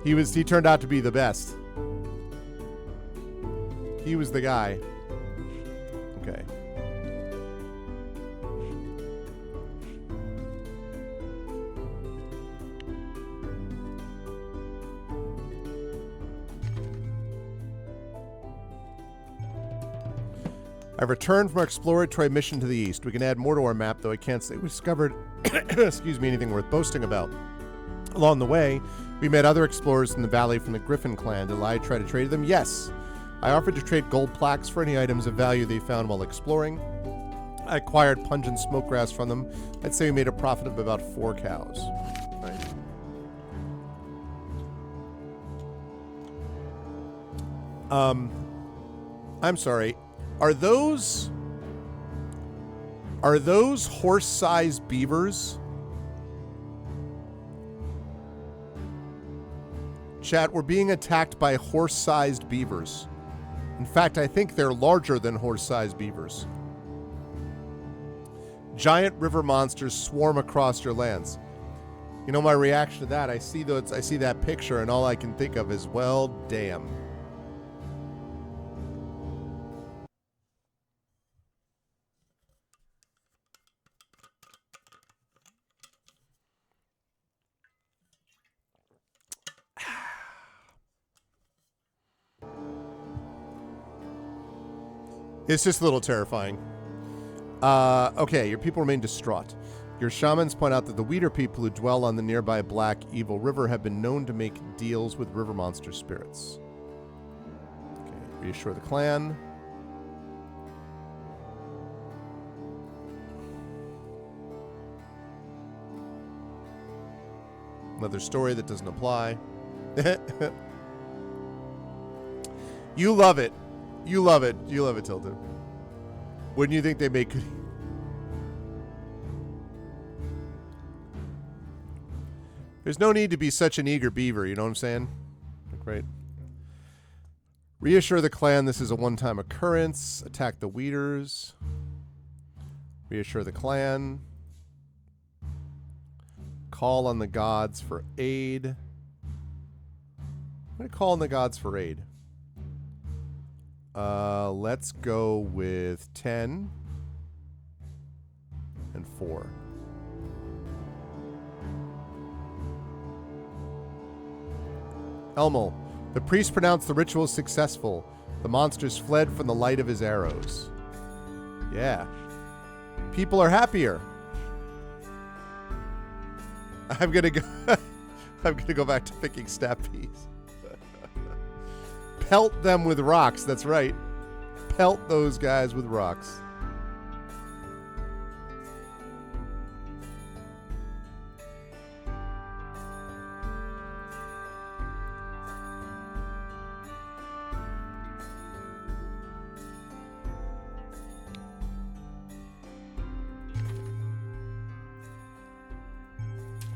he turned out to be the best. He was the guy. Okay. I've returned from our exploratory mission to the east. We can add more to our map, though I can't say we discovered excuse me, anything worth boasting about. Along the way, we met other explorers in the valley from the Griffin clan. Did I try to trade them? Yes. I offered to trade gold plaques for any items of value they found while exploring. I acquired pungent smoke grass from them. I'd say we made a profit of about 4 cows. Right. I'm sorry. Are those horse-sized beavers? Chat, we're being attacked by horse-sized beavers. In fact, I think they're larger than horse-sized beavers. Giant river monsters swarm across your lands. You know my reaction to that? I see that picture and all I can think of is, well, damn. It's just a little terrifying. Okay, your people remain distraught. Your shamans point out that the Weeder people who dwell on the nearby Black Evil River have been known to make deals with river monster spirits. Okay, reassure the clan. Another story that doesn't apply. You love it. You love it. You love it, Tilted. Wouldn't you think they make... There's no need to be such an eager beaver, you know what I'm saying? Great. Reassure the clan this is a one-time occurrence. Attack the Weeders. Reassure the clan. Call on the gods for aid. I'm going to call on the gods for aid. Let's go with 10 and 4. Elmel, the priest pronounced the ritual successful. The monsters fled from the light of his arrows. Yeah. People are happier. I'm gonna go back to picking stappies. Pelt them with rocks, that's right. Pelt those guys with rocks.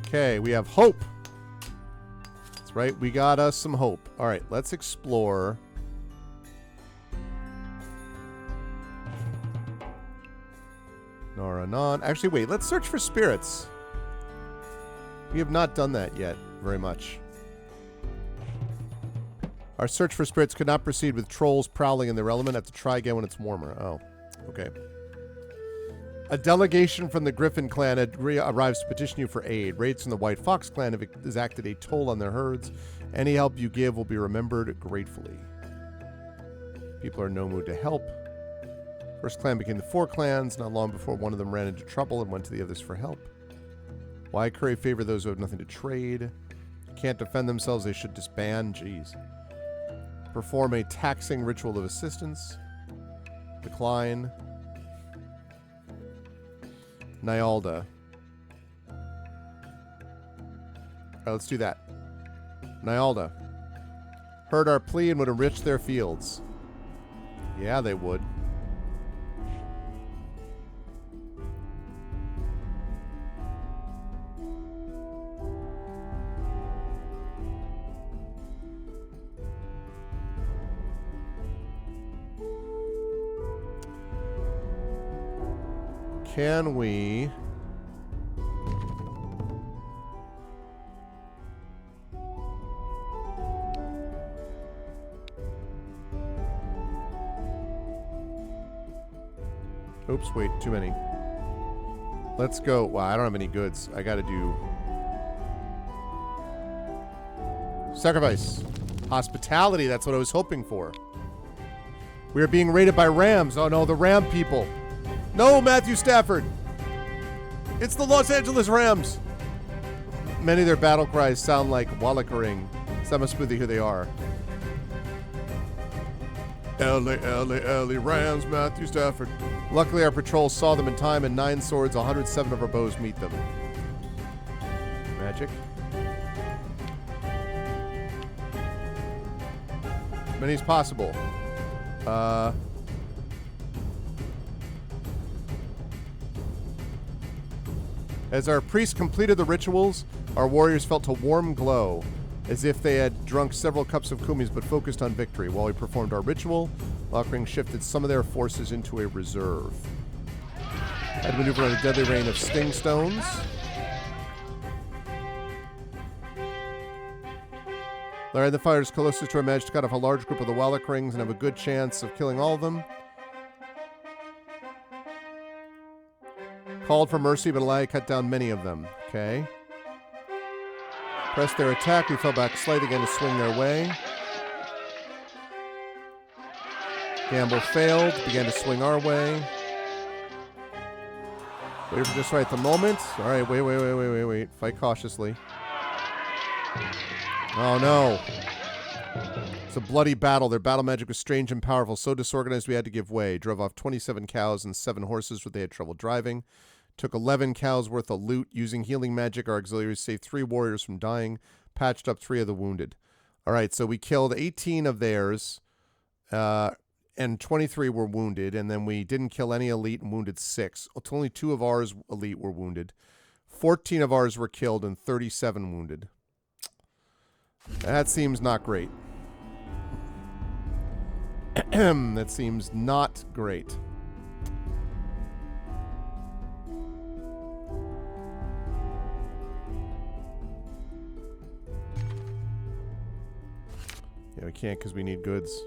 Okay, we have hope. That's right, we got us some hope. All right, let's explore. Naranon. Actually, wait, let's search for spirits. We have not done that yet very much. Our search for spirits could not proceed with trolls prowling in their element. Have to try again when it's warmer. Oh, okay. A delegation from the Griffin clan arrives to petition you for aid. Raids from the White Fox clan have exacted a toll on their herds. Any help you give will be remembered gratefully. People are in no mood to help. First clan became the Four Clans. Not long before, one of them ran into trouble and went to the others for help. Why curry favor those who have nothing to trade? Can't defend themselves, they should disband. Jeez. Perform a taxing ritual of assistance. Decline. Nyalda. Alright, let's do that. Nyalda. Heard our plea and would enrich their fields. Yeah, they would. Can we... Oops, wait, too many. Let's go. Wow, I don't have any goods. I gotta do... Sacrifice. Hospitality, that's what I was hoping for. We are being raided by Rams. Oh no, the Ram people. No, Matthew Stafford. It's the Los Angeles Rams. Many of their battle cries sound like Wallachering. So that must be who they are. L.A. Rams, Matthew Stafford. Luckily, our patrol saw them in time, and 9 swords, 107 of our bows meet them. Magic. As many as possible. As our priests completed the rituals, our warriors felt a warm glow, as if they had drunk several cups of kumis but focused on victory. While we performed our ritual, Lockring shifted some of their forces into a reserve. Had maneuvered on a deadly rain of sting stones. Alright, the fighters closest to our managed to cut off a large group of the Wallakrings and have a good chance of killing all of them. Called for mercy, but Elia cut down many of them. Okay. Pressed their attack. We fell back slightly again to swing their way. Gamble failed. Began to swing our way. Wait for just right at the moment. All right, wait. Fight cautiously. Oh, no. It's a bloody battle. Their battle magic was strange and powerful. So disorganized we had to give way. Drove off 27 cows and 7 horses where they had trouble driving. Took 11 cows worth of loot. Using healing magic, our auxiliaries saved 3 warriors from dying. Patched up 3 of the wounded. All right, so we killed 18 of theirs, and 23 were wounded. And then we didn't kill any elite and wounded 6. Only 2 of ours elite were wounded. 14 of ours were killed and 37 wounded. That seems not great. That seems not great. Yeah, we can't because we need goods.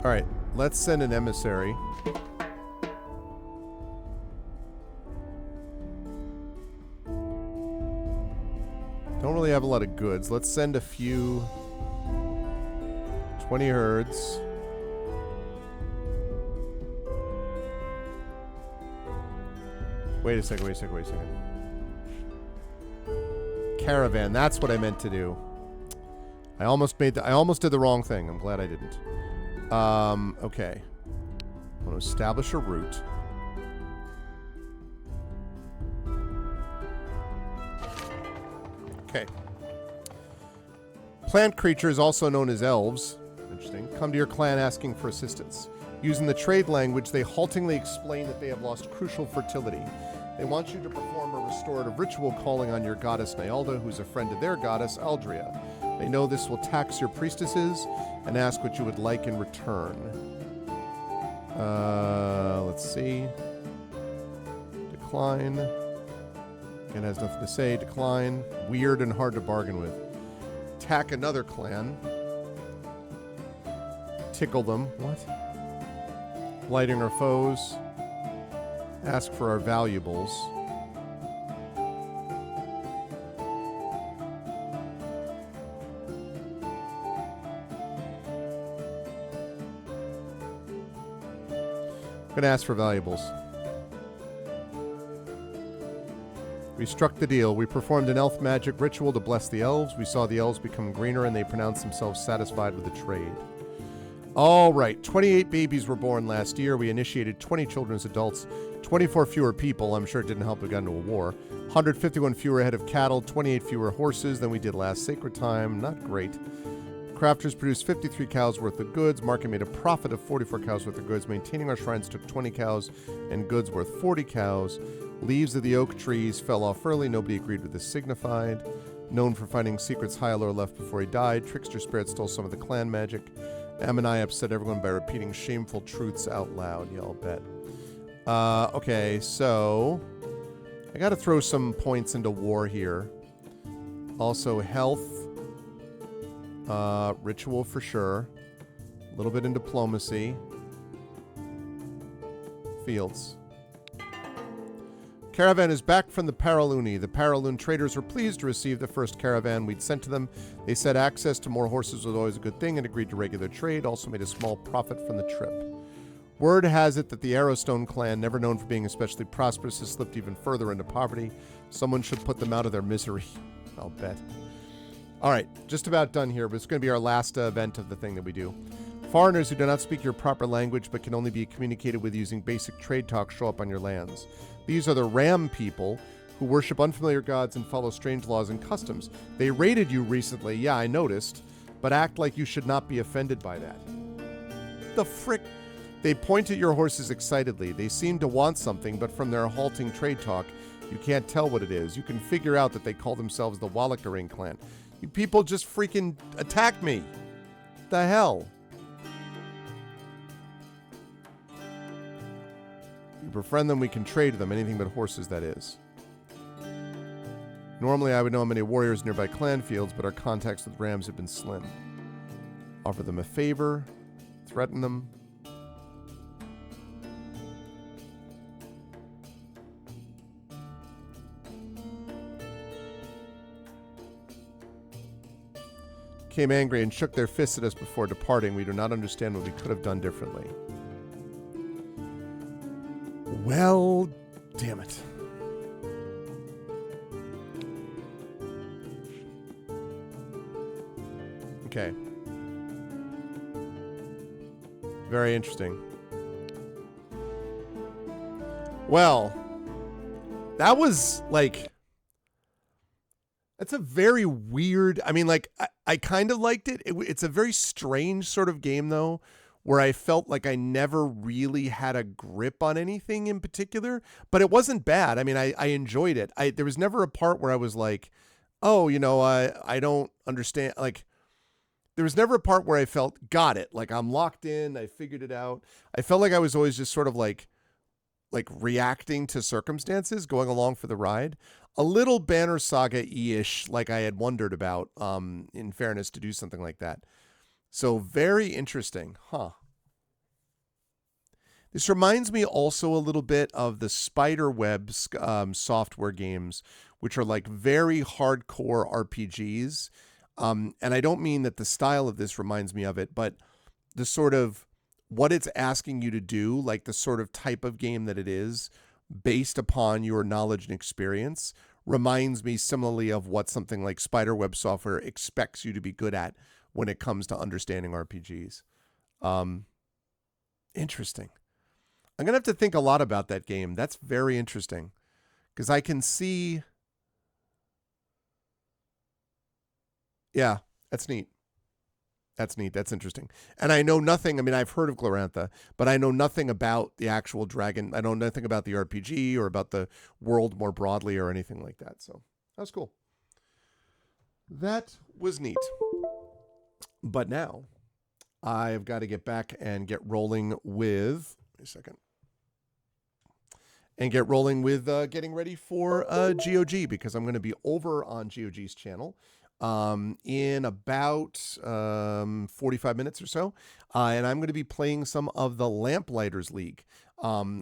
All right, let's send an emissary. Don't really have a lot of goods. Let's send a few. 20 herds. Wait a second. Caravan, that's what I meant to do. I almost did the wrong thing. I'm glad I didn't. Okay. I want to establish a route. Okay. Plant creatures, also known as elves, interesting, come to your clan asking for assistance. Using the trade language, they haltingly explain that they have lost crucial fertility. They want you to perform a restorative ritual calling on your goddess Nyalda, who's a friend of their goddess Aldria. They know this will tax your priestesses and ask what you would like in return. Let's see. Decline. Again, has nothing to say. Decline. Weird and hard to bargain with. Attack another clan. Tickle them. What? Blighting our foes. Ask for our valuables. I'm going to ask for valuables. We struck the deal. We performed an elf magic ritual to bless the elves. We saw the elves become greener and they pronounced themselves satisfied with the trade. All right, 28 babies were born last year. We initiated 20 children as adults, 24 fewer people. I'm sure it didn't help we got into a war. 151 fewer head of cattle, 28 fewer horses than we did last sacred time. Not great. Crafters produced 53 cows worth of goods. Market made a profit of 44 cows worth of goods. Maintaining our shrines took 20 cows and goods worth 40 cows. Leaves of the oak trees fell off early. Nobody agreed with this signified. Known for finding secrets Hyalor left before he died. Trickster spirit stole some of the clan magic. Ammonai upset everyone by repeating shameful truths out loud. Yeah, I'll bet. Okay, so I got to throw some points into war here. Also, health. Ritual for sure. A little bit in diplomacy. Fields. Caravan is back from the Paraluni. The Paraloon traders were pleased to receive the first caravan we'd sent to them. They said access to more horses was always a good thing and agreed to regular trade, also made a small profit from the trip. Word has it that the Arrowstone clan, never known for being especially prosperous, has slipped even further into poverty. Someone should put them out of their misery. I'll bet. All right, just about done here, but it's going to be our last event of the thing that we do. Foreigners who do not speak your proper language but can only be communicated with using basic trade talk show up on your lands. These are the Ram people who worship unfamiliar gods and follow strange laws and customs. They raided you recently, yeah, I noticed, but act like you should not be offended by that. The frick? They point at your horses excitedly. They seem to want something, but from their halting trade talk, you can't tell what it is. You can figure out that they call themselves the Wallakaring clan. You people just freaking attack me. The hell? If we befriend them, we can trade them. Anything but horses, that is. Normally, I would know many warriors nearby clan fields, but our contacts with Rams have been slim. Offer them a favor. Threaten them. Came angry and shook their fists at us before departing. We do not understand what we could have done differently. Well, damn it. Okay. Very interesting. Well, that was like... That's a very weird... I mean, like, I kind of liked it. It's a very strange sort of game, though, where I felt like I never really had a grip on anything in particular, but it wasn't bad. I mean, I enjoyed it. There was never a part where I was like, oh, you know, I don't understand. Like, there was never a part where I felt, got it. Like, I'm locked in. I figured it out. I felt like I was always just sort of like reacting to circumstances, going along for the ride. A little Banner Saga-ish, like I had wondered about, in fairness, to do something like that. So very interesting, huh? This reminds me also a little bit of the Spiderweb software games, which are like very hardcore RPGs. And I don't mean that the style of this reminds me of it, but the sort of what it's asking you to do, like the sort of type of game that it is, based upon your knowledge and experience, reminds me similarly of what something like Spiderweb software expects you to be good at when it comes to understanding RPGs. Interesting. I'm going to have to think a lot about that game. That's very interesting. Because I can see... Yeah, that's neat. That's neat. That's interesting. And I know nothing. I mean, I've heard of Glorantha, but I know nothing about the actual dragon. I know nothing about the RPG or about the world more broadly or anything like that. So that was cool. That was neat. But now I've got to get back and get rolling with. Wait a second. And get rolling with getting ready for GOG, because I'm going to be over on GOG's channel in about 45 minutes or so. And I'm going to be playing some of the Lamplighters League,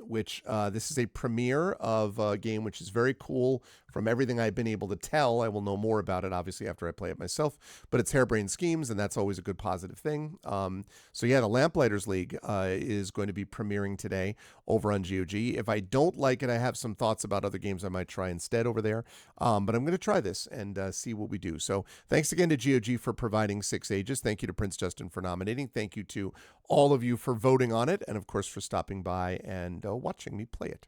which this is a premiere of a game which is very cool from everything I've been able to tell. I will know more about it, obviously, after I play it myself, but it's Harebrained Schemes, and that's always a good positive thing. So yeah, the Lamplighters League is going to be premiering today over on GOG. If I don't like it, I have some thoughts about other games I might try instead over there, but I'm going to try this and see what we do. So thanks again to GOG for providing 6 Ages. Thank you to Prince Justin for nominating. Thank you to all of you for voting on it, and of course for stopping by and watching me play it.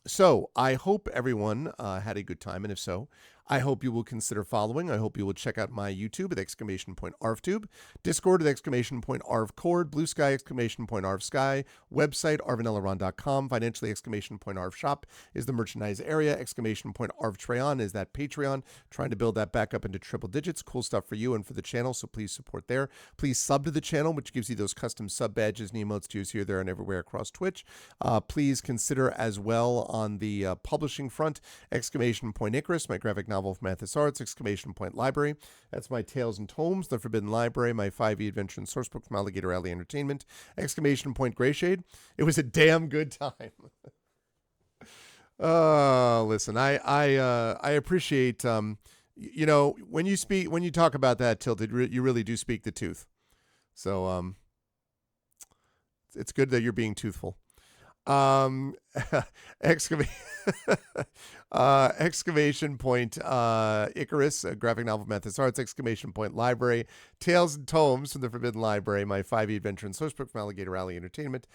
So I hope everyone had a good time, and if so, I hope you will consider following. I hope you will check out my YouTube at !ArvTube, Discord at !ArvCord, Blue Sky !ArvSky, website arvanellaron.com, financially !ArvShop is the merchandise area, !ArvTrayon is that Patreon, trying to build that back up into triple digits. Cool stuff for you and for the channel, so please support there. Please sub to the channel, which gives you those custom sub badges and emotes to use here, there, and everywhere across Twitch. Please consider as well on the publishing front, Icarus, my graphic novel from Mathis Arts, Library. That's my Tales and Tomes, The Forbidden Library, my 5e adventure and source book from Alligator Alley Entertainment, Grayshade. It was a damn good time. Listen, I appreciate, you know, when you talk about that, Tilted, you really do speak the truth. So, it's good that you're being truthful. Exclamation Point Icarus, a graphic novel from Mathis Arts, Library, Tales and Tomes from the Forbidden Library, my 5e adventure and source book from Alligator Alley Entertainment,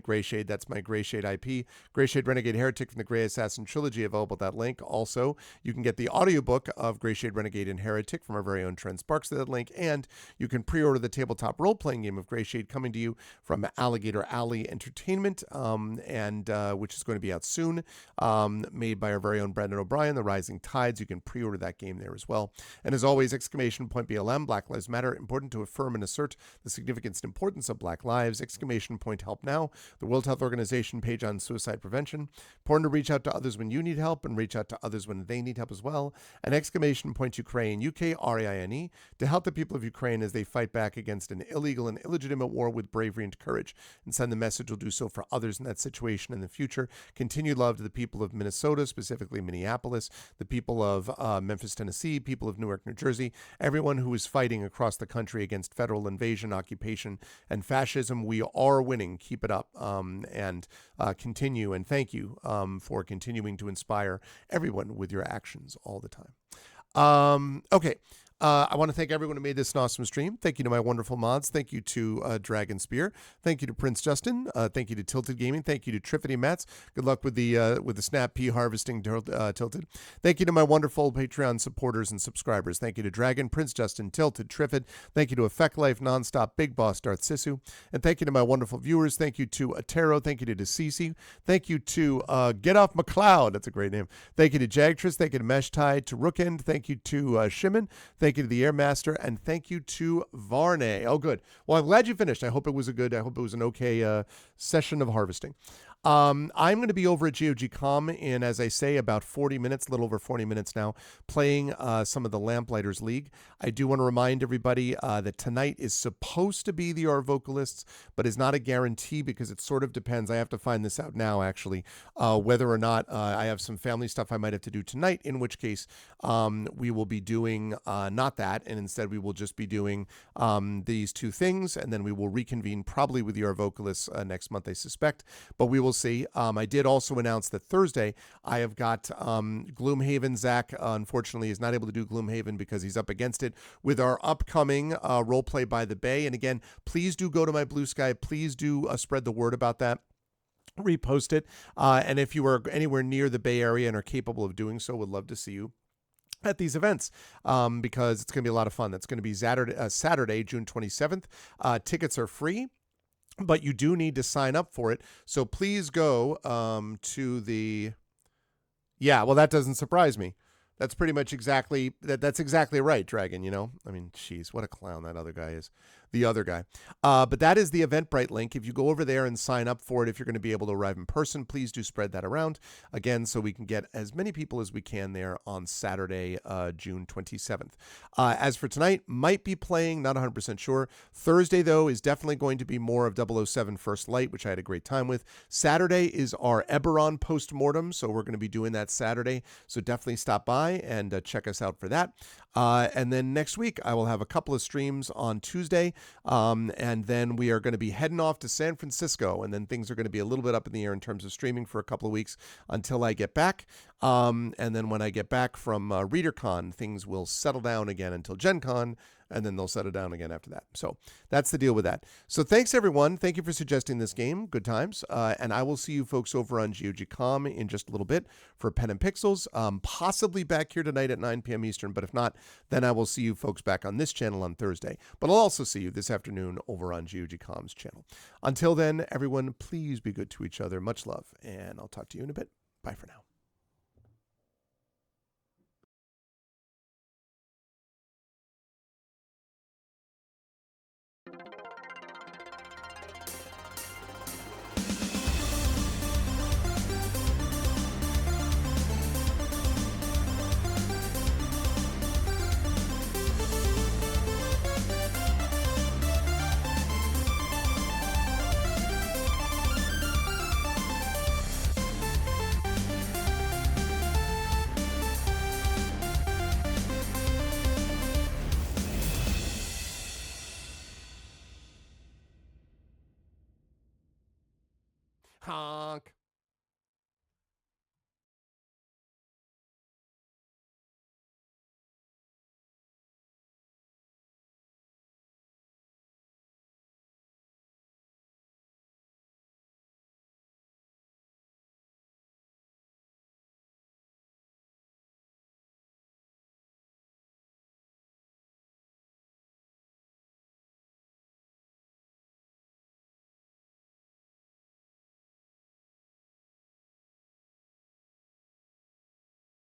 Grayshade, that's my Grayshade IP, Grayshade Renegade Heretic from the Grey Assassin Trilogy, available at that link. Also, you can get the audiobook of Grayshade Renegade and Heretic from our very own Trent Sparks at that link, and you can pre-order the tabletop role-playing game of Grayshade, coming to you from Alligator Alley Entertainment, and which is going to be out soon, made by our very own Brandon O'Brien, The Rising Tides. You can pre-order that game there as well. And as always, BLM, Black Lives Matter, important to affirm and assert the significance and importance of Black lives. Help Now, the World Health Organization page on suicide prevention. Important to reach out to others when you need help and reach out to others when they need help as well. And Ukraine, UKRAINE, to help the people of Ukraine as they fight back against an illegal and illegitimate war with bravery and courage, and send the message will do so for others in that situation in the future. Continued love to the people of Minnesota, specifically Minneapolis, the people of Memphis, Tennessee, people of Newark, New Jersey, everyone who is fighting across the country against federal invasion, occupation, and fascism. We are winning. Keep it up, and continue. And thank you for continuing to inspire everyone with your actions all the time. Okay. I want to thank everyone who made this an awesome stream. Thank you to my wonderful mods. Thank you to Dragon Spear. Thank you to Prince Justin. Thank you to Tilted Gaming. Thank you to Triffity Mats. Good luck with the Snap Pea harvesting, Tilted. Thank you to my wonderful Patreon supporters and subscribers. Thank you to Dragon, Prince Justin, Tilted, Triffid. Thank you to Effect Life, Nonstop, Big Boss, Darth Sisu. And thank you to my wonderful viewers. Thank you to Atero. Thank you to Decisi. Thank you to Get Off McLeod. That's a great name. Thank you to Jagtress. Thank you to Mesh Tide, to Rookend. Thank you to Shimon. Thank you to the Airmaster, and thank you to Varney. Oh, good. Well, I'm glad you finished. I hope it was an okay session of harvesting. I'm going to be over at GOG.com in, as I say, about 40 minutes, a little over 40 minutes now, playing some of the Lamplighters League. I do want to remind everybody that tonight is supposed to be the Our Vocalists, but is not a guarantee because it sort of depends. I have to find this out now, actually, whether or not I have some family stuff I might have to do tonight, in which case we will be doing not that, and instead we will just be doing these two things, and then we will reconvene probably with the Our Vocalists next month, I suspect, but we will see. I did also announce that Thursday I have got Gloomhaven. Zach, unfortunately, is not able to do Gloomhaven because he's up against it with our upcoming Roleplay by the Bay. And again, please do go to my Blue Sky. Please do spread the word about that. Repost it. And if you are anywhere near the Bay Area and are capable of doing so, would love to see you at these events, because it's going to be a lot of fun. That's going to be Saturday, June 27th. Tickets are free, but you do need to sign up for it. So please go to the... Yeah, well, that doesn't surprise me. That's pretty much exactly that's exactly right, Dragon, you know? I mean, jeez, what a clown that other guy is. The other guy. But that is the Eventbrite link. If you go over there and sign up for it, if you're going to be able to arrive in person, please do spread that around. Again, so we can get as many people as we can there on Saturday, June 27th. As for tonight, might be playing, not 100% sure. Thursday, though, is definitely going to be more of 007 First Light, which I had a great time with. Saturday is our Eberron postmortem, so we're going to be doing that Saturday. So definitely stop by and check us out for that. And then next week, I will have a couple of streams on Tuesday. And then we are going to be heading off to San Francisco, and then things are going to be a little bit up in the air in terms of streaming for a couple of weeks until I get back. And then when I get back from ReaderCon, things will settle down again until Gen Con, and then they'll settle down again after that. So that's the deal with that. So thanks, everyone. Thank you for suggesting this game. Good times. And I will see you folks over on GOG.com in just a little bit for Pen and Pixels. Possibly back here tonight at 9 p.m. Eastern, but if not, then I will see you folks back on this channel on Thursday. But I'll also see you this afternoon over on GOG.com's channel. Until then, everyone, please be good to each other. Much love, and I'll talk to you in a bit. Bye for now.